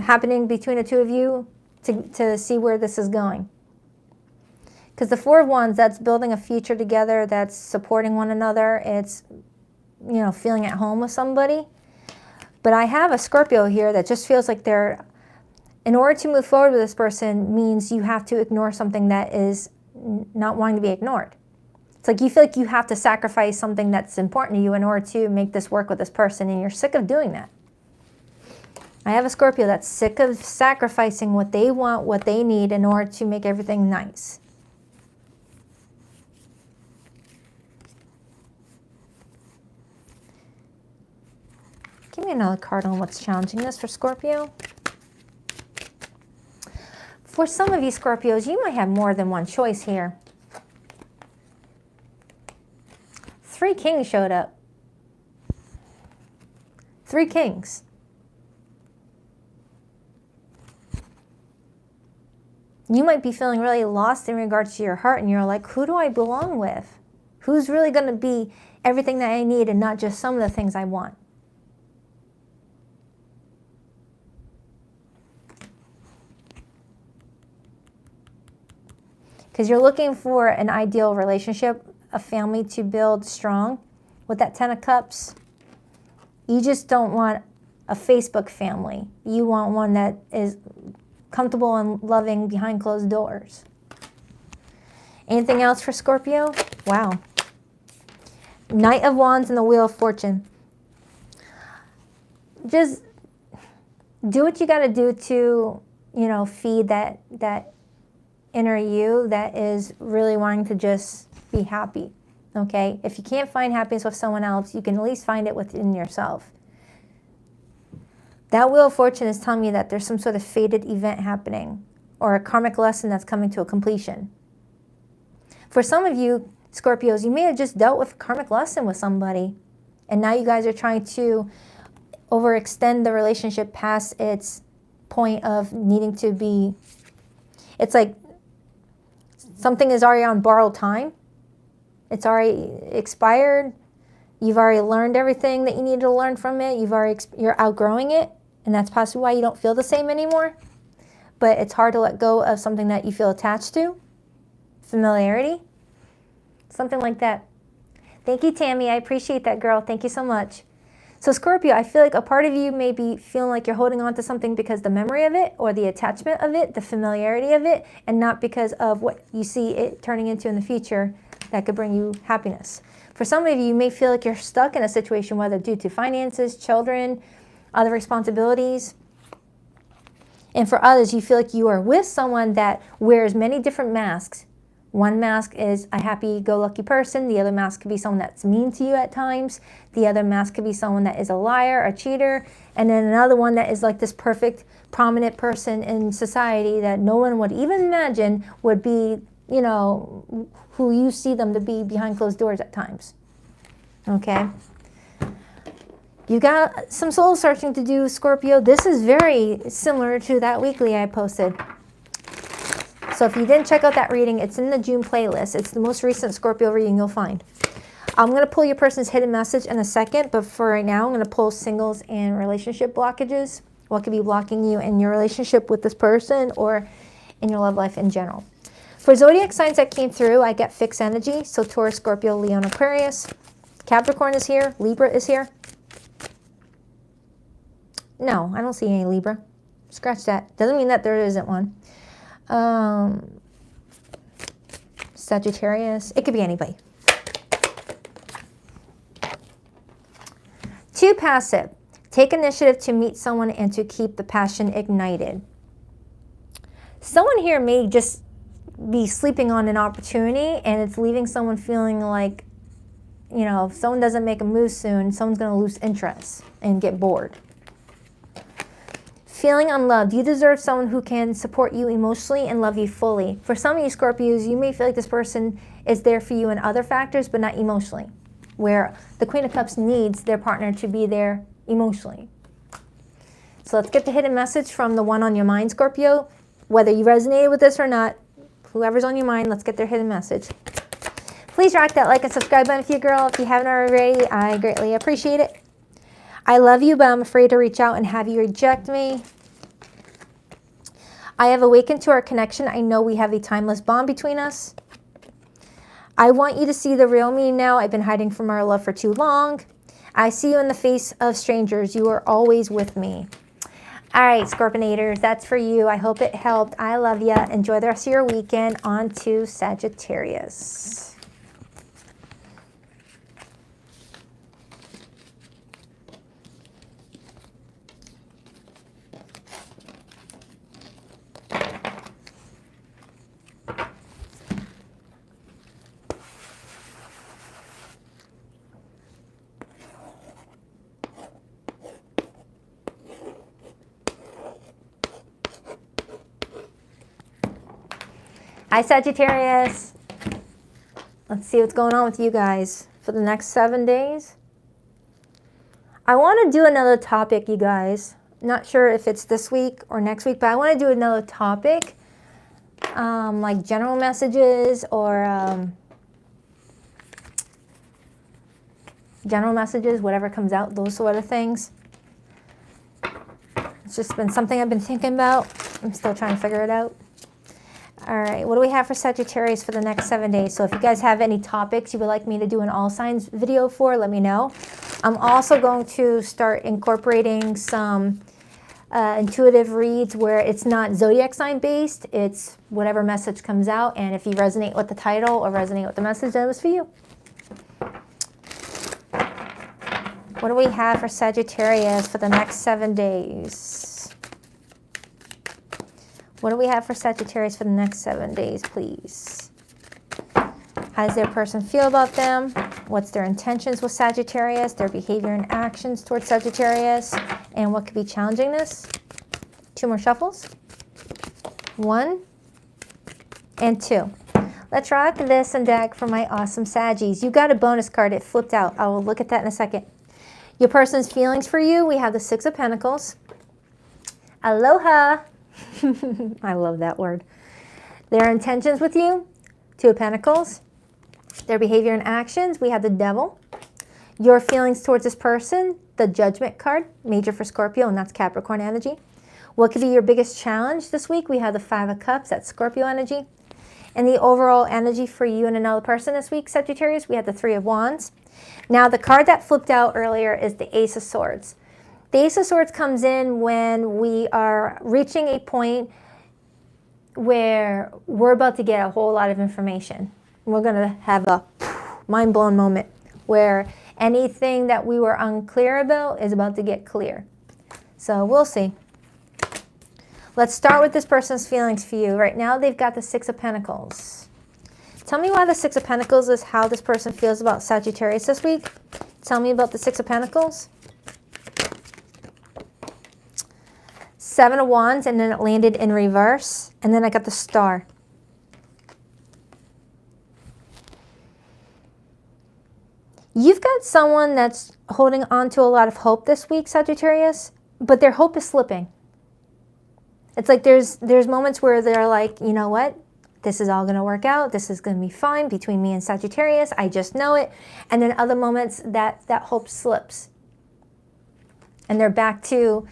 happening between the two of you to see where this is going. Because the Four of Wands, that's building a future together, that's supporting one another, it's, feeling at home with somebody. But I have a Scorpio here that just feels like in order to move forward with this person means you have to ignore something that is not wanting to be ignored. It's like you feel like you have to sacrifice something that's important to you in order to make this work with this person, and you're sick of doing that. I have a Scorpio that's sick of sacrificing what they want, what they need in order to make everything nice. Give me another card on what's challenging this for Scorpio. For some of you Scorpios, you might have more than one choice here. Three kings showed up. Three kings. You might be feeling really lost in regards to your heart, and you're like, who do I belong with? Who's really going to be everything that I need and not just some of the things I want? Because you're looking for an ideal relationship, a family to build strong. With that Ten of Cups, you just don't want a Facebook family. You want one that is comfortable and loving behind closed doors. Anything else for Scorpio? Wow. Knight of Wands and the Wheel of Fortune. Just do what you got to do to, feed that inner you that is really wanting to just be happy, okay? If you can't find happiness with someone else, you can at least find it within yourself. That Wheel of Fortune is telling me that there's some sort of fated event happening or a karmic lesson that's coming to a completion. For some of you Scorpios, you may have just dealt with a karmic lesson with somebody, and now you guys are trying to overextend the relationship past its point of needing to be. It's like something is already on borrowed time. It's already expired. You've already learned everything that you needed to learn from it. You're outgrowing it, and that's possibly why you don't feel the same anymore. But it's hard to let go of something that you feel attached to. Familiarity. Something like that. Thank you, Tammy. I appreciate that, girl. Thank you so much. So Scorpio, I feel like a part of you may be feeling like you're holding on to something because the memory of it or the attachment of it, the familiarity of it, and not because of what you see it turning into in the future that could bring you happiness. For some of you, you may feel like you're stuck in a situation, whether due to finances, children, other responsibilities. And for others, you feel like you are with someone that wears many different masks. One mask is a happy-go-lucky person. The other mask could be someone that's mean to you at times. The other mask could be someone that is a liar, a cheater. And then another one that is like this perfect, prominent person in society that no one would even imagine would be, you know, who you see them to be behind closed doors at times. Okay? You got some soul searching to do, Scorpio. This is very similar to that weekly I posted. So if you didn't check out that reading, it's in the June playlist. It's the most recent Scorpio reading you'll find. I'm going to pull your person's hidden message in a second, but for right now, I'm going to pull singles and relationship blockages. What could be blocking you in your relationship with this person or in your love life in general. For zodiac signs that came through, I get fixed energy. So Taurus, Scorpio, Leo, and Aquarius. Capricorn is here. Libra is here. No, I don't see any Libra. Scratch that. Doesn't mean that there isn't one. Sagittarius. It could be anybody. Too passive. Take initiative to meet someone and to keep the passion ignited. Someone here may just be sleeping on an opportunity and it's leaving someone feeling like, you know, if someone doesn't make a move soon, someone's going to lose interest and get bored. Feeling unloved. You deserve someone who can support you emotionally and love you fully. For some of you Scorpios, you may feel like this person is there for you in other factors, but not emotionally. Where the Queen of Cups needs their partner to be there emotionally. So let's get the hidden message from the one on your mind, Scorpio. Whether you resonated with this or not, whoever's on your mind, let's get their hidden message. Please rock that like and subscribe button if you girl. If you haven't already, I greatly appreciate it. I love you, but I'm afraid to reach out and have you reject me. I have awakened to our connection. I know we have a timeless bond between us. I want you to see the real me now. I've been hiding from our love for too long. I see you in the face of strangers. You are always with me. All right, Scorpionators, that's for you. I hope it helped. I love you. Enjoy the rest of your weekend. On to Sagittarius. Hi, Sagittarius. Let's see what's going on with you guys for the next 7 days. I want to do another topic, you guys. Not sure if it's this week or next week, but I want to do another topic, like general messages or general messages, whatever comes out, those sort of things. It's just been something I've been thinking about. I'm still trying to figure it out. All right, what do we have for Sagittarius for the next 7 days? So if you guys have any topics you would like me to do an all signs video for, let me know. I'm also going to start incorporating some intuitive reads where it's not zodiac sign based. It's whatever message comes out. And if you resonate with the title or resonate with the message, that was for you. What do we have for Sagittarius for the next 7 days? What do we have for Sagittarius for the next 7 days, please? How does their person feel about them? What's their intentions with Sagittarius? Their behavior and actions towards Sagittarius? And what could be challenging this? 2 more shuffles. 1 and 2. Let's rock this and deck for my awesome Saggies. You got a bonus card. It flipped out. I will look at that in a second. Your person's feelings for you. We have the 6 of Pentacles. Aloha. I love that word. Their intentions with you, 2 of Pentacles. Their behavior and actions, we have the Devil. Your feelings towards this person, the Judgment card, major for Scorpio, and that's Capricorn energy. What could be your biggest challenge this week? We have the 5 of Cups, that's Scorpio energy. And the overall energy for you and another person this week, Sagittarius, we have the 3 of Wands. Now, the card that flipped out earlier is the Ace of Swords. The Ace of Swords comes in when we are reaching a point where we're about to get a whole lot of information. We're going to have a mind-blown moment where anything that we were unclear about is about to get clear. So we'll see. Let's start with this person's feelings for you. Right now, they've got the Six of Pentacles. Tell me why the Six of Pentacles is how this person feels about Sagittarius this week. Tell me about the Six of Pentacles. Seven of Wands, and then it landed in reverse. And then I got the Star. You've got someone that's holding on to a lot of hope this week, Sagittarius, but their hope is slipping. It's like there's moments where they're like, you know what? This is all going to work out. This is going to be fine between me and Sagittarius. I just know it. And then other moments that hope slips. And they're back to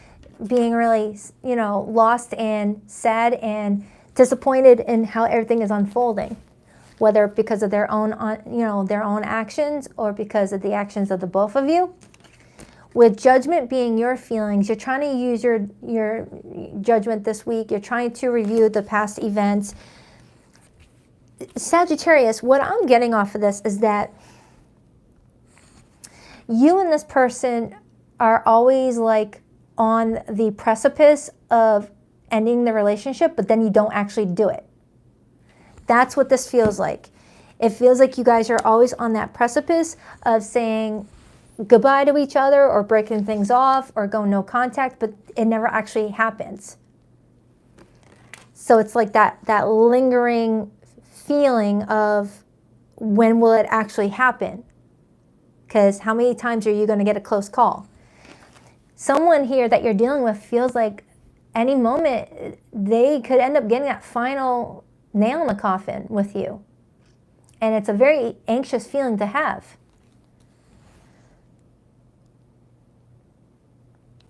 being really, you know, lost and sad and disappointed in how everything is unfolding. Whether because of their own, you know, their own actions or because of the actions of the both of you. With judgment being your feelings, you're trying to use your judgment this week. You're trying to review the past events. Sagittarius, what I'm getting off of this is that you and this person are always like on the precipice of ending the relationship, but then you don't actually do it. That's what this feels like. It feels like you guys are always on that precipice of saying goodbye to each other or breaking things off or going no contact, but it never actually happens. So it's like that lingering feeling of when will it actually happen? Because how many times are you going to get a close call? Someone here that you're dealing with feels like any moment they could end up getting that final nail in the coffin with you. And it's a very anxious feeling to have.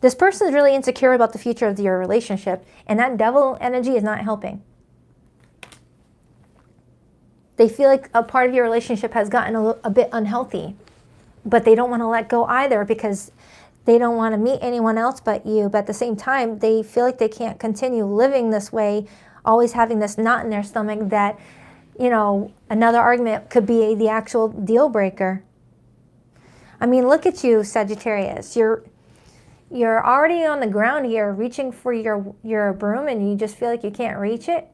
This person is really insecure about the future of your relationship, and that devil energy is not helping. They feel like a part of your relationship has gotten a bit unhealthy, but they don't want to let go either because they don't want to meet anyone else but you. But at the same time, they feel like they can't continue living this way, always having this knot in their stomach that, you know, another argument could be the actual deal breaker. I mean, look at you, Sagittarius. You're already on the ground here reaching for your broom and you just feel like you can't reach it.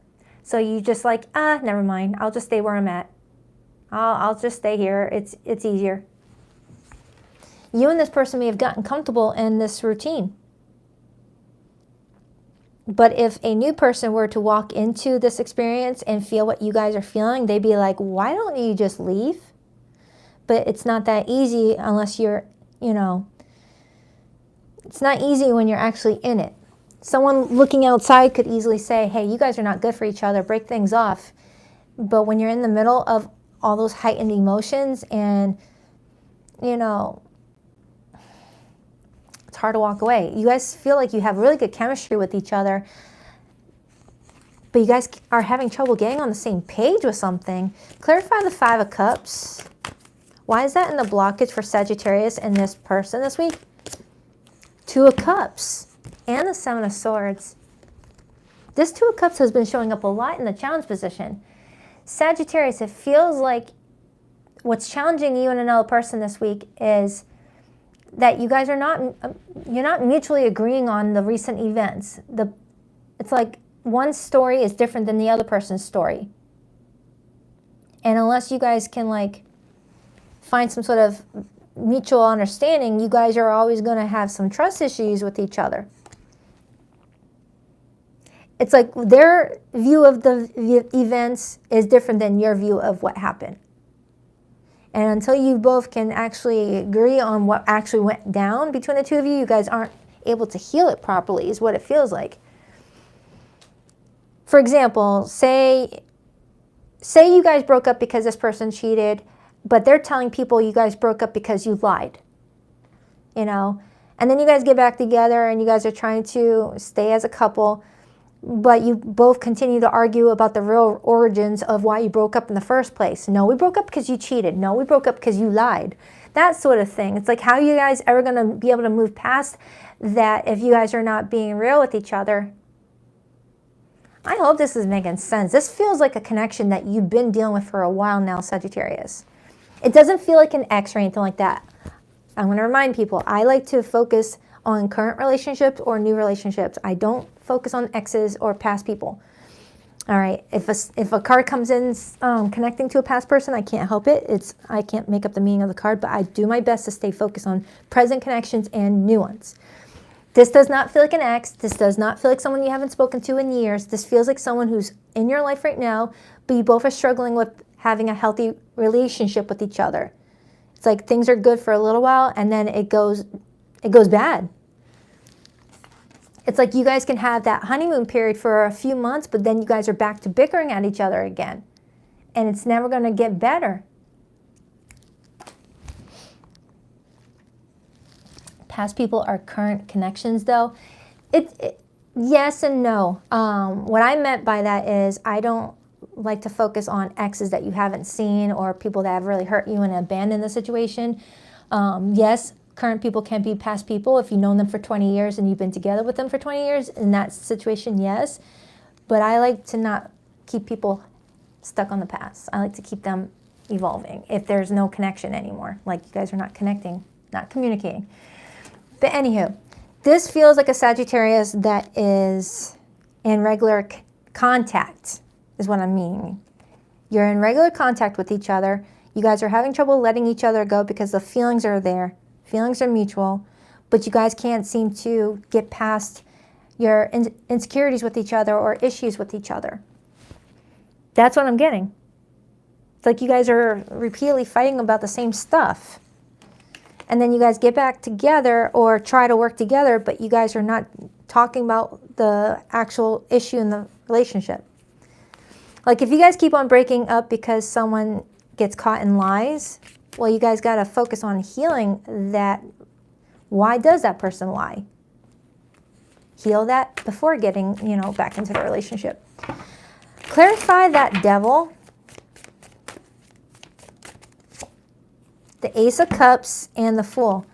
So you just like, never mind. I'll just stay where I'm at. I'll just stay here. It's easier. You and this person may have gotten comfortable in this routine. But if a new person were to walk into this experience and feel what you guys are feeling, they'd be like, why don't you just leave? But it's not that easy unless you're, you know, it's not easy when you're actually in it. Someone looking outside could easily say, hey, you guys are not good for each other, break things off. But when you're in the middle of all those heightened emotions and, you know, it's hard to walk away. You guys feel like you have really good chemistry with each other, but you guys are having trouble getting on the same page with something. Clarify the Five of Cups. Why is that in the blockage for Sagittarius and this person this week? Two of Cups and the Seven of Swords. This Two of Cups has been showing up a lot in the challenge position. Sagittarius, it feels like what's challenging you and another person this week is that you guys are you're not mutually agreeing on the recent events. It's like one story is different than the other person's story. And unless you guys can like find some sort of mutual understanding, you guys are always going to have some trust issues with each other. It's like their view of the events is different than your view of what happened. And until you both can actually agree on what actually went down between the two of you, you guys aren't able to heal it properly, is what it feels like. For example, say you guys broke up because this person cheated, but they're telling people you guys broke up because you lied, you know? And then you guys get back together and you guys are trying to stay as a couple, but you both continue to argue about the real origins of why you broke up in the first place. No, we broke up because you cheated. No, we broke up because you lied. That sort of thing. It's like, how are you guys ever going to be able to move past that if you guys are not being real with each other? I hope this is making sense. This feels like a connection that you've been dealing with for a while now, Sagittarius. It doesn't feel like an ex or anything like that. I'm going to remind people, I like to focus on current relationships or new relationships. I don't focus on exes or past people. All right, if a card comes in connecting to a past person, I can't help it. I can't make up the meaning of the card, but I do my best to stay focused on present connections and new ones. This does not feel like an ex. This does not feel like someone you haven't spoken to in years. This feels like someone who's in your life right now, but you both are struggling with having a healthy relationship with each other. It's like things are good for a little while, and then it goes bad. It's like you guys can have that honeymoon period for a few months, but then you guys are back to bickering at each other again. And it's never going to get better. Past people are current connections, though. Yes and no. What I meant by that is I don't like to focus on exes that you haven't seen or people that have really hurt you and abandoned the situation. Yes, current people can be past people if you've known them for 20 years and you've been together with them for 20 years. In that situation, yes. But I like to not keep people stuck on the past. I like to keep them evolving if there's no connection anymore. Like you guys are not connecting, not communicating. But anywho, this feels like a Sagittarius that is in regular contact, is what I'm meaning. You're in regular contact with each other. You guys are having trouble letting each other go because the feelings are there. Feelings are mutual, but you guys can't seem to get past your insecurities with each other or issues with each other. That's what I'm getting. It's like you guys are repeatedly fighting about the same stuff. And then you guys get back together or try to work together, but you guys are not talking about the actual issue in the relationship. Like if you guys keep on breaking up because someone gets caught in lies, well, you guys got to focus on healing that. Why does that person lie? Heal that before getting, back into the relationship. Clarify that devil. The Ace of Cups and the Fool.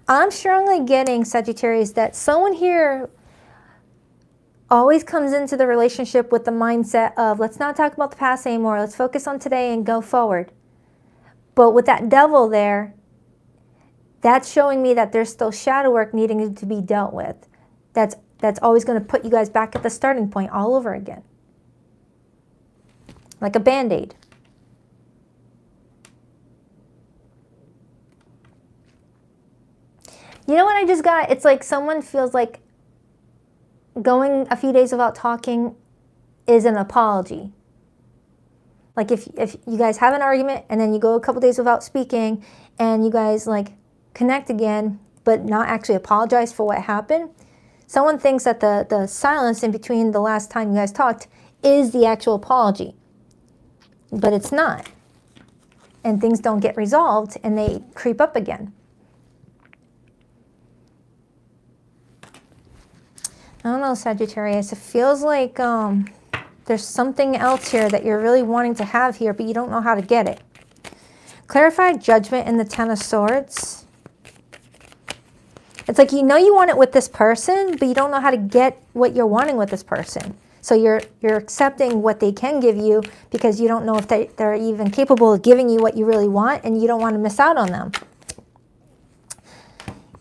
I'm strongly getting, Sagittarius, that someone here always comes into the relationship with the mindset of, let's not talk about the past anymore. Let's focus on today and go forward. But with that devil there, that's showing me that there's still shadow work needing to be dealt with. That's always going to put you guys back at the starting point all over again. Like a Band-Aid. You know what I just got? It's like someone feels like going a few days without talking is an apology. Like if you guys have an argument and then you go a couple days without speaking and you guys like connect again but not actually apologize for what happened, someone thinks that the silence in between the last time you guys talked is the actual apology. But it's not. And things don't get resolved and they creep up again. I don't know, Sagittarius. It feels like there's something else here that you're really wanting to have here, but you don't know how to get it. Clarify Judgment in the Ten of Swords. It's like you know you want it with this person, but you don't know how to get what you're wanting with this person. So you're accepting what they can give you because you don't know if they're even capable of giving you what you really want, and you don't want to miss out on them.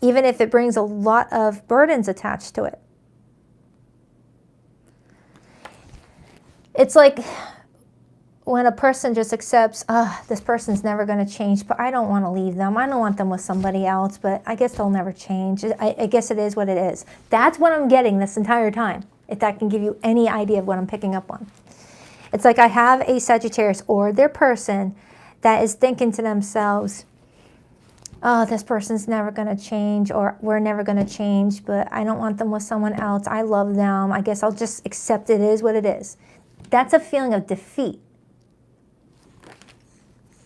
Even if it brings a lot of burdens attached to it. It's like when a person just accepts, this person's never going to change, but I don't want to leave them. I don't want them with somebody else, but I guess they'll never change. I guess it is what it is. That's what I'm getting this entire time, if that can give you any idea of what I'm picking up on. It's like I have a Sagittarius or their person that is thinking to themselves, oh, this person's never going to change, or we're never going to change, but I don't want them with someone else. I love them. I guess I'll just accept it is what it is. That's a feeling of defeat.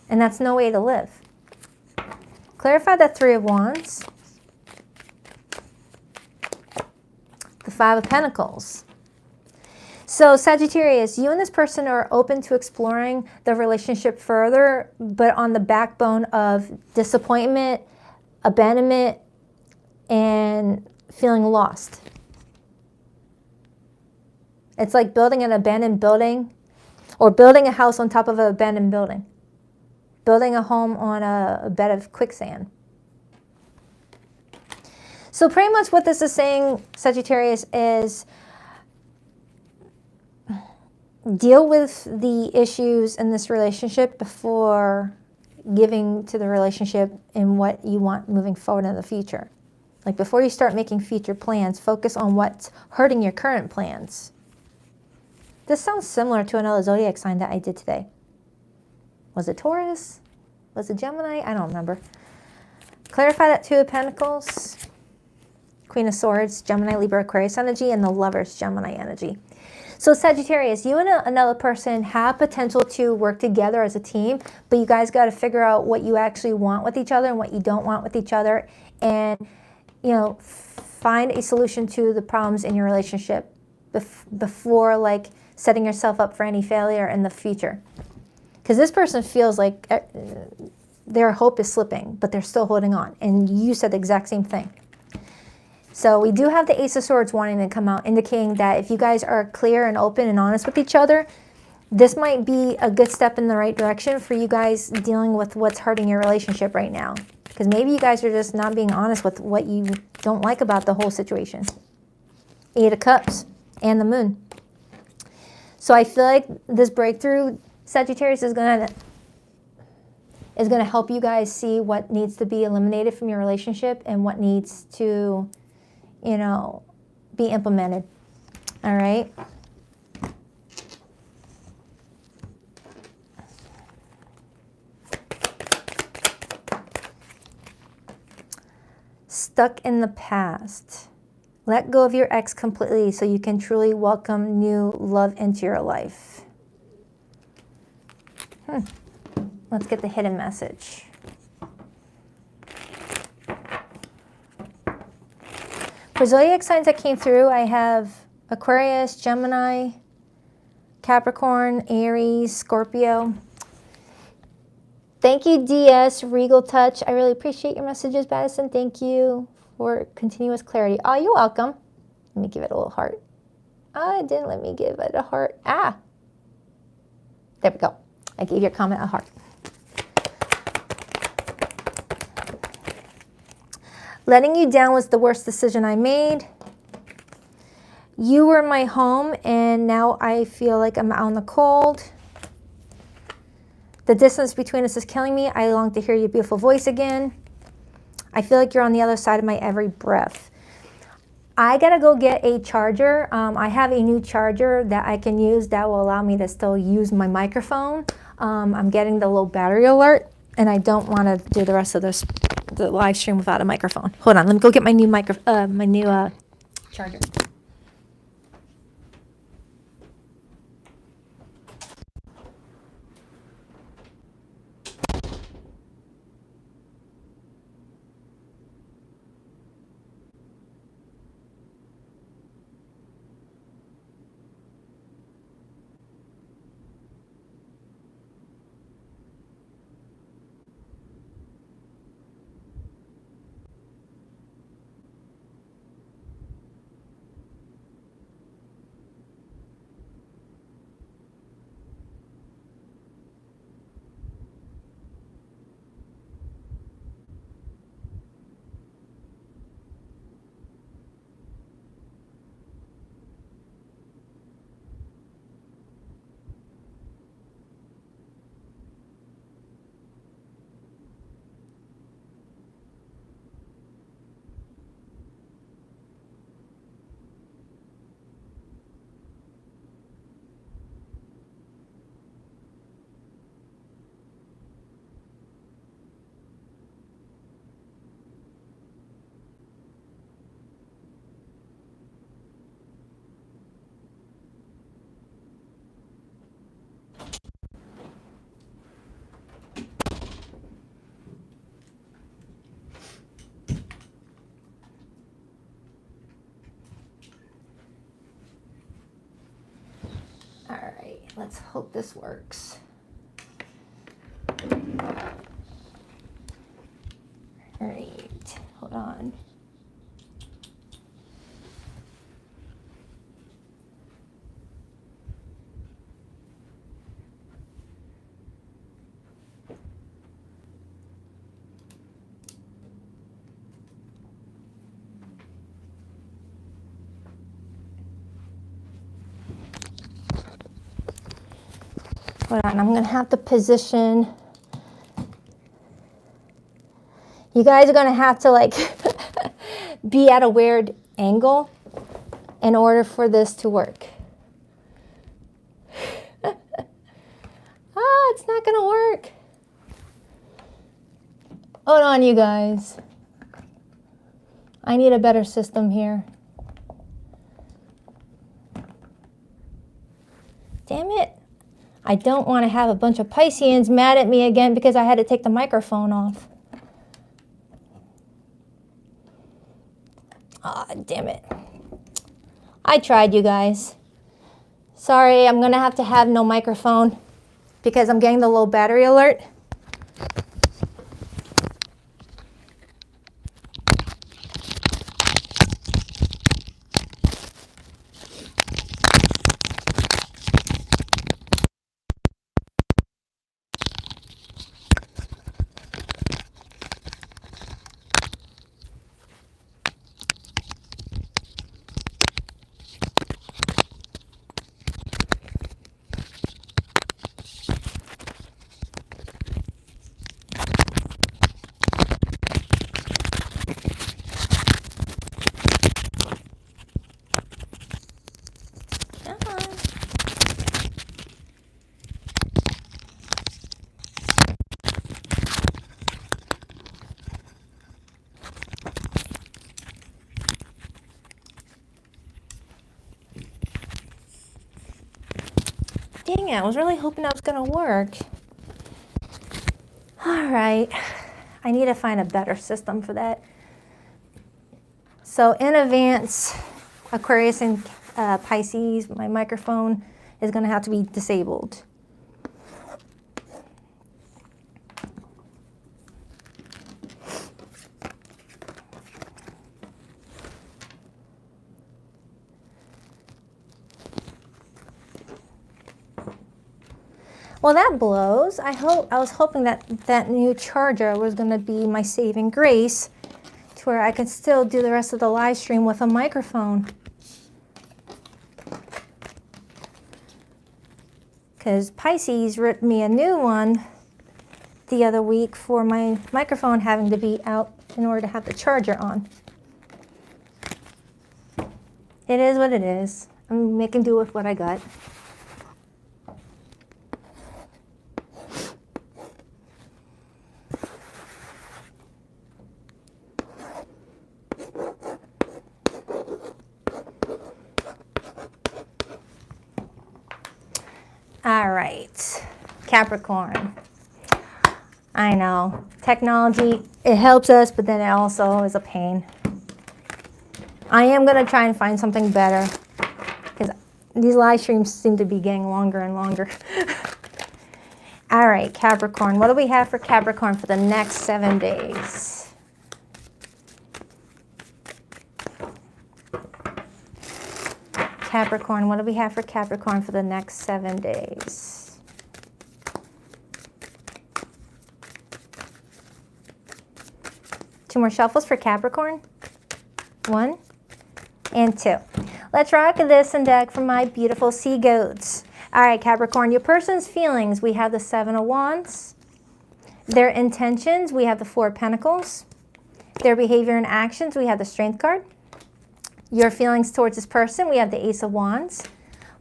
And that's no way to live. Clarify the Three of Wands. The Five of Pentacles. So Sagittarius, you and this person are open to exploring the relationship further, but on the backbone of disappointment, abandonment, and feeling lost. It's like building an abandoned building or building a house on top of an abandoned building. Building a home on a bed of quicksand. So pretty much what this is saying, Sagittarius, is deal with the issues in this relationship before giving to the relationship and what you want moving forward in the future. Like before you start making future plans, focus on what's hurting your current plans. This sounds similar to another zodiac sign that I did today. Was it Taurus? Was it Gemini? I don't remember. Clarify that Two of Pentacles, Queen of Swords, Gemini, Libra, Aquarius energy, and the Lovers, Gemini energy. So Sagittarius, you and another person have potential to work together as a team, but you guys got to figure out what you actually want with each other and what you don't want with each other, and you know, find a solution to the problems in your relationship before like setting yourself up for any failure in the future. Because this person feels like their hope is slipping, but they're still holding on, and you said the exact same thing. So we do have the Ace of Swords wanting to come out, indicating that if you guys are clear and open and honest with each other, this might be a good step in the right direction for you guys dealing with what's hurting your relationship right now. Because maybe you guys are just not being honest with what you don't like about the whole situation. Eight of Cups and the Moon. So I feel like this breakthrough, Sagittarius, is going to help you guys see what needs to be eliminated from your relationship and what needs to, you know, be implemented. All right. Stuck in the past. Let go of your ex completely so you can truly welcome new love into your life. Let's get the hidden message. For zodiac signs that came through, I have Aquarius, Gemini, Capricorn, Aries, Scorpio. Thank you, DS, Regal Touch. I really appreciate your messages, Baddison. Thank you for continuous clarity. Oh, you're welcome. Let me give it a little heart. Oh, it didn't let me give it a heart. Ah, there we go. I gave your comment a heart. Letting you down was the worst decision I made. You were my home, and now I feel like I'm out in the cold. The distance between us is killing me. I long to hear your beautiful voice again. I feel like you're on the other side of my every breath. I gotta go get a charger. I have a new charger that I can use that will allow me to still use my microphone. I'm getting the low battery alert, and I don't want to do the rest of the live stream without a microphone. Hold on, let me go get my new charger. All right, let's hope this works. All right, hold on. Hold on, I'm gonna have to position. You guys are gonna have to like be at a weird angle in order for this to work. Ah, it's not gonna work. Hold on, you guys. I need a better system here. Damn it. I don't want to have a bunch of Pisceans mad at me again because I had to take the microphone off. Ah, damn it. I tried, you guys. Sorry, I'm going to have no microphone because I'm getting the low battery alert. Dang it, I was really hoping that was going to work. All right, I need to find a better system for that. So in advance, Aquarius and Pisces, my microphone is going to have to be disabled. Well, that blows. I was hoping that that new charger was going to be my saving grace to where I could still do the rest of the live stream with a microphone. Because Pisces ripped me a new one the other week for my microphone having to be out in order to have the charger on. It is what it is. I'm making do with what I got. All right, Capricorn. I know, technology, it helps us, but then it also is a pain. I am gonna try and find something better because these live streams seem to be getting longer and longer. All right, Capricorn, what do we have for Capricorn for the next 7 days? Capricorn, what do we have for Capricorn for the next 7 days? Two more shuffles for Capricorn. 1 and 2. Let's rock this and deck for my beautiful sea goats. All right, Capricorn, your person's feelings, we have the 7 of Wands. Their intentions, we have the 4 of Pentacles. Their behavior and actions, we have the Strength card. Your feelings towards this person, we have the Ace of Wands.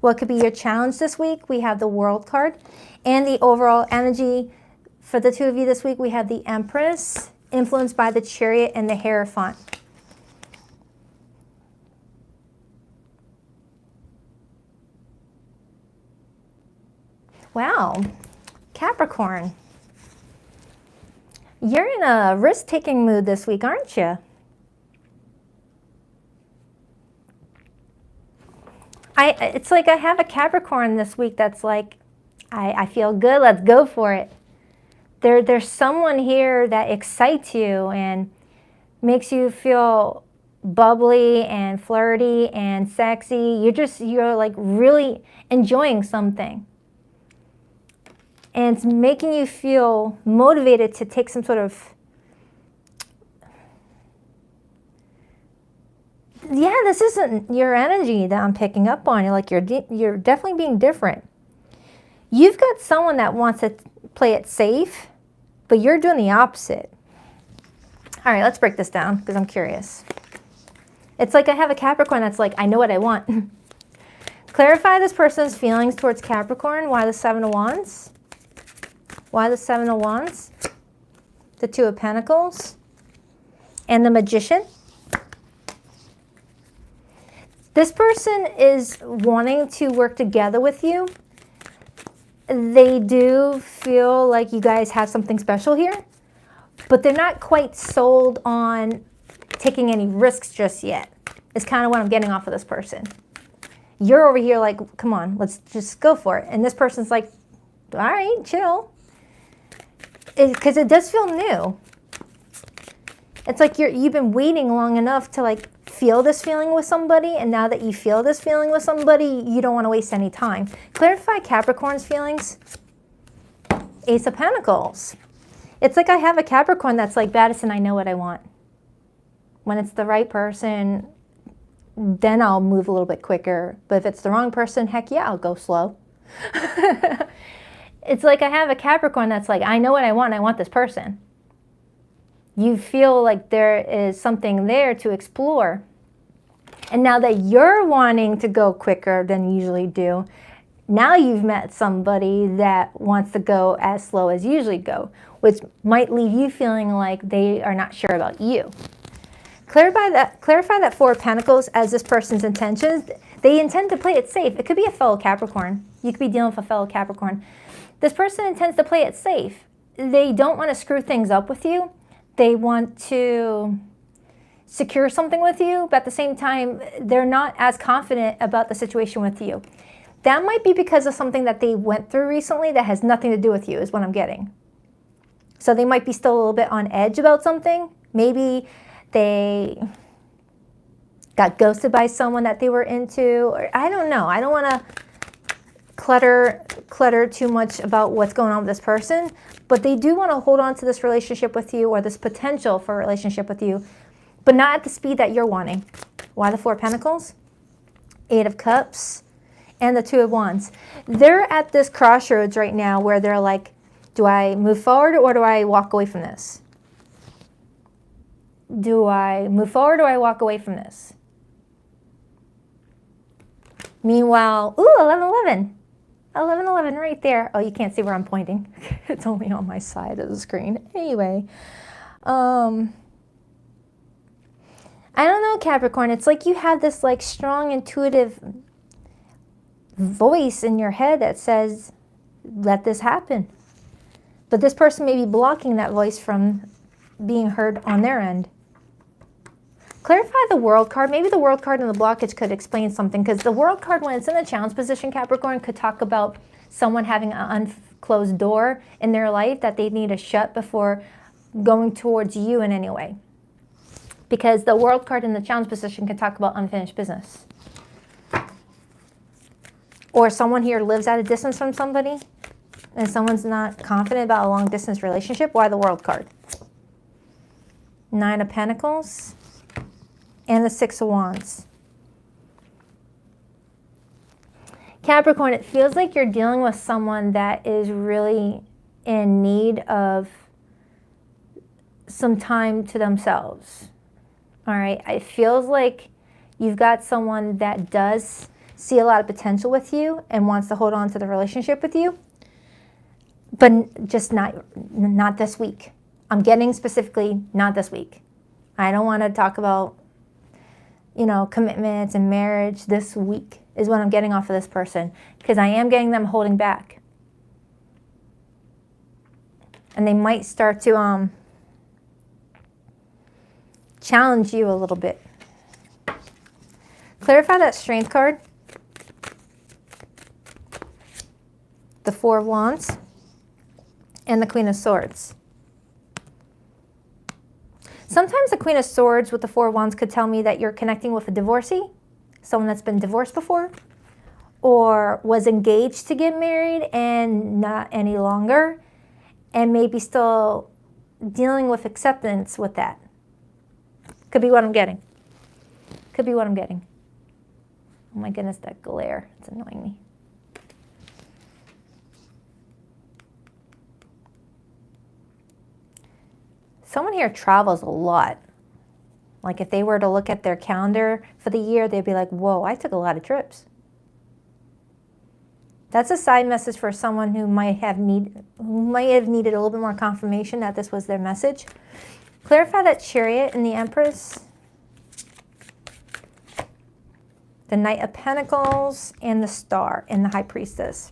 What could be your challenge this week? We have the World card. And the overall energy for the two of you this week, we have the Empress, influenced by the Chariot and the Hierophant. Wow, Capricorn, you're in a risk-taking mood this week, aren't you? It's like I have a Capricorn this week that's like, I feel good, let's go for it. There's someone here that excites you and makes you feel bubbly and flirty and sexy. You're like really enjoying something. And it's making you feel motivated to take some sort of, yeah, this isn't your energy that I'm picking up on. Like you're definitely being different. You've got someone that wants to play it safe, but you're doing the opposite. All right, let's break this down because I'm curious. It's like I have a Capricorn that's like, I know what I want. Clarify this person's feelings towards Capricorn. Why the Seven of Wands? Why the Seven of Wands? The Two of Pentacles. And the Magician. This person is wanting to work together with you. They do feel like you guys have something special here, but they're not quite sold on taking any risks just yet. It's kind of what I'm getting off of this person. You're over here like, come on, let's just go for it. And this person's like, all right, chill. Because it does feel new. It's like you've been waiting long enough to like feel this feeling with somebody, and now that you feel this feeling with somebody, you don't want to waste any time. Clarify Capricorn's feelings. Ace of Pentacles. It's like I have a Capricorn that's like, Baddison, I know what I want. When it's the right person, then I'll move a little bit quicker. But if it's the wrong person, heck yeah, I'll go slow. It's like I have a Capricorn that's like, I know what I want this person. You feel like there is something there to explore. And now that you're wanting to go quicker than you usually do, now you've met somebody that wants to go as slow as you usually go, which might leave you feeling like they are not sure about you. Clarify that Four of Pentacles as this person's intentions. They intend to play it safe. It could be a fellow Capricorn. You could be dealing with a fellow Capricorn. This person intends to play it safe. They don't want to screw things up with you. They want to secure something with you, but at the same time, they're not as confident about the situation with you. That might be because of something that they went through recently that has nothing to do with you, is what I'm getting. So they might be still a little bit on edge about something. Maybe they got ghosted by someone that they were into, or I don't know. I don't want to clutter too much about what's going on with this person, but they do want to hold on to this relationship with you, or this potential for a relationship with you, but not at the speed that you're wanting. Why the Four of Pentacles? Eight of Cups and the Two of Wands. They're at this crossroads right now where they're like, do I move forward or do I walk away from this? Do I move forward or do I walk away from this? Meanwhile, ooh, 11-11. 11-11 right there. Oh, you can't see where I'm pointing. It's only on my side of the screen. Anyway, I don't know, Capricorn. It's like you have this like strong intuitive voice in your head that says, let this happen. But this person may be blocking that voice from being heard on their end. Clarify the World card. Maybe the World card and the blockage could explain something, because the World card, when it's in the challenge position, Capricorn, could talk about someone having an unclosed door in their life that they need to shut before going towards you in any way. Because the World card in the challenge position can talk about unfinished business. Or someone here lives at a distance from somebody and someone's not confident about a long distance relationship. Why the World card? Nine of Pentacles and the Six of Wands. Capricorn, it feels like you're dealing with someone that is really in need of some time to themselves. All right, it feels like you've got someone that does see a lot of potential with you and wants to hold on to the relationship with you, but just not this week. I'm getting specifically not this week. I don't want to talk about, you know, commitments and marriage this week is what I'm getting off of this person, because I am getting them holding back. And they might start to challenge you a little bit. Clarify that Strength card. The Four of Wands and the Queen of Swords. Sometimes the Queen of Swords with the Four of Wands could tell me that you're connecting with a divorcee, someone that's been divorced before, or was engaged to get married and not any longer, and maybe still dealing with acceptance with that. Could be what I'm getting. Could be what I'm getting. Oh my goodness, that glare. It's annoying me. Someone here travels a lot. Like if they were to look at their calendar for the year, they'd be like, whoa, I took a lot of trips. That's a side message for someone who might have needed a little bit more confirmation that this was their message. Clarify that Chariot and the Empress, the Knight of Pentacles, and the Star and the High Priestess.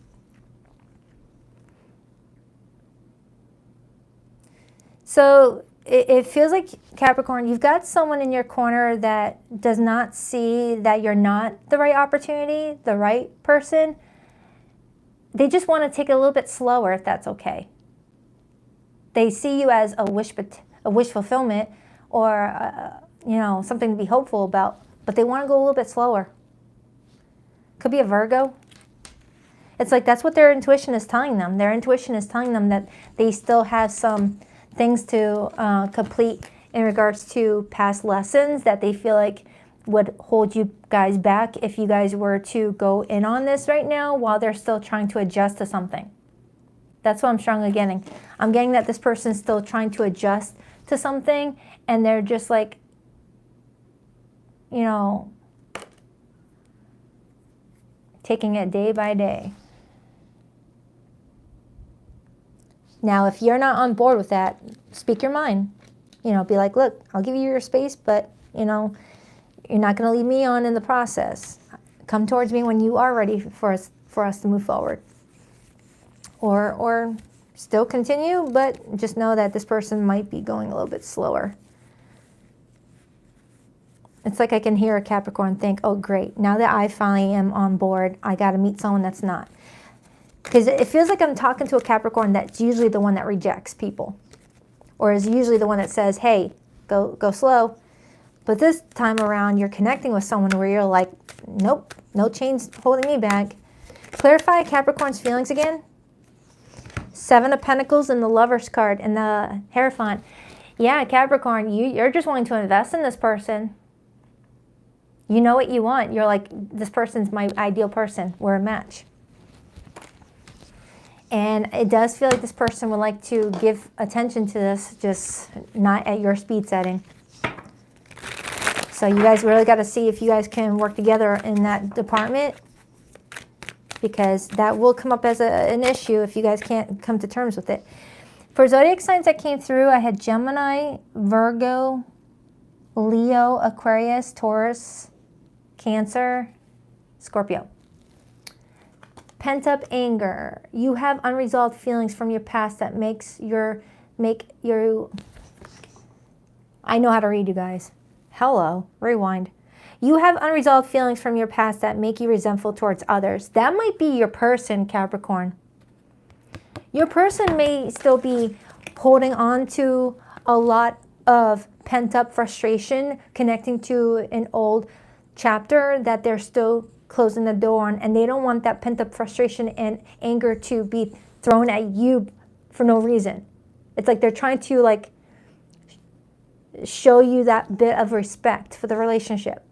So it feels like, Capricorn, you've got someone in your corner that does not see that you're not the right opportunity, the right person. They just want to take it a little bit slower, if that's okay. They see you as a wish fulfillment, or you know, something to be hopeful about, but they want to go a little bit slower. Could be a Virgo. It's like that's what their intuition is telling them. Their intuition is telling them that they still have some things to complete in regards to past lessons that they feel like would hold you guys back if you guys were to go in on this right now while they're still trying to adjust to something. That's what I'm strongly getting. I'm getting that this person's still trying to adjust to something, and they're just like, you know, taking it day by day. Now, if you're not on board with that, speak your mind. You know, be like, look, I'll give you your space, but, you know, you're not going to lead me on in the process. Come towards me when you are ready for us to move forward. Or still continue, but just know that this person might be going a little bit slower. It's like I can hear a Capricorn think, oh, great, now that I finally am on board, I got to meet someone that's not. Because it feels like I'm talking to a Capricorn that's usually the one that rejects people. Or is usually the one that says, hey, go slow. But this time around, you're connecting with someone where you're like, nope, no chains holding me back. Clarify Capricorn's feelings again. 7 of Pentacles and the Lover's card and the Hierophant. Yeah, Capricorn, you're just wanting to invest in this person. You know what you want. You're like, this person's my ideal person. We're a match. And it does feel like this person would like to give attention to this, just not at your speed setting. So you guys really got to see if you guys can work together in that department, because that will come up as an issue if you guys can't come to terms with it. For zodiac signs that came through, I had Gemini, Virgo, Leo, Aquarius, Taurus, Cancer, Scorpio. Pent-up anger. You have unresolved feelings from your past that make you... I know how to read, you guys. Hello, rewind. You have unresolved feelings from your past that make you resentful towards others. That might be your person, Capricorn. Your person may still be holding on to a lot of pent-up frustration, connecting to an old chapter that they're still closing the door on, and they don't want that pent-up frustration and anger to be thrown at you for no reason. It's like they're trying to like show you that bit of respect for the relationship,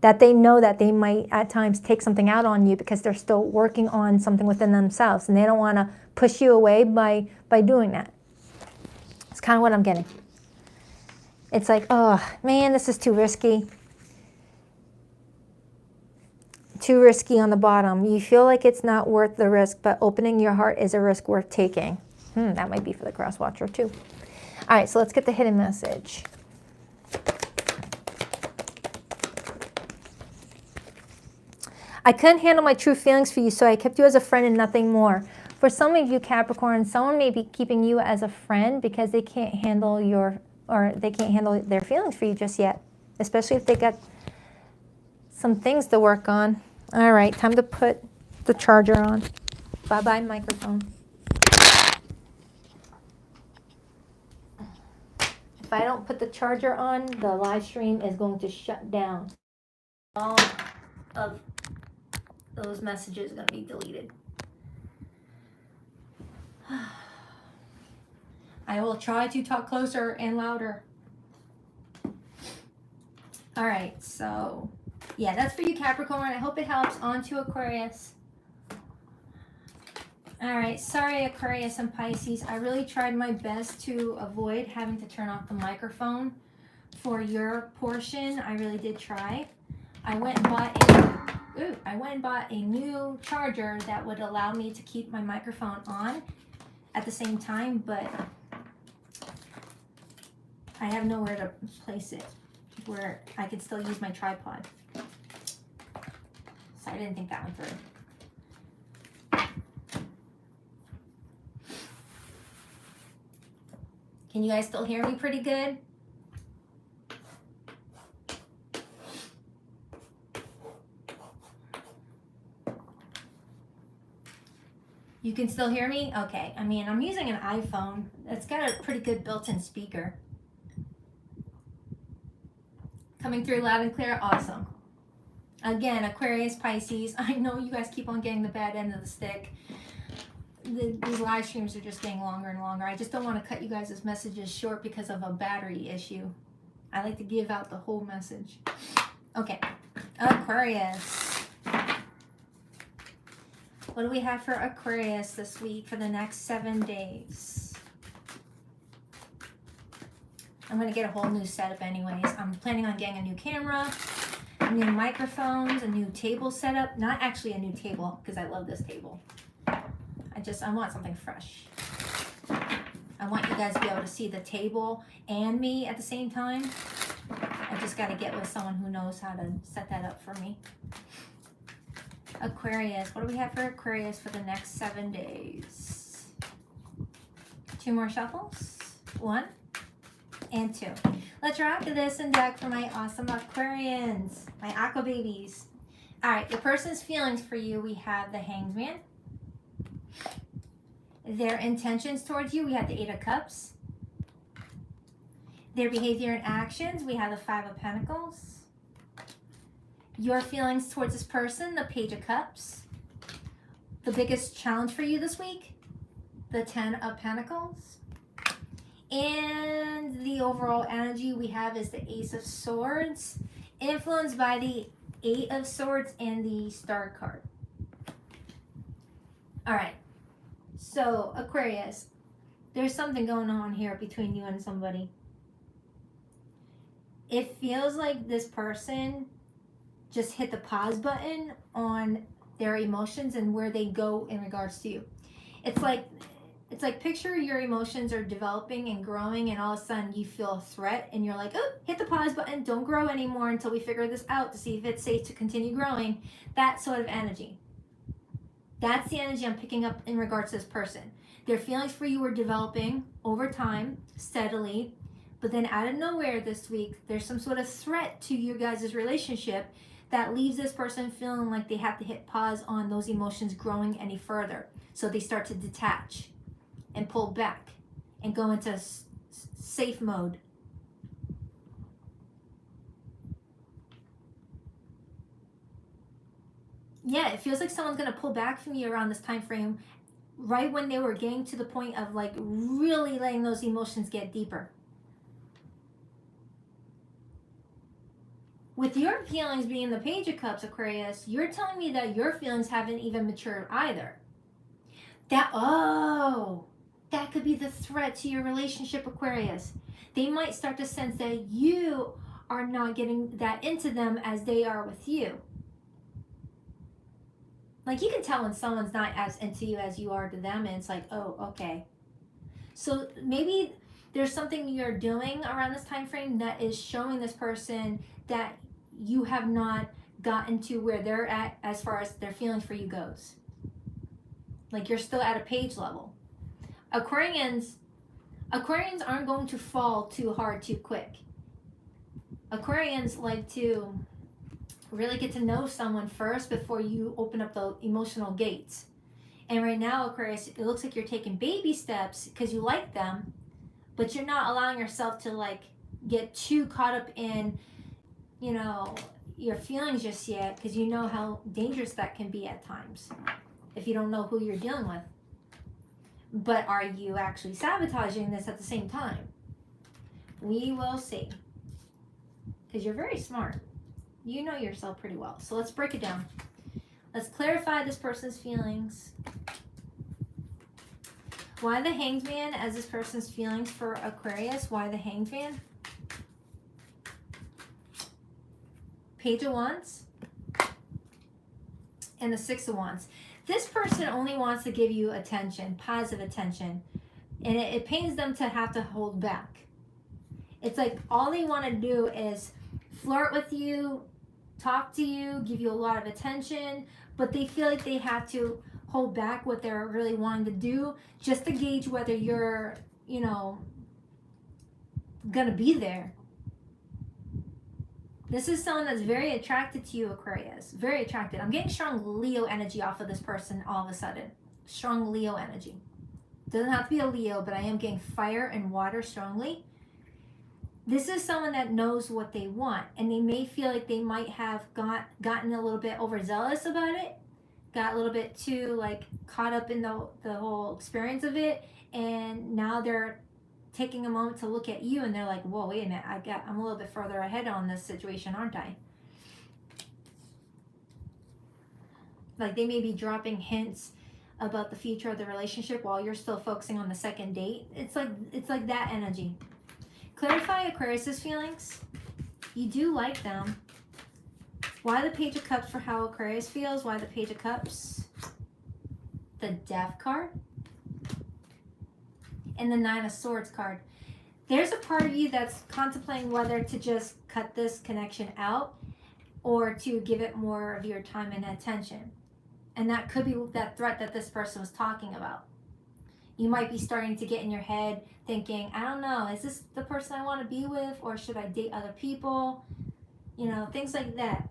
that they know that they might at times take something out on you because they're still working on something within themselves, and they don't want to push you away by doing that. It's kind of what I'm getting. It's like, oh man, this is too risky. Too risky on the bottom. You feel like it's not worth the risk, but opening your heart is a risk worth taking. That might be for the cross watcher too. All right, so let's get the hidden message. I couldn't handle my true feelings for you, so I kept you as a friend and nothing more. For some of you Capricorn, someone may be keeping you as a friend because they can't handle their feelings for you just yet, especially if they got some things to work on. All right, time to put the charger on. Bye-bye, microphone. If I don't put the charger on, the live stream is going to shut down. All of those messages are going to be deleted. I will try to talk closer and louder. All right, so yeah, that's for you, Capricorn. I hope it helps. On to Aquarius. All right, sorry Aquarius and Pisces. I really tried my best to avoid having to turn off the microphone for your portion. I really did try. I went and bought a new charger that would allow me to keep my microphone on at the same time, but I have nowhere to place it where I could still use my tripod. So I didn't think that one through. Can you guys still hear me pretty good? You can still hear me? Okay. I mean, I'm using an iPhone. It's got a pretty good built-in speaker. Coming through loud and clear? Awesome. Again, Aquarius, Pisces. I know you guys keep on getting the bad end of the stick. These live streams are just getting longer and longer. I just don't want to cut you guys' messages short because of a battery issue. I like to give out the whole message. Okay. Aquarius. What do we have for Aquarius this week for the next 7 days? I'm going to get a whole new setup anyways. I'm planning on getting a new camera, new microphones, a new table setup. Not actually a new table, because I love this table. I want something fresh. I want you guys to be able to see the table and me at the same time. I just got to get with someone who knows how to set that up for me. Aquarius. What do we have for Aquarius for the next 7 days? 2 more shuffles. 1 and 2. Let's rock this and deck for my awesome Aquarians, my aqua babies. All right, the person's feelings for you, we have the Hanged Man. Their intentions towards you, we have the 8 of Cups. Their behavior and actions, we have the 5 of Pentacles. Your feelings towards this person, the Page of Cups. The biggest challenge for you this week, the 10 of Pentacles. And the overall energy we have is the Ace of Swords, influenced by the 8 of Swords and the Star card. All right. So, Aquarius, there's something going on here between you and somebody. It feels like this person just hit the pause button on their emotions and where they go in regards to you. It's like picture your emotions are developing and growing, and all of a sudden you feel a threat and you're like, oh, hit the pause button, don't grow anymore until we figure this out to see if it's safe to continue growing. That sort of energy. That's the energy I'm picking up in regards to this person. Their feelings for you are developing over time, steadily, but then out of nowhere this week, there's some sort of threat to your guys' relationship that leaves this person feeling like they have to hit pause on those emotions growing any further. So they start to detach and pull back and go into safe mode. Yeah, it feels like someone's going to pull back from you around this time frame, right when they were getting to the point of like really letting those emotions get deeper. With your feelings being the Page of Cups, Aquarius, you're telling me that your feelings haven't even matured either. That could be the threat to your relationship, Aquarius. They might start to sense that you are not getting that into them as they are with you. Like, you can tell when someone's not as into you as you are to them, and it's like, oh, okay. So maybe there's something you're doing around this time frame that is showing this person that you have not gotten to where they're at as far as their feelings for you goes. Like, you're still at a page level. Aquarians aren't going to fall too hard too quick. Aquarians like to really get to know someone first before you open up the emotional gates. And right now, Aquarius, it looks like you're taking baby steps because you like them, but you're not allowing yourself to like get too caught up in, you know, your feelings just yet, because you know how dangerous that can be at times if you don't know who you're dealing with. But are you actually sabotaging this at the same time? We will see. Because you're very smart. You know yourself pretty well. So let's break it down. Let's clarify this person's feelings. Why the Hanged Man as this person's feelings for Aquarius? Why the Hanged Man? Page of Wands and the Six of Wands. This person only wants to give you attention, positive attention, and it pains them to have to hold back. It's like all they want to do is flirt with you, talk to you, give you a lot of attention, but they feel like they have to hold back what they're really wanting to do just to gauge whether you're, you know, gonna be there. This is someone that's very attracted to you, Aquarius. Very attracted. I'm getting strong Leo energy off of this person all of a sudden. Strong Leo energy. Doesn't have to be a Leo, but I am getting fire and water strongly. This is someone that knows what they want, and they may feel like they might have gotten a little bit overzealous about it, got a little bit too like caught up in the whole experience of it, and now they're taking a moment to look at you and they're like, whoa, wait a minute, I'm a little bit further ahead on this situation, aren't I? Like they may be dropping hints about the future of the relationship while you're still focusing on the second date. It's like that energy. Clarify Aquarius's feelings. You do like them. Why the Page of Cups for how Aquarius feels? Why the Page of Cups? The Death card. And the Nine of Swords card. There's a part of you that's contemplating whether to just cut this connection out or to give it more of your time and attention. And that could be that threat that this person was talking about. You might be starting to get in your head thinking, I don't know, is this the person I want to be with, or should I date other people? You know, things like that.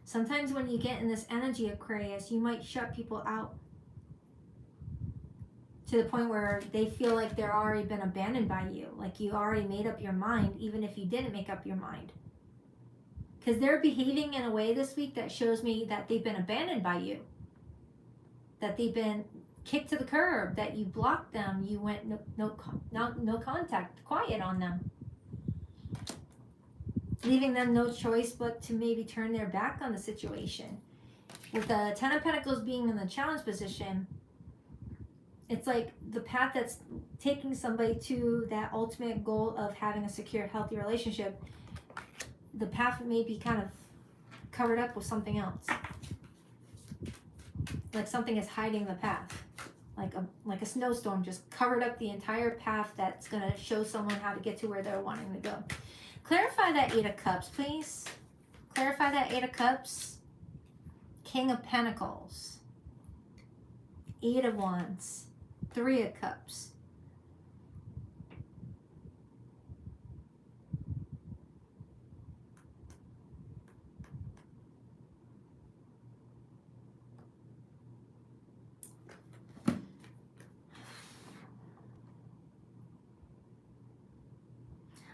Sometimes when you get in this energy, Aquarius, you might shut people out to the point where they feel like they're already been abandoned by you. Like you already made up your mind, even if you didn't make up your mind. Because they're behaving in a way this week that shows me that they've been abandoned by you. That they've been kicked to the curb, that you blocked them, you went no contact, quiet on them. Leaving them no choice but to maybe turn their back on the situation. With the Ten of Pentacles being in the challenge position, it's like the path that's taking somebody to that ultimate goal of having a secure, healthy relationship, the path may be kind of covered up with something else. Like something is hiding the path. Like a snowstorm just covered up the entire path that's going to show someone how to get to where they're wanting to go. Clarify that Eight of Cups, please. Clarify that Eight of Cups. King of Pentacles. Eight of Wands. Three of Cups.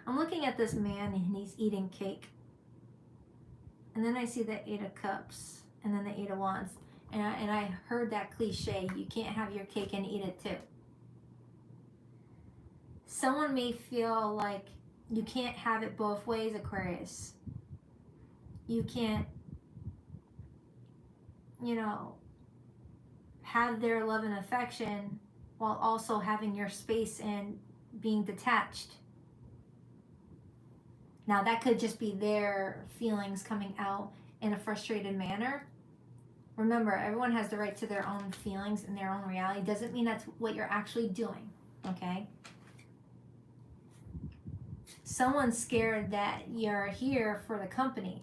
I'm looking at this man and he's eating cake. And then I see the Eight of Cups and then the Eight of Wands. And I heard that cliche, you can't have your cake and eat it too. Someone may feel like you can't have it both ways, Aquarius. You can't, you know, have their love and affection while also having your space and being detached. Now that could just be their feelings coming out in a frustrated manner. Remember, everyone has the right to their own feelings and their own reality. Doesn't mean that's what you're actually doing, okay? Someone's scared that you're here for the company,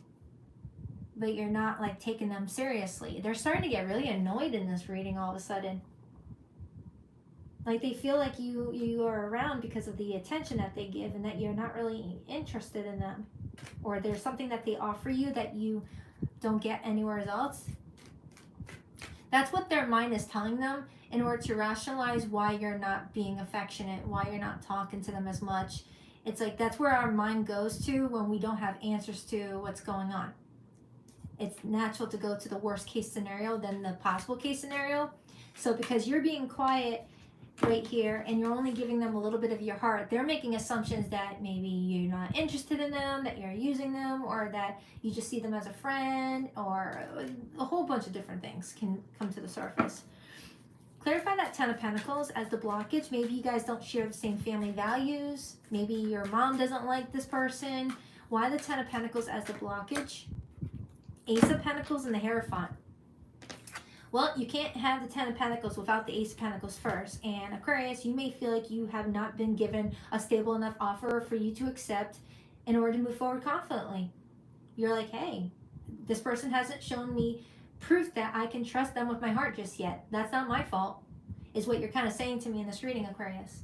but you're not like taking them seriously. They're starting to get really annoyed in this reading all of a sudden. Like they feel like you are around because of the attention that they give and that you're not really interested in them. Or there's something that they offer you that you don't get anywhere else. That's what their mind is telling them in order to rationalize why you're not being affectionate, why you're not talking to them as much. It's like that's where our mind goes to when we don't have answers to what's going on. It's natural to go to the worst case scenario than the possible case scenario. So because you're being quiet right here, and you're only giving them a little bit of your heart, they're making assumptions that maybe you're not interested in them, that you're using them, or that you just see them as a friend, or a whole bunch of different things can come to the surface. Clarify that Ten of Pentacles as the blockage. Maybe you guys don't share the same family values. Maybe your mom doesn't like this person. Why the Ten of Pentacles as the blockage? Ace of Pentacles and the Hierophant. Well, you can't have the Ten of Pentacles without the Ace of Pentacles first. And Aquarius, you may feel like you have not been given a stable enough offer for you to accept in order to move forward confidently. You're like, hey, this person hasn't shown me proof that I can trust them with my heart just yet. That's not my fault, is what you're kind of saying to me in this reading, Aquarius.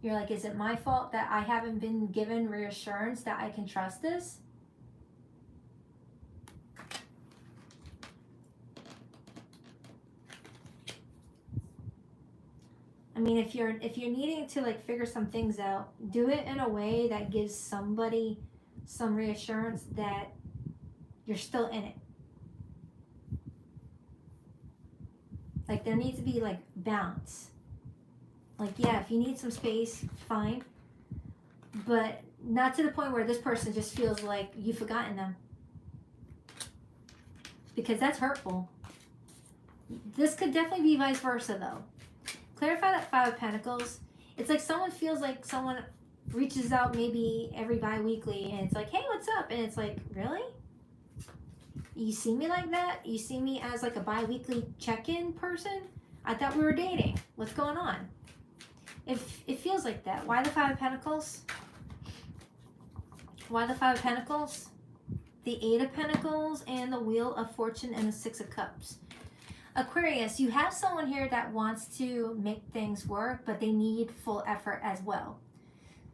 You're like, is it my fault that I haven't been given reassurance that I can trust this? I mean, if you're needing to like figure some things out, do it in a way that gives somebody some reassurance that you're still in it. Like there needs to be like balance. Like, yeah, if you need some space, fine. But not to the point where this person just feels like you've forgotten them. Because that's hurtful. This could definitely be vice versa though. Clarify that Five of Pentacles. It's like someone feels like someone reaches out maybe every bi-weekly and it's like, hey, what's up? And it's like, really? You see me like that? You see me as like a bi-weekly check-in person? I thought we were dating. What's going on? If it feels like that. Why the Five of Pentacles? Why the Five of Pentacles? The Eight of Pentacles and the Wheel of Fortune and the Six of Cups. Aquarius, you have someone here that wants to make things work, but they need full effort as well.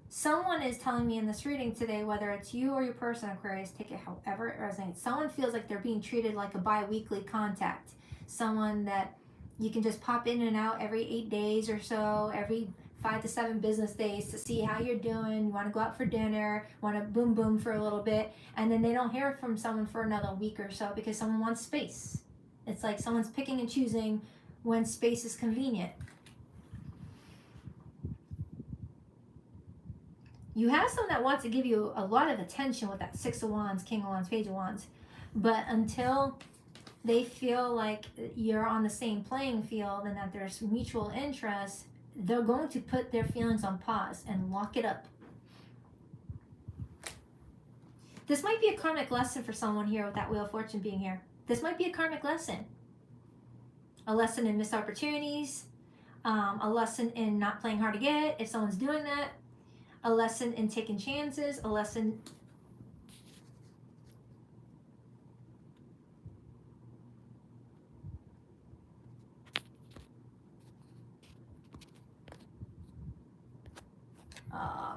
Someone is telling me in this reading today, whether it's you or your person, Aquarius, take it however it resonates. Someone feels like they're being treated like a bi-weekly contact. Someone that you can just pop in and out every 8 days or so, every 5 to 7 business days to see how you're doing. You want to go out for dinner, want to boom boom for a little bit, and then they don't hear from someone for another week or so because someone wants space. It's like someone's picking and choosing when space is convenient. You have someone that wants to give you a lot of attention with that Six of Wands, King of Wands, Page of Wands. But until they feel like you're on the same playing field and that there's mutual interest, they're going to put their feelings on pause and lock it up. This might be a karmic lesson for someone here with that Wheel of Fortune being here. This might be a karmic lesson. A lesson in missed opportunities. A lesson in not playing hard to get if someone's doing that. A lesson in taking chances. A lesson...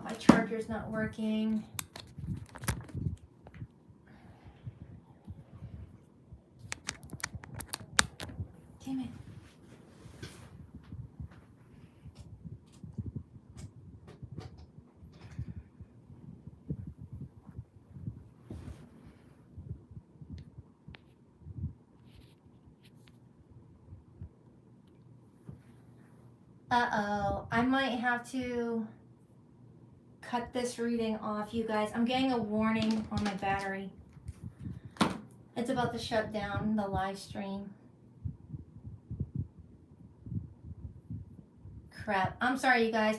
my charger's not working. Damn it. Uh-oh. I might have to cut this reading off, you guys. I'm getting a warning on my battery. It's about to shut down the live stream. Crap. I'm sorry, you guys.